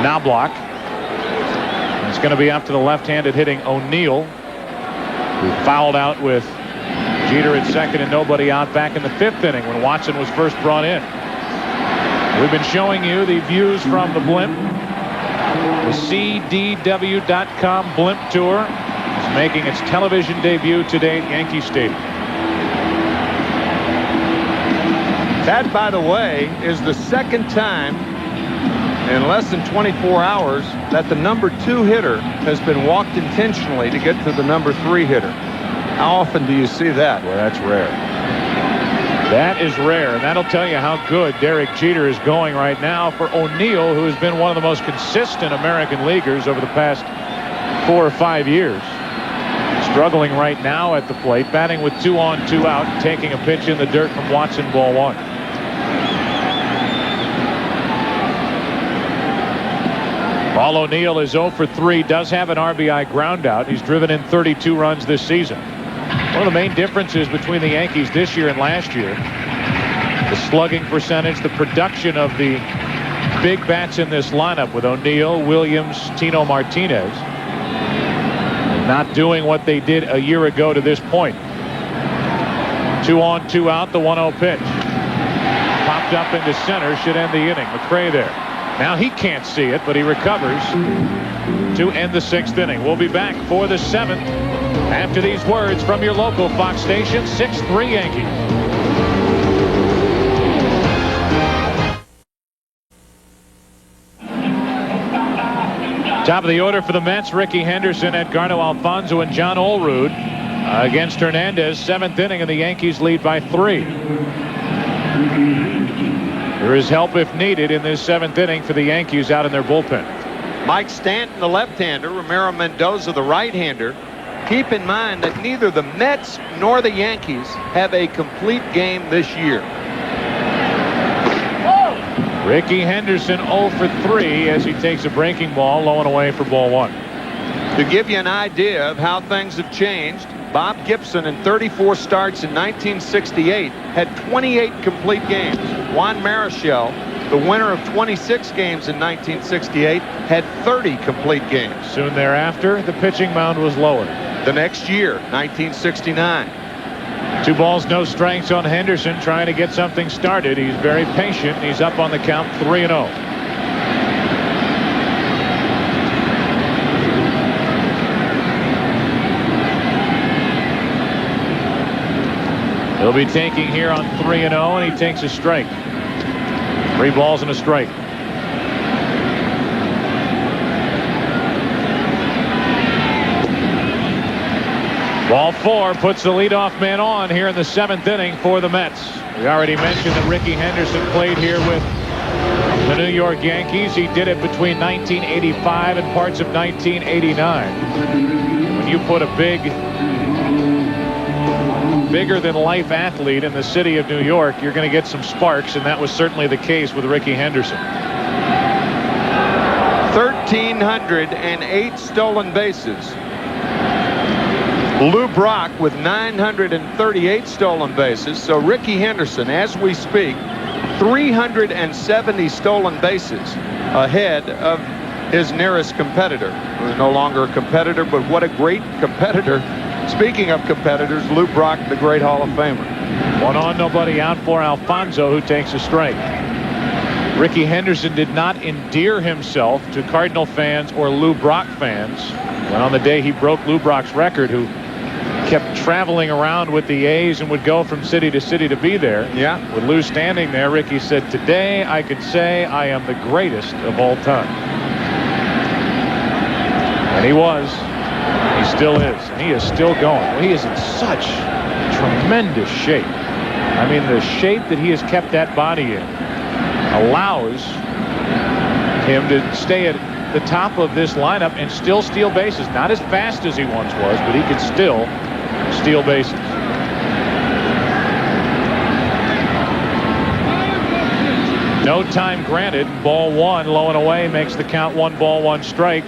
Knobloch. And it's going to be up to the left-handed hitting O'Neill, who fouled out with Jeter at second and nobody out back in the 5th inning when Watson was first brought in. We've been showing you the views from the blimp. The CDW.com blimp tour is making its television debut today at Yankee Stadium. That, by the way, is the 2nd time in less than 24 hours that the number 2 hitter has been walked intentionally to get to the number 3 hitter. How often do you see that? Well, that's rare. That is rare, and that'll tell you how good Derek Jeter is going right now for O'Neill, who has been one of the most consistent American leaguers over the past 4 or 5 years. Struggling right now at the plate, batting with 2 on, 2 out, taking a pitch in the dirt from Watson, ball 1. Paul O'Neill is 0 for 3, does have an RBI ground out. He's driven in 32 runs this season. One of the main differences between the Yankees this year and last year, the slugging percentage, the production of the big bats in this lineup with O'Neill, Williams, Tino Martinez, not doing what they did a year ago to this point. 2 on, 2 out, the 1-0 pitch. Popped up into center, should end the inning. McRae there. Now he can't see it, but he recovers to end the 6th inning. We'll be back for the 7th after these words from your local Fox station. 6-3 Yankees. Top of the order for the Mets, Ricky Henderson, Edgardo Alfonzo, and John Olerud against Hernandez. 7th inning, and the Yankees lead by 3. There is help if needed in this 7th inning for the Yankees out in their bullpen. Mike Stanton, the left-hander, Ramiro Mendoza, the right-hander. Keep in mind that neither the Mets nor the Yankees have a complete game this year. Ricky Henderson 0 for 3 as he takes a breaking ball low and away for ball 1. To give you an idea of how things have changed, Bob Gibson in 34 starts in 1968 had 28 complete games. Juan Marichal, the winner of 26 games in 1968, had 30 complete games. Soon thereafter, the pitching mound was lowered. The next year, 1969. 2 balls, no strikes on Henderson, trying to get something started. He's very patient. He's up on the count 3-0. He'll be taking here on 3-0, and he takes a strike. 3 balls and a strike. Ball 4 puts the leadoff man on here in the 7th inning for the Mets. We already mentioned that Ricky Henderson played here with the New York Yankees. He did it between 1985 and parts of 1989. When you put a bigger than life athlete in the city of New York, you're going to get some sparks, and that was certainly the case with Ricky Henderson. 1,308 stolen bases. Lou Brock with 938 stolen bases. So Ricky Henderson, as we speak, 370 stolen bases ahead of his nearest competitor, who is no longer a competitor, but what a great competitor. Speaking of competitors, Lou Brock, the great Hall of Famer. 1 on, nobody out for Alfonzo, who takes a strike. Ricky Henderson did not endear himself to Cardinal fans or Lou Brock fans. When on the day he broke Lou Brock's record, who kept traveling around with the A's and would go from city to city to be there. Yeah. With Lou standing there, Ricky said, "Today I could say I am the greatest of all time." And he was. He still is. And he is still going. Well, he is in such tremendous shape. I mean, the shape that he has kept that body in allows him to stay at the top of this lineup and still steal bases. Not as fast as he once was, but he could still steal bases. No time granted. Ball 1, low and away, makes the count 1 ball, 1 strike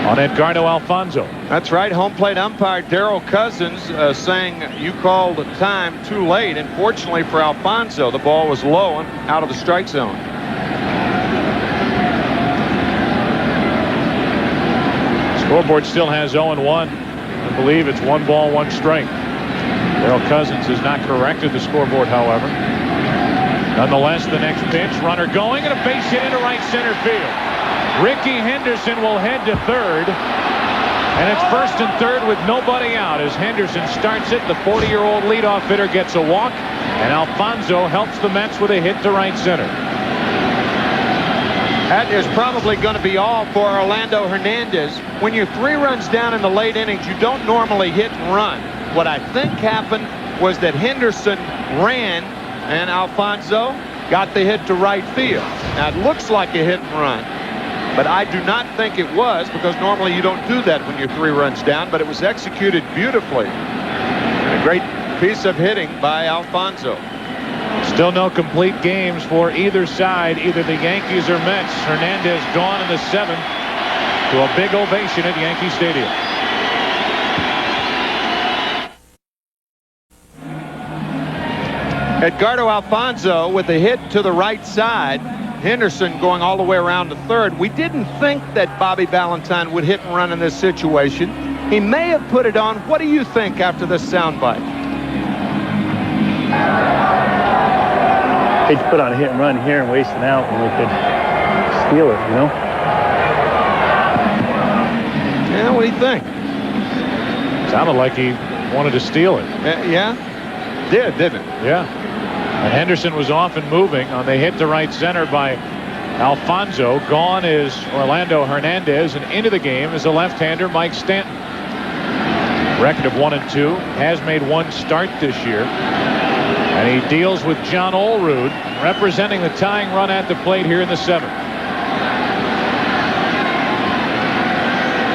on Edgardo Alfonzo. That's right. Home plate umpire Darrell Cousins saying you called time too late. And fortunately for Alfonzo, the ball was low and out of the strike zone. Scoreboard still has 0-1. I believe it's 1 ball, 1 strike. Darrell Cousins has not corrected the scoreboard, however. Nonetheless, the next pitch, runner going, and a base hit into right center field. Ricky Henderson will head to third, and it's 1st and 3rd with nobody out as Henderson starts it. The 40-year-old leadoff hitter gets a walk, and Alfonzo helps the Mets with a hit to right center. That is probably going to be all for Orlando Hernandez. When you're 3 runs down in the late innings, you don't normally hit and run. What I think happened was that Henderson ran, and Alfonzo got the hit to right field. Now, it looks like a hit and run, but I do not think it was, because normally you don't do that when you're 3 runs down, but it was executed beautifully. A great piece of hitting by Alfonzo. Still no complete games for either side, either the Yankees or Mets. Hernandez gone in the 7th to a big ovation at Yankee Stadium. Edgardo Alfonso with a hit to the right side. Henderson going all the way around to third. We didn't think that Bobby Valentine would hit and run in this situation. He may have put it on. What do you think after this soundbite? Hate to put on a hit and run here and waste it out when we could steal it, you know? Yeah, what do you think? Sounded like he wanted to steal it. Yeah? Didn't it? Yeah. And Henderson was off and moving on the hit to right center by Alfonso. Gone is Orlando Hernandez, and into the game is a left-hander, Mike Stanton. Record of 1-2, has made one start this year. And he deals with John Olerud, representing the tying run at the plate here in the 7th.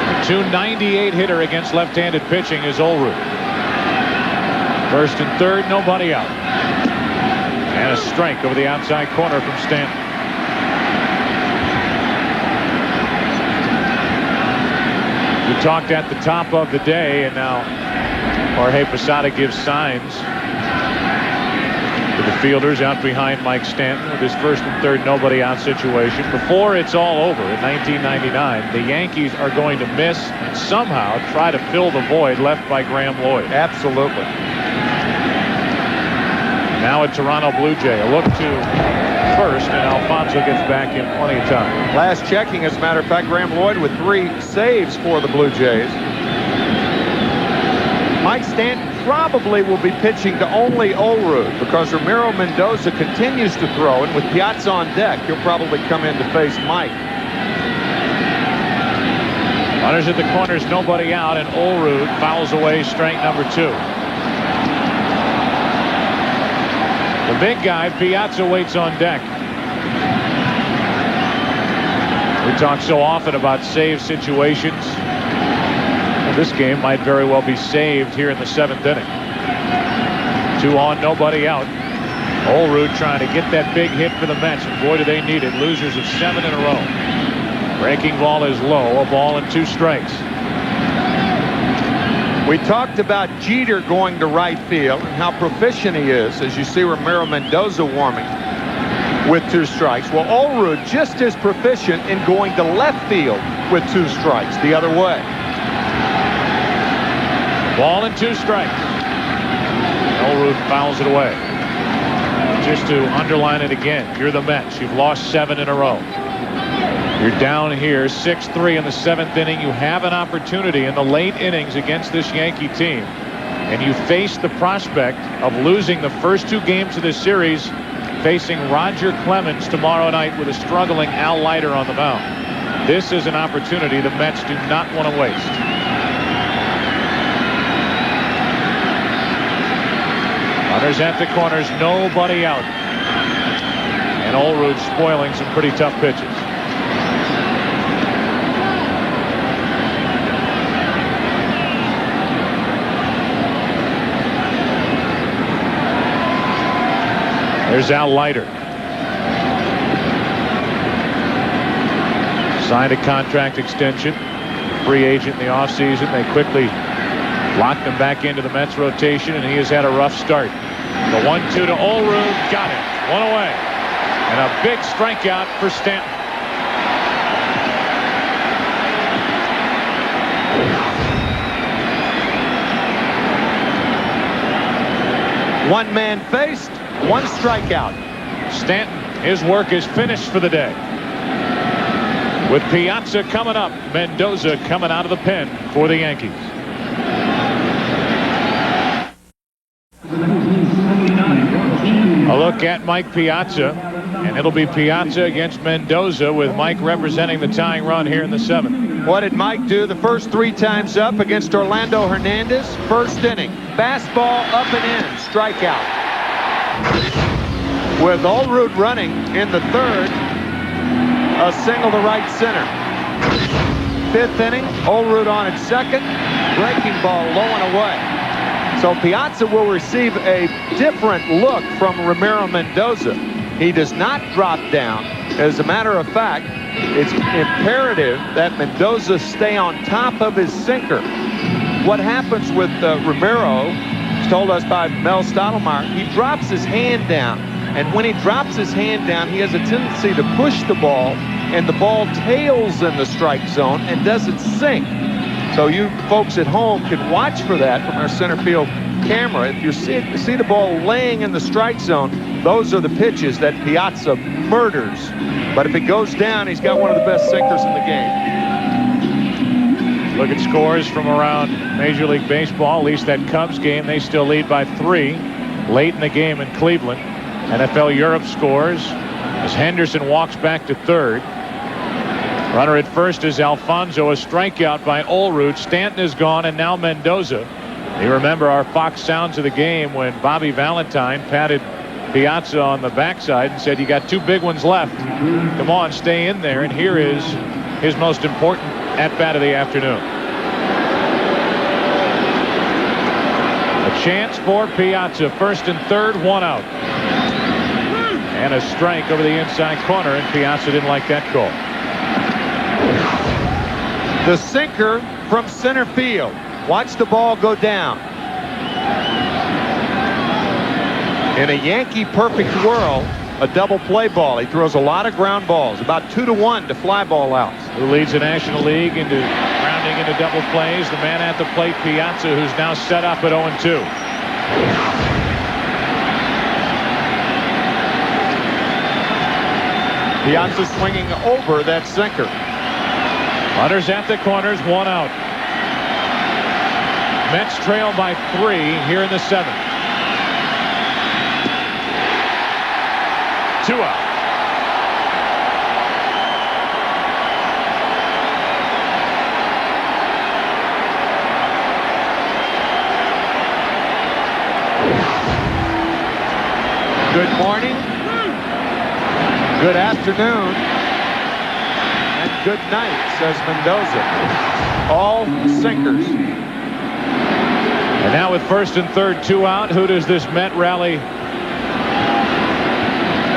The .298 hitter against left-handed pitching is Olerud. First and third, nobody out. And a strike over the outside corner from Stanton. We talked at the top of the day, and now Jorge Posada gives signs to the fielders out behind Mike Stanton with his first and third nobody out situation. Before it's all over in 1999, the Yankees are going to miss and somehow try to fill the void left by Graham Lloyd. Absolutely. Now a Toronto Blue Jay. A look to first, and Alfonso gets back in plenty of time. Last checking, as a matter of fact, Graham Lloyd with 3 saves for the Blue Jays. Mike Stanton probably will be pitching to only Olerud because Ramiro Mendoza continues to throw, and with Piazza on deck, he'll probably come in to face Mike. Runners at the corners, nobody out, and Olerud fouls away strike number 2. The big guy, Piazza, waits on deck. We talk so often about save situations. Well, this game might very well be saved here in the 7th inning. 2 on, nobody out. Olerud trying to get that big hit for the Mets, and boy, do they need it. Losers of 7 in a row. Breaking ball is low, a ball and 2 strikes. We talked about Jeter going to right field and how proficient he is, as you see Ramiro Mendoza warming with 2 strikes. Well, Olerud just as proficient in going to left field with 2 strikes the other way. Ball and 2 strikes. Olerud fouls it away. Just to underline it again, you're the Mets. You've lost 7 in a row. You're down here 6-3 in the 7th inning. You have an opportunity in the late innings against this Yankee team, and you face the prospect of losing the first 2 games of this series, facing Roger Clemens tomorrow night with a struggling Al Leiter on the mound. This is an opportunity the Mets do not want to waste. Runners at the corners, nobody out, and Olerud spoiling some pretty tough pitches. There's Al Leiter. Signed a contract extension. Free agent in the offseason. They quickly locked him back into the Mets rotation, and he has had a rough start. The 1-2 to Olerud. Got it. 1 away. And a big strikeout for Stanton. One man faced, 1 strikeout. Stanton, his work is finished for the day. With Piazza coming up, Mendoza coming out of the pen for the Yankees. A look at Mike Piazza, and it'll be Piazza against Mendoza, with Mike representing the tying run here in the 7th. What did Mike do the first 3 times up against Orlando Hernandez? First inning, fastball up and in, strikeout. With Olerud running in the 3rd, a single to right center. 5th inning, Olerud on at 2nd, breaking ball low and away. So Piazza will receive a different look from Ramiro Mendoza. He does not drop down. As a matter of fact, it's imperative that Mendoza stay on top of his sinker. What happens with Ramiro It's told us by Mel Stottlemyre. He drops his hand down. And when he drops his hand down, he has a tendency to push the ball, and the ball tails in the strike zone and doesn't sink. So you folks at home can watch for that from our center field camera. If you see the ball laying in the strike zone, those are the pitches that Piazza murders. But if it goes down, he's got one of the best sinkers in the game. Look at scores from around Major League Baseball. At least that Cubs game, they still lead by 3 late in the game in Cleveland. NFL Europe scores as Henderson walks back to third. Runner at first is Alfonso, a strikeout by Olerud. Stanton is gone, and now Mendoza. You remember our Fox Sounds of the game when Bobby Valentine patted Piazza on the backside and said, "You got 2 big ones left. Come on, stay in there." And here is his most important at-bat of the afternoon. A chance for Piazza. First and third, 1 out. And a strike over the inside corner, and Piazza didn't like that call. The sinker from center field. Watch the ball go down. In a Yankee perfect world, a double play ball. He throws a lot of ground balls, about 2-1 to fly ball outs. Who leads the National League into rounding into double plays? The man at the plate, Piazza, who's now set up at 0-2. Piazza swinging over that sinker. Runners at the corners, 1 out. Mets trail by 3 here in the 7th. 2 out. Good morning. Good afternoon. And good night, says Mendoza. All sinkers. And now with first and third, 2 out, who does this Met rally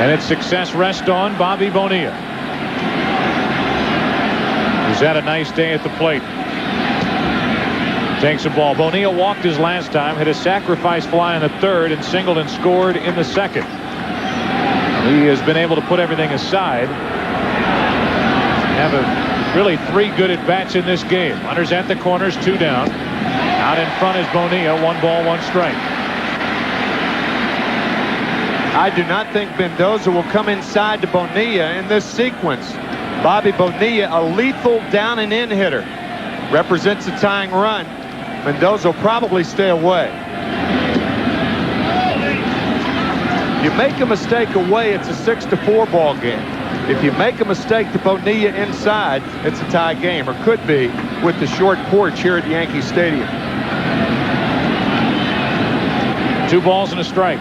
and its success rest on? Bobby Bonilla. He's had a nice day at the plate. Takes a ball. Bonilla walked his last time, hit a sacrifice fly in the third, and singled and scored in the second. He has been able to put everything aside. Have really 3 good at-bats in this game. Runners at the corners, 2 down. Out in front is Bonilla, 1 ball, 1 strike. I do not think Mendoza will come inside to Bonilla in this sequence. Bobby Bonilla, a lethal down and in hitter, represents a tying run. Mendoza will probably stay away. You make a mistake away, it's a 6-4 ball game. If you make a mistake to Bonilla inside, it's a tie game, or could be with the short porch here at Yankee Stadium. 2 balls and a strike.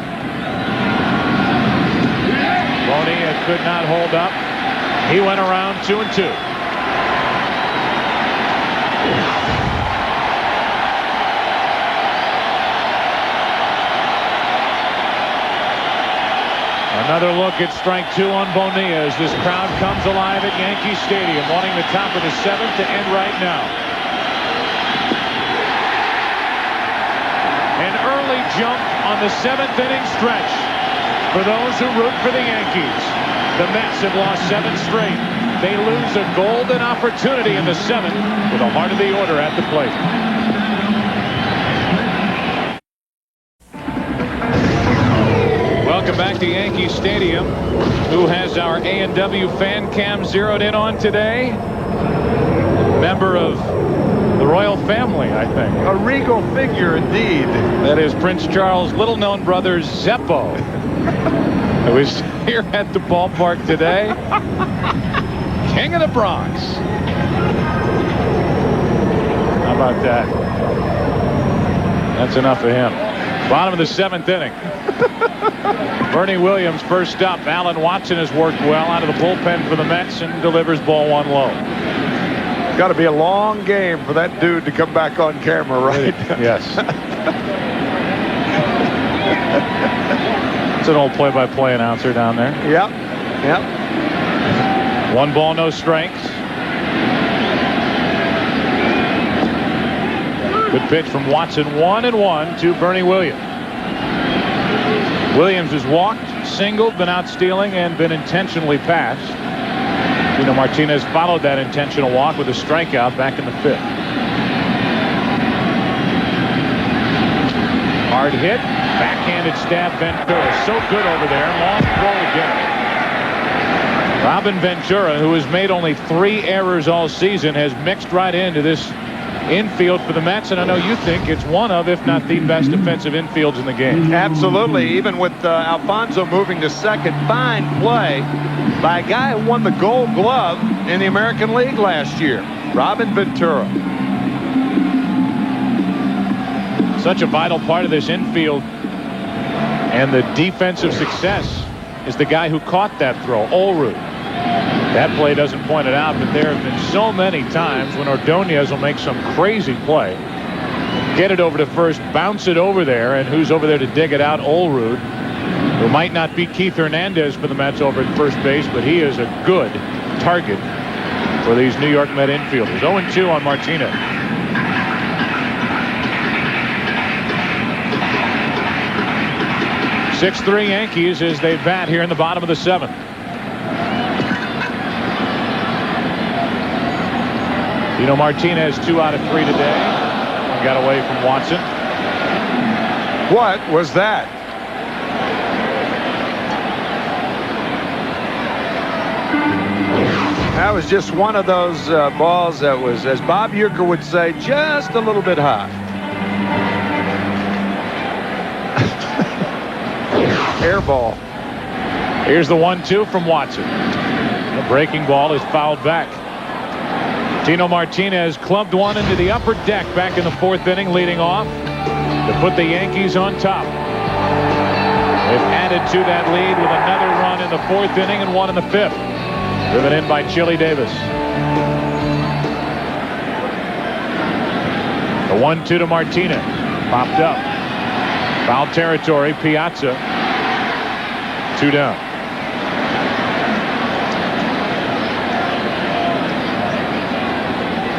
Bonilla could not hold up. He went around 2-2. Another look at strike 2 on Bonilla as this crowd comes alive at Yankee Stadium, wanting the top of the 7th to end right now. An early jump on the 7th inning stretch for those who root for the Yankees. The Mets have lost 7 straight. They lose a golden opportunity in the 7th with the heart of the order at the plate. Welcome back to Yankee Stadium. Who has our A&W fan cam zeroed in on today? Member of the royal family, I think. A regal figure indeed. That is Prince Charles' little-known brother, Zeppo, who is here at the ballpark today. King of the Bronx. How about that? That's enough of him. Bottom of the 7th inning. Bernie Williams first up. Alan Watson has worked well out of the bullpen for the Mets and delivers ball 1 low. Got to be a long game for that dude to come back on camera, right? Yes. It's an old play-by-play announcer down there. Yep. Yep. 1 ball, no strikes. Good pitch from Watson. 1-1 to Bernie Williams. Williams has walked, singled, been out stealing, and been intentionally passed. Tino Martinez followed that intentional walk with a strikeout back in the 5th. Hard hit, backhanded stab, Ventura. So good over there. Long throw again. Robin Ventura, who has made only 3 errors all season, has mixed right into this infield for the Mets, and I know you think it's one of, if not the best defensive infields in the game. Absolutely. Even with Alfonso moving to second, fine play by a guy who won the Gold Glove in the American League last year, Robin Ventura. Such a vital part of this infield and the defensive success is the guy who caught that throw, Olrud. That play doesn't point it out, but there have been so many times when Ordonez will make some crazy play, get it over to first, bounce it over there, and who's over there to dig it out? Olrud, who might not be Keith Hernandez for the Mets over at first base, but he is a good target for these New York Met infielders. 0-2 on Martinez. .6-3 Yankees as they bat here in the bottom of the 7th. Tino Martinez 2 out of 3 today. Got away from Watson. What was that? That was just one of those balls that was, as Bob Uecker would say, just a little bit high. Air ball. Here's the 1-2 from Watson. The breaking ball is fouled back. Tino Martinez clubbed one into the upper deck back in the 4th inning, leading off to put the Yankees on top. They've added to that lead with another run in the 4th inning and one in the 5th. Driven in by Chili Davis. The 1-2 to Martinez. Popped up. Foul territory, Piazza. 2 down.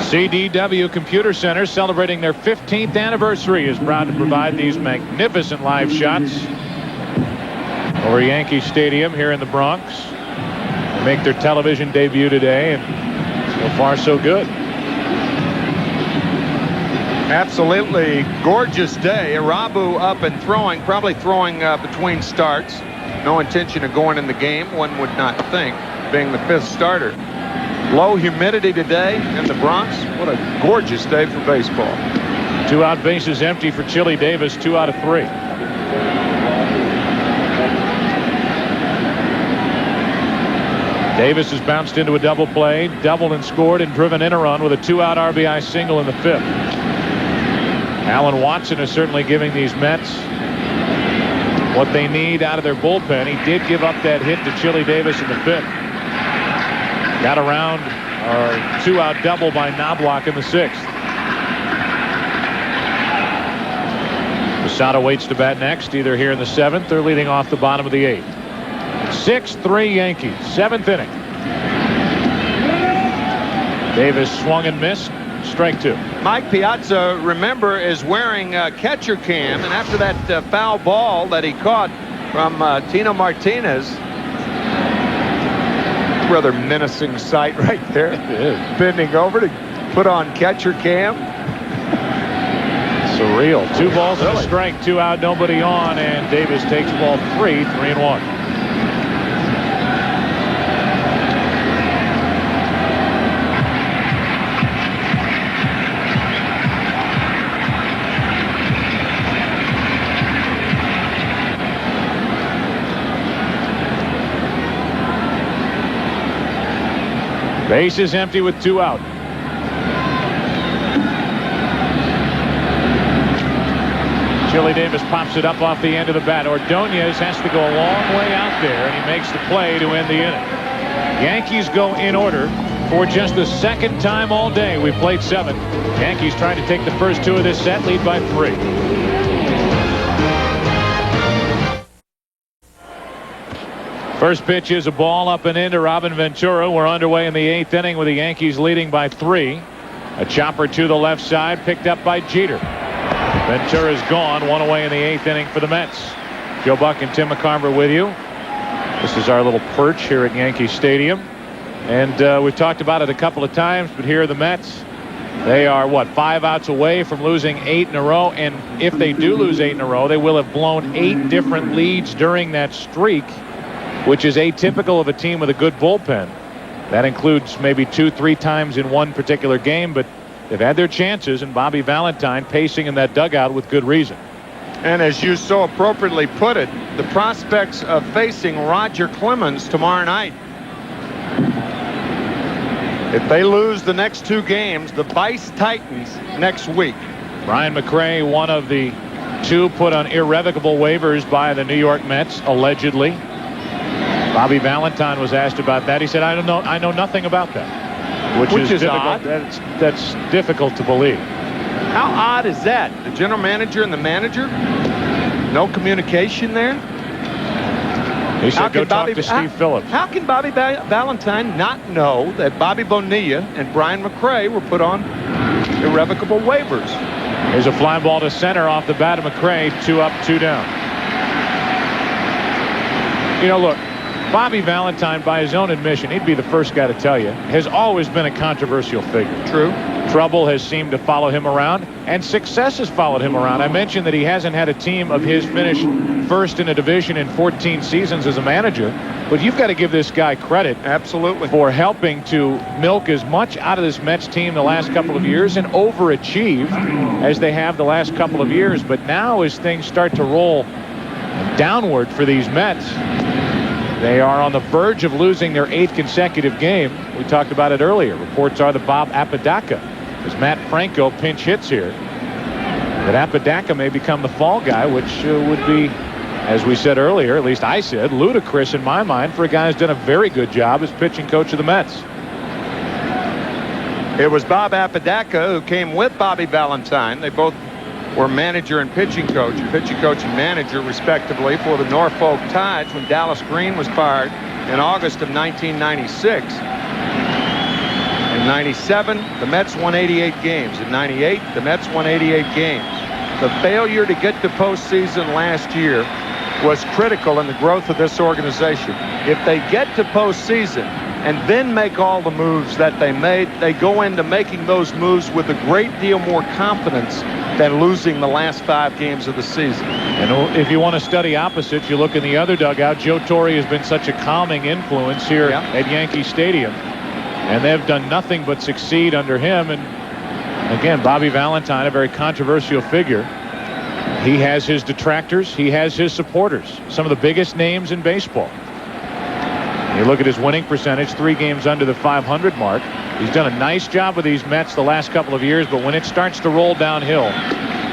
CDW Computer Center, celebrating their 15th anniversary, is proud to provide these magnificent live shots over Yankee Stadium here in the Bronx. They make their television debut today, and so far so good. Absolutely gorgeous day. Arabu up and throwing, probably throwing between starts. No intention of going in the game, one would not think, being the 5th starter. Low humidity today in the Bronx. What a gorgeous day for baseball. 2 out bases empty for Chili Davis, 2 out of 3. Davis has bounced into a double play, doubled and scored, and driven in a run with a 2-out RBI single in the 5th. Alan Watson is certainly giving these Mets what they need out of their bullpen. He did give up that hit to Chili Davis in the 5th. Got around a 2-out double by Knobloch in the 6th. Posada waits to bat next, either here in the 7th or leading off the bottom of the 8th. 6-3 Yankees, 7th inning. Davis swung and missed. Strike 2. Mike Piazza, remember, is wearing catcher cam, and after that foul ball that he caught from Tino Martinez, rather menacing sight right there. It is. Bending over to put on catcher cam. Surreal. 2 balls and a strike, 2 out, nobody on, and Davis takes ball 3, 3-1. Base is empty with 2 out. Chili Davis pops it up off the end of the bat. Ordonez has to go a long way out there, and he makes the play to end the inning. Yankees go in order for just the 2nd time all day. We played 7. Yankees trying to take the first 2 of this set, lead by 3. First pitch is a ball up and into Robin Ventura. We're underway in the 8th inning with the Yankees leading by 3. A chopper to the left side, picked up by Jeter. Ventura's gone, one away in the 8th inning for the Mets. Joe Buck and Tim McCarver with you. This is our little perch here at Yankee Stadium. And we've talked about it a couple of times, but here are the Mets. They are, 5 outs away from losing 8 in a row. And if they do lose 8 in a row, they will have blown 8 different leads during that streak, which is atypical of a team with a good bullpen. That includes maybe 2-3 times in one particular game, but they've had their chances, and Bobby Valentine pacing in that dugout with good reason. And as you so appropriately put it, the prospects of facing Roger Clemens tomorrow night. If they lose the next 2 games, the Vice Titans next week. Brian McRae, one of the 2 put on irrevocable waivers by the New York Mets, allegedly. Bobby Valentine was asked about that. He said, I don't know. I know nothing about that. Which is difficult. Odd. That's difficult to believe. How odd is that? The general manager and the manager? No communication there? He said, go talk to Steve Phillips. How can Bobby Valentine not know that Bobby Bonilla and Brian McRae were put on irrevocable waivers? Here's a fly ball to center off the bat of McRae. 2 up, 2 down. You know, look, Bobby Valentine, by his own admission, he'd be the first guy to tell you, has always been a controversial figure. True. Trouble has seemed to follow him around, and success has followed him around. I mentioned that he hasn't had a team of his finish first in a division in 14 seasons as a manager, but you've got to give this guy credit. Absolutely. For helping to milk as much out of this Mets team the last couple of years and overachieve as they have the last couple of years. But now as things start to roll downward for these Mets, they are on the verge of losing their 8th consecutive game. We talked about it earlier. Reports are that Bob Apodaca, as Matt Franco pinch hits here, that Apodaca may become the fall guy, which would be, as we said earlier, at least I said, ludicrous in my mind for a guy who's done a very good job as pitching coach of the Mets. It was Bob Apodaca who came with Bobby Valentine. They both were manager and pitching coach and manager, respectively, for the Norfolk Tides when Dallas Green was fired in August of 1996. In 97, the Mets won 88 games. In 98, the Mets won 88 games. The failure to get to postseason last year was critical in the growth of this organization. If they get to postseason and then make all the moves that they made, they go into making those moves with a great deal more confidence than losing the last 5 games of the season. And if you want to study opposites, you look in the other dugout. Joe Torre has been such a calming influence here at Yankee Stadium, and they've done nothing but succeed under him. And again, Bobby Valentine, a very controversial figure. He has his detractors. He has his supporters. Some of the biggest names in baseball. You look at his winning percentage, 3 games under the 500 mark. He's done a nice job with these Mets the last couple of years, but when it starts to roll downhill,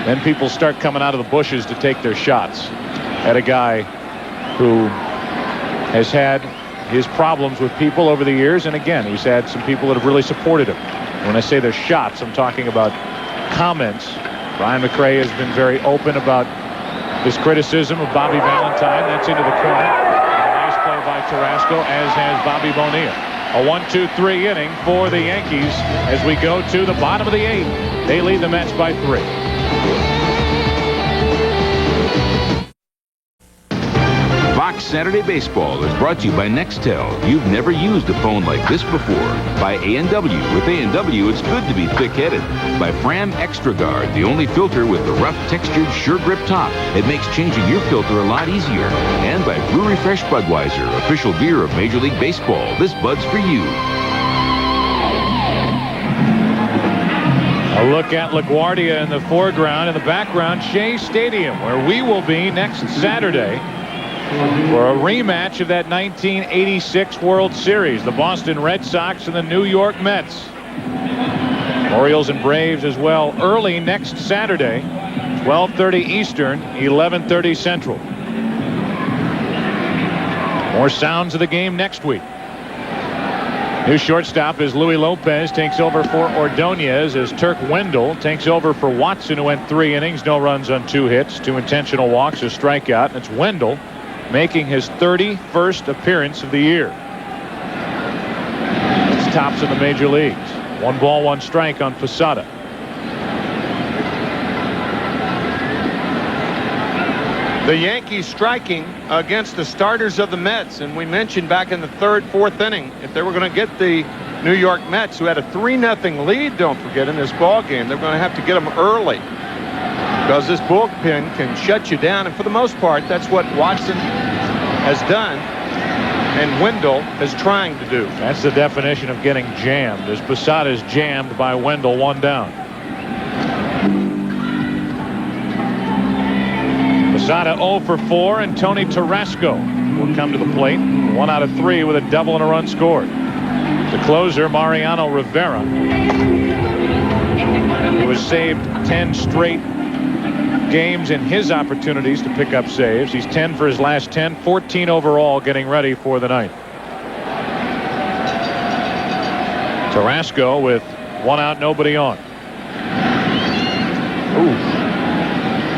then people start coming out of the bushes to take their shots at a guy who has had his problems with people over the years. And again, he's had some people that have really supported him. When I say their shots, I'm talking about comments. Brian McRae has been very open about his criticism of Bobby Valentine. That's into the corner. By Carrasco, as has Bobby Bonilla. A 1-2-3 inning for the Yankees as we go to the bottom of the 8th. They lead the Mets by 3. Fox Saturday Baseball is brought to you by Nextel. You've never used a phone like this before. By A&W. With A&W, it's good to be thick-headed. By Fram Extra Guard, the only filter with the rough, textured, sure-grip top. It makes changing your filter a lot easier. And by Brewery Fresh Budweiser, official beer of Major League Baseball. This Bud's for you. A look at LaGuardia in the foreground. In the background, Shea Stadium, where we will be next Saturday for a rematch of that 1986 World Series. The Boston Red Sox and the New York Mets. Orioles and Braves as well early next Saturday, 12:30 Eastern, 11:30 Central. More sounds of the game next week. New shortstop is Luis Lopez, takes over for Ordonez as Turk Wendell takes over for Watson, who went 3 innings, no runs on 2 hits, 2 intentional walks, a strikeout. And it's Wendell making his 31st appearance of the year. It's tops in the major leagues. 1 ball, 1 strike on Posada. The Yankees striking against the starters of the Mets, and we mentioned back in the 3rd, 4th inning, if they were going to get the New York Mets, who had a 3-0 lead, don't forget, in this ball game, they're going to have to get them early, because this bullpen can shut you down, and for the most part, that's what Watson has done and Wendell is trying to do. That's the definition of getting jammed, as Posada's jammed by Wendell, 1 down. Posada 0 for 4, and Tony Tarasco will come to the plate. 1 out of 3 with a double and a run scored. The closer, Mariano Rivera, who has saved 10 straight games in his opportunities to pick up saves. He's 10 for his last 10, 14 overall, getting ready for the ninth. Tarasco with 1 out, nobody on. Ooh.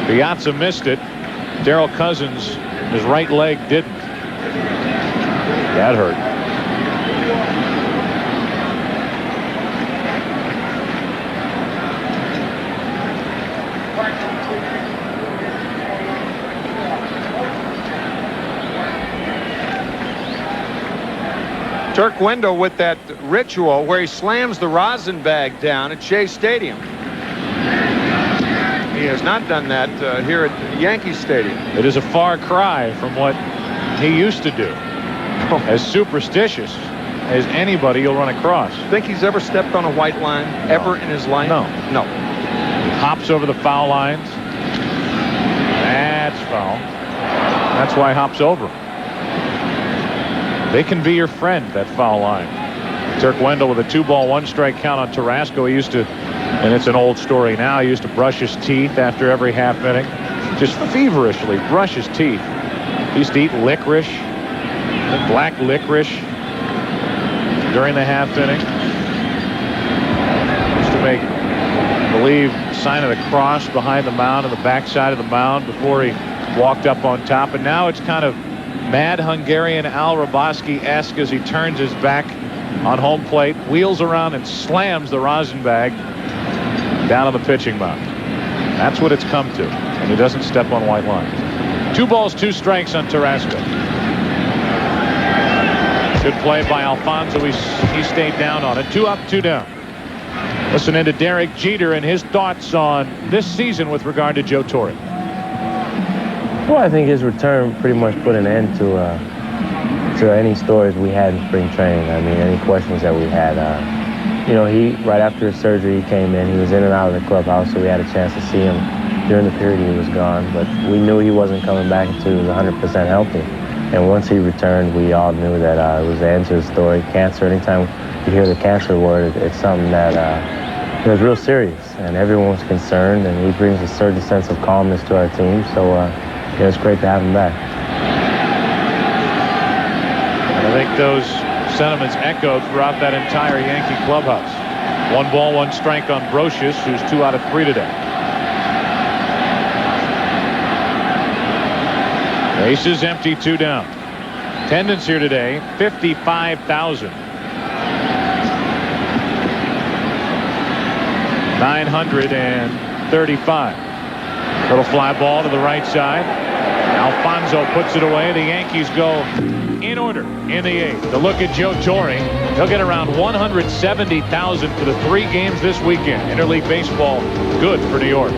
Piazza missed it. Darrell Cousins, his right leg didn't. That hurt. Turk Wendell with that ritual where he slams the rosin bag down at Shea Stadium. He has not done that here at Yankee Stadium. It is a far cry from what he used to do. As superstitious as anybody you'll run across. Think he's ever stepped on a white line ever in his life? No. No. He hops over the foul lines. That's foul. That's why he hops over. They can be your friend, that foul line. Turk Wendell with a 2 ball, 1 strike count on Tarasco. He used to, and it's an old story now, he used to brush his teeth after every half inning. Just feverishly brush his teeth. He used to eat licorice, black licorice, during the half inning. Used to make, I believe, sign of the cross behind the mound on the backside of the mound before he walked up on top. And now it's kind of mad Hungarian Al Raboski-esque as he turns his back on home plate, wheels around and slams the rosin bag down on the pitching mound. That's what it's come to, and he doesn't step on white lines. 2 balls, 2 strikes on Tarasco. Good play by Alfonso. He stayed down on it. 2 up, 2 down. Listening to Derek Jeter and his thoughts on this season with regard to Joe Torre. Well, I think his return pretty much put an end to any stories we had in spring training. I mean, any questions that we had. You know, right after his surgery, he came in. He was in and out of the clubhouse, so we had a chance to see him during the period he was gone. But we knew he wasn't coming back until he was 100% healthy. And once he returned, we all knew that it was the end to the story. Cancer, anytime you hear the cancer word, it's something that it was real serious. And everyone was concerned, and he brings a certain sense of calmness to our team. So, yeah, it's great to have him back. I think those sentiments echoed throughout that entire Yankee clubhouse. 1 ball, 1 strike on Brocious, who's 2 out of 3 today. Bases empty, 2 down. Attendance here today, 55,000. 935. Little fly ball to the right side. Alfonso puts it away. The Yankees go in order in the 8th. To look at Joe Torre, he'll get around 170,000 for the 3 games this weekend. Interleague baseball, good for New York.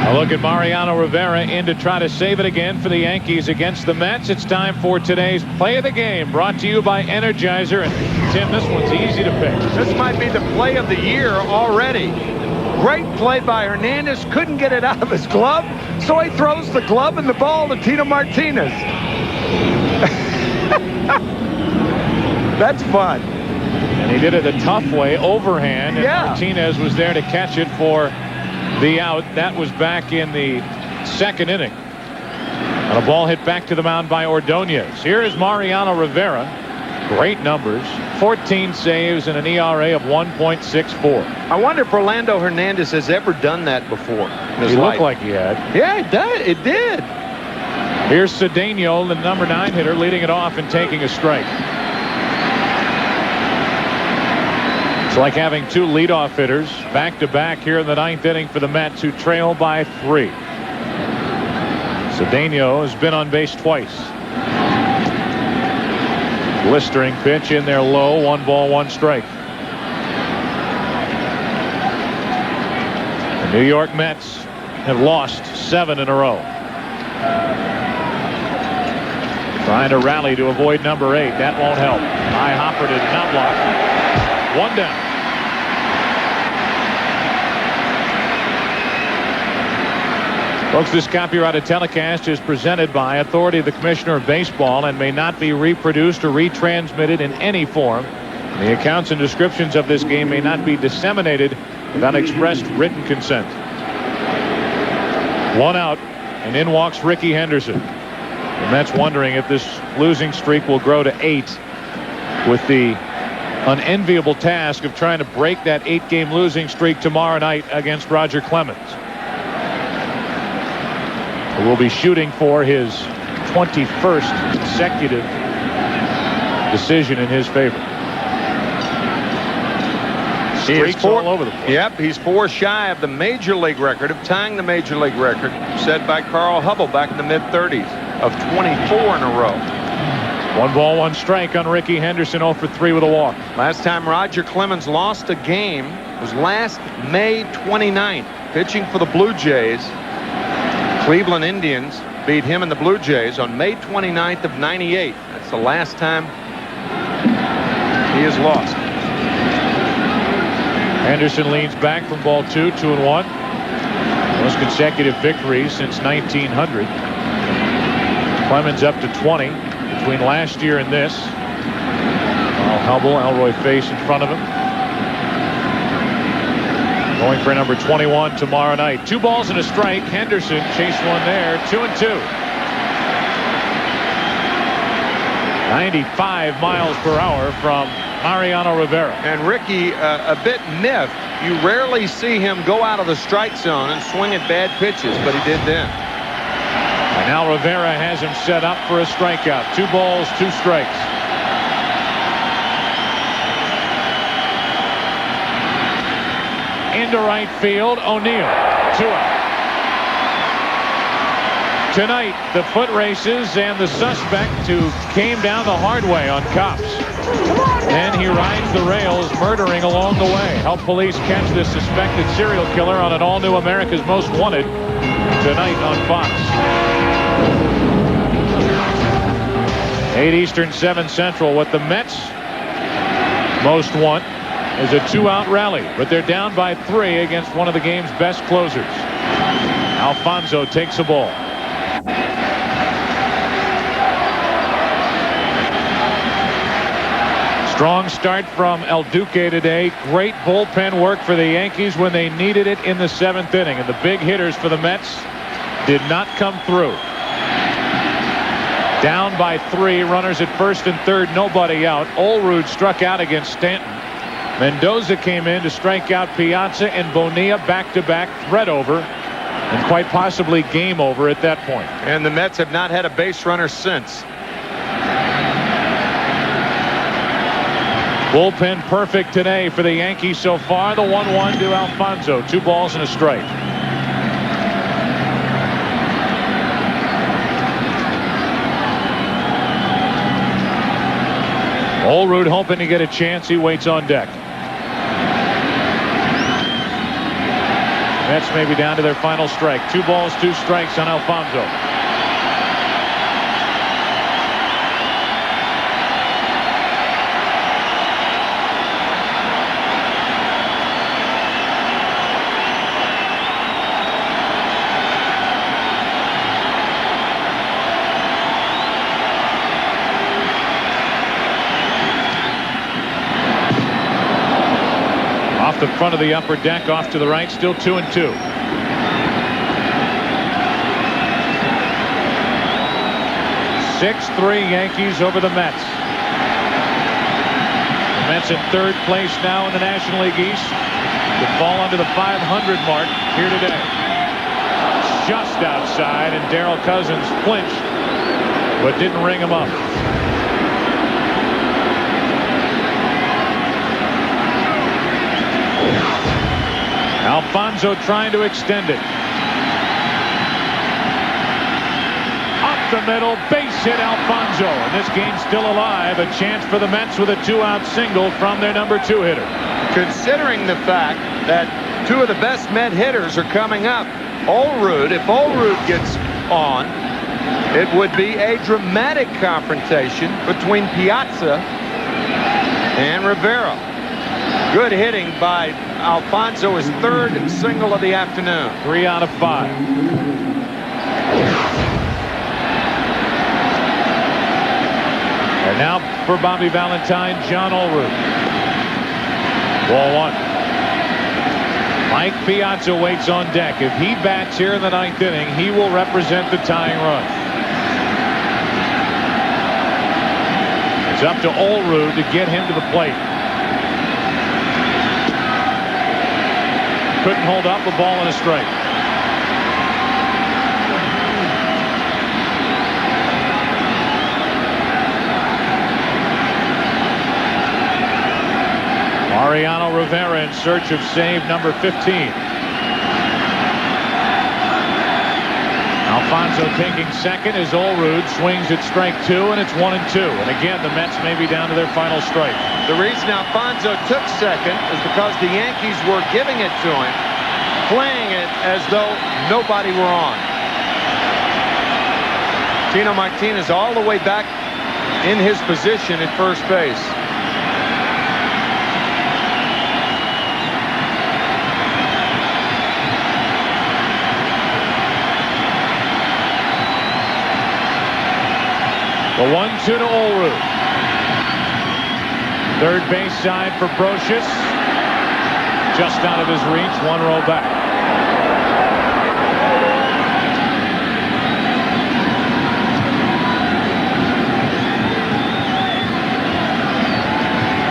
A look at Mariano Rivera in to try to save it again for the Yankees against the Mets. It's time for today's play of the game, brought to you by Energizer. And Tim, this one's easy to pick. This might be the play of the year already. Great play by Hernandez. Couldn't get it out of his glove, so he throws the glove and the ball to Tino Martinez. That's fun. And he did it the tough way, overhand, and Martinez was there to catch it for the out. That was back in the 2nd inning. And a ball hit back to the mound by Ordonez. Here is Mariano Rivera. Great numbers. 14 saves and an ERA of 1.64. I wonder if Orlando Hernandez has ever done that before in his life. Looked like he had. Yeah, it did. Here's Cedeno, the number 9 hitter, leading it off and taking a strike. It's like having 2 leadoff hitters back-to-back here in the 9th inning for the Mets, who trail by 3. Cedeno has been on base twice. Blistering pitch in there low. 1 ball, 1 strike. The New York Mets have lost 7 in a row. Trying to rally to avoid number 8. That won't help. High hopper did not block. 1 down. Folks, this copyrighted telecast is presented by authority of the Commissioner of Baseball and may not be reproduced or retransmitted in any form. The accounts and descriptions of this game may not be disseminated without expressed written consent. 1 out, and in walks Ricky Henderson. The Mets wondering if this losing streak will grow to 8, with the unenviable task of trying to break that 8-game losing streak tomorrow night against Roger Clemens, who will be shooting for his 21st consecutive decision in his favor. Streaks all over the place. Yep, he's 4 shy of the major league record, of tying the major league record set by Carl Hubble back in the mid-30s of 24 in a row. 1 ball, 1 strike on Ricky Henderson, 0 for 3 with a walk. Last time Roger Clemens lost a game was last May 29th, pitching for the Blue Jays. Cleveland Indians beat him and the Blue Jays on May 29th of '98. That's the last time he has lost. Henderson leans back from ball 2, 2-1. Most consecutive victories since 1900. Clemens up to 20 between last year and this. While Hubble, Elroy Face in front of him. Going for number 21 tomorrow night. 2 balls and a strike. Henderson chased one there. 2-2. 95 miles per hour from Mariano Rivera. And Ricky, a bit miffed. You rarely see him go out of the strike zone and swing at bad pitches, but he did then. And now Rivera has him set up for a strikeout. 2 balls, 2 strikes. Into right field, O'Neill. 2 out. Tonight, the foot races and the suspect who came down the hard way on cops. Then he rides the rails, murdering along the way. Help police catch this suspected serial killer on an all-new America's Most Wanted tonight on Fox. 8 Eastern, 7 Central. What the Mets most want is a 2-out rally, but they're down by 3 against one of the game's best closers. Alfonso takes a ball. Strong start from El Duque today. Great bullpen work for the Yankees when they needed it in the 7th inning. And the big hitters for the Mets did not come through. Down by 3, runners at first and third, nobody out. Olerud struck out against Stanton. Mendoza came in to strike out Piazza, and Bonilla back-to-back threat over, and quite possibly game over at that point. And the Mets have not had a base runner since. Bullpen perfect today for the Yankees so far. The 1-1 to Alfonso. 2 balls and a strike. Olerud hoping to get a chance. He waits on deck. Mets may be down to their final strike. 2 balls, 2 strikes on Alfonso. The front of the upper deck, off to the right, still 2-2. 6-3 Yankees over the Mets. The Mets in 3rd place now in the National League East. To fall under the 500 mark here today. Just outside, and Darrell Cousins flinched but didn't ring him up. Alfonso trying to extend it. Up the middle, base hit Alfonso. And this game's still alive. A chance for the Mets with a 2-out single from their number 2 hitter. Considering the fact that 2 of the best Met hitters are coming up, Olerud, if Olerud gets on, it would be a dramatic confrontation between Piazza and Rivera. Good hitting by Alfonso, his 3rd single of the afternoon. 3 out of 5. And now for Bobby Valentine, John Olerud. Ball 1. Mike Piazza waits on deck. If he bats here in the 9th inning, he will represent the tying run. It's up to Olerud to get him to the plate. Couldn't hold up, a ball and a strike. Mariano Rivera in search of save number 15. Alfonso taking second as Olerud swings at strike 2, and it's 1-2. And again, the Mets may be down to their final strike. The reason Alfonso took second is because the Yankees were giving it to him, playing it as though nobody were on. Tino Martinez all the way back in his position at first base. The 1-2 to Olerud. Third base side for Brocious. Just out of his reach, 1 row back.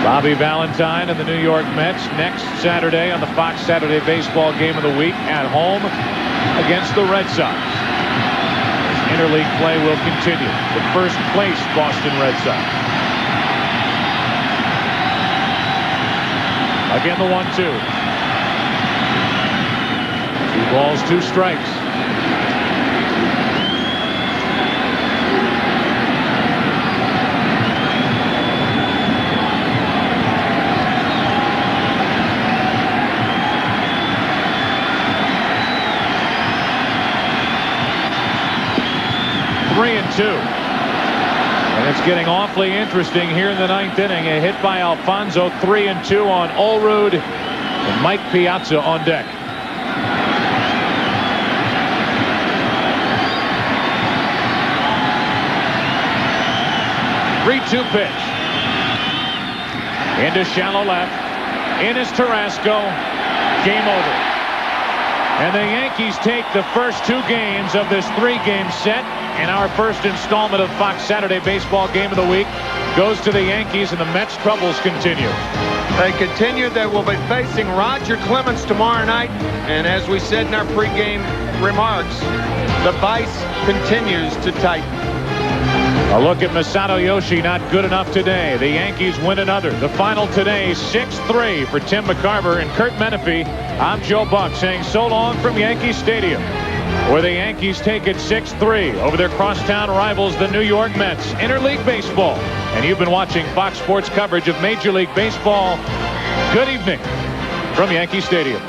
Bobby Valentine and the New York Mets next Saturday on the Fox Saturday Baseball Game of the Week at home against the Red Sox. Interleague play will continue. The first place Boston Red Sox. Again, the 1-2. 2 balls, 2 strikes. And it's getting awfully interesting here in the 9th inning. A hit by Alfonso, 3-2 on Olerud, and Mike Piazza on deck. Three-two pitch. Into shallow left. In is Tarasco. Game over. And the Yankees take the first 2 games of this 3-game set. And our first installment of Fox Saturday Baseball Game of the Week goes to the Yankees, and the Mets' troubles continue. They continue. They will be facing Roger Clemens tomorrow night. And as we said in our pregame remarks, the vice continues to tighten. A look at Masato Yoshi, not good enough today. The Yankees win another. The final today, 6-3 for Tim McCarver and Kurt Menefee. I'm Joe Buck saying so long from Yankee Stadium, where the Yankees take it 6-3 over their crosstown rivals, the New York Mets. Interleague Baseball. And you've been watching Fox Sports coverage of Major League Baseball. Good evening from Yankee Stadium.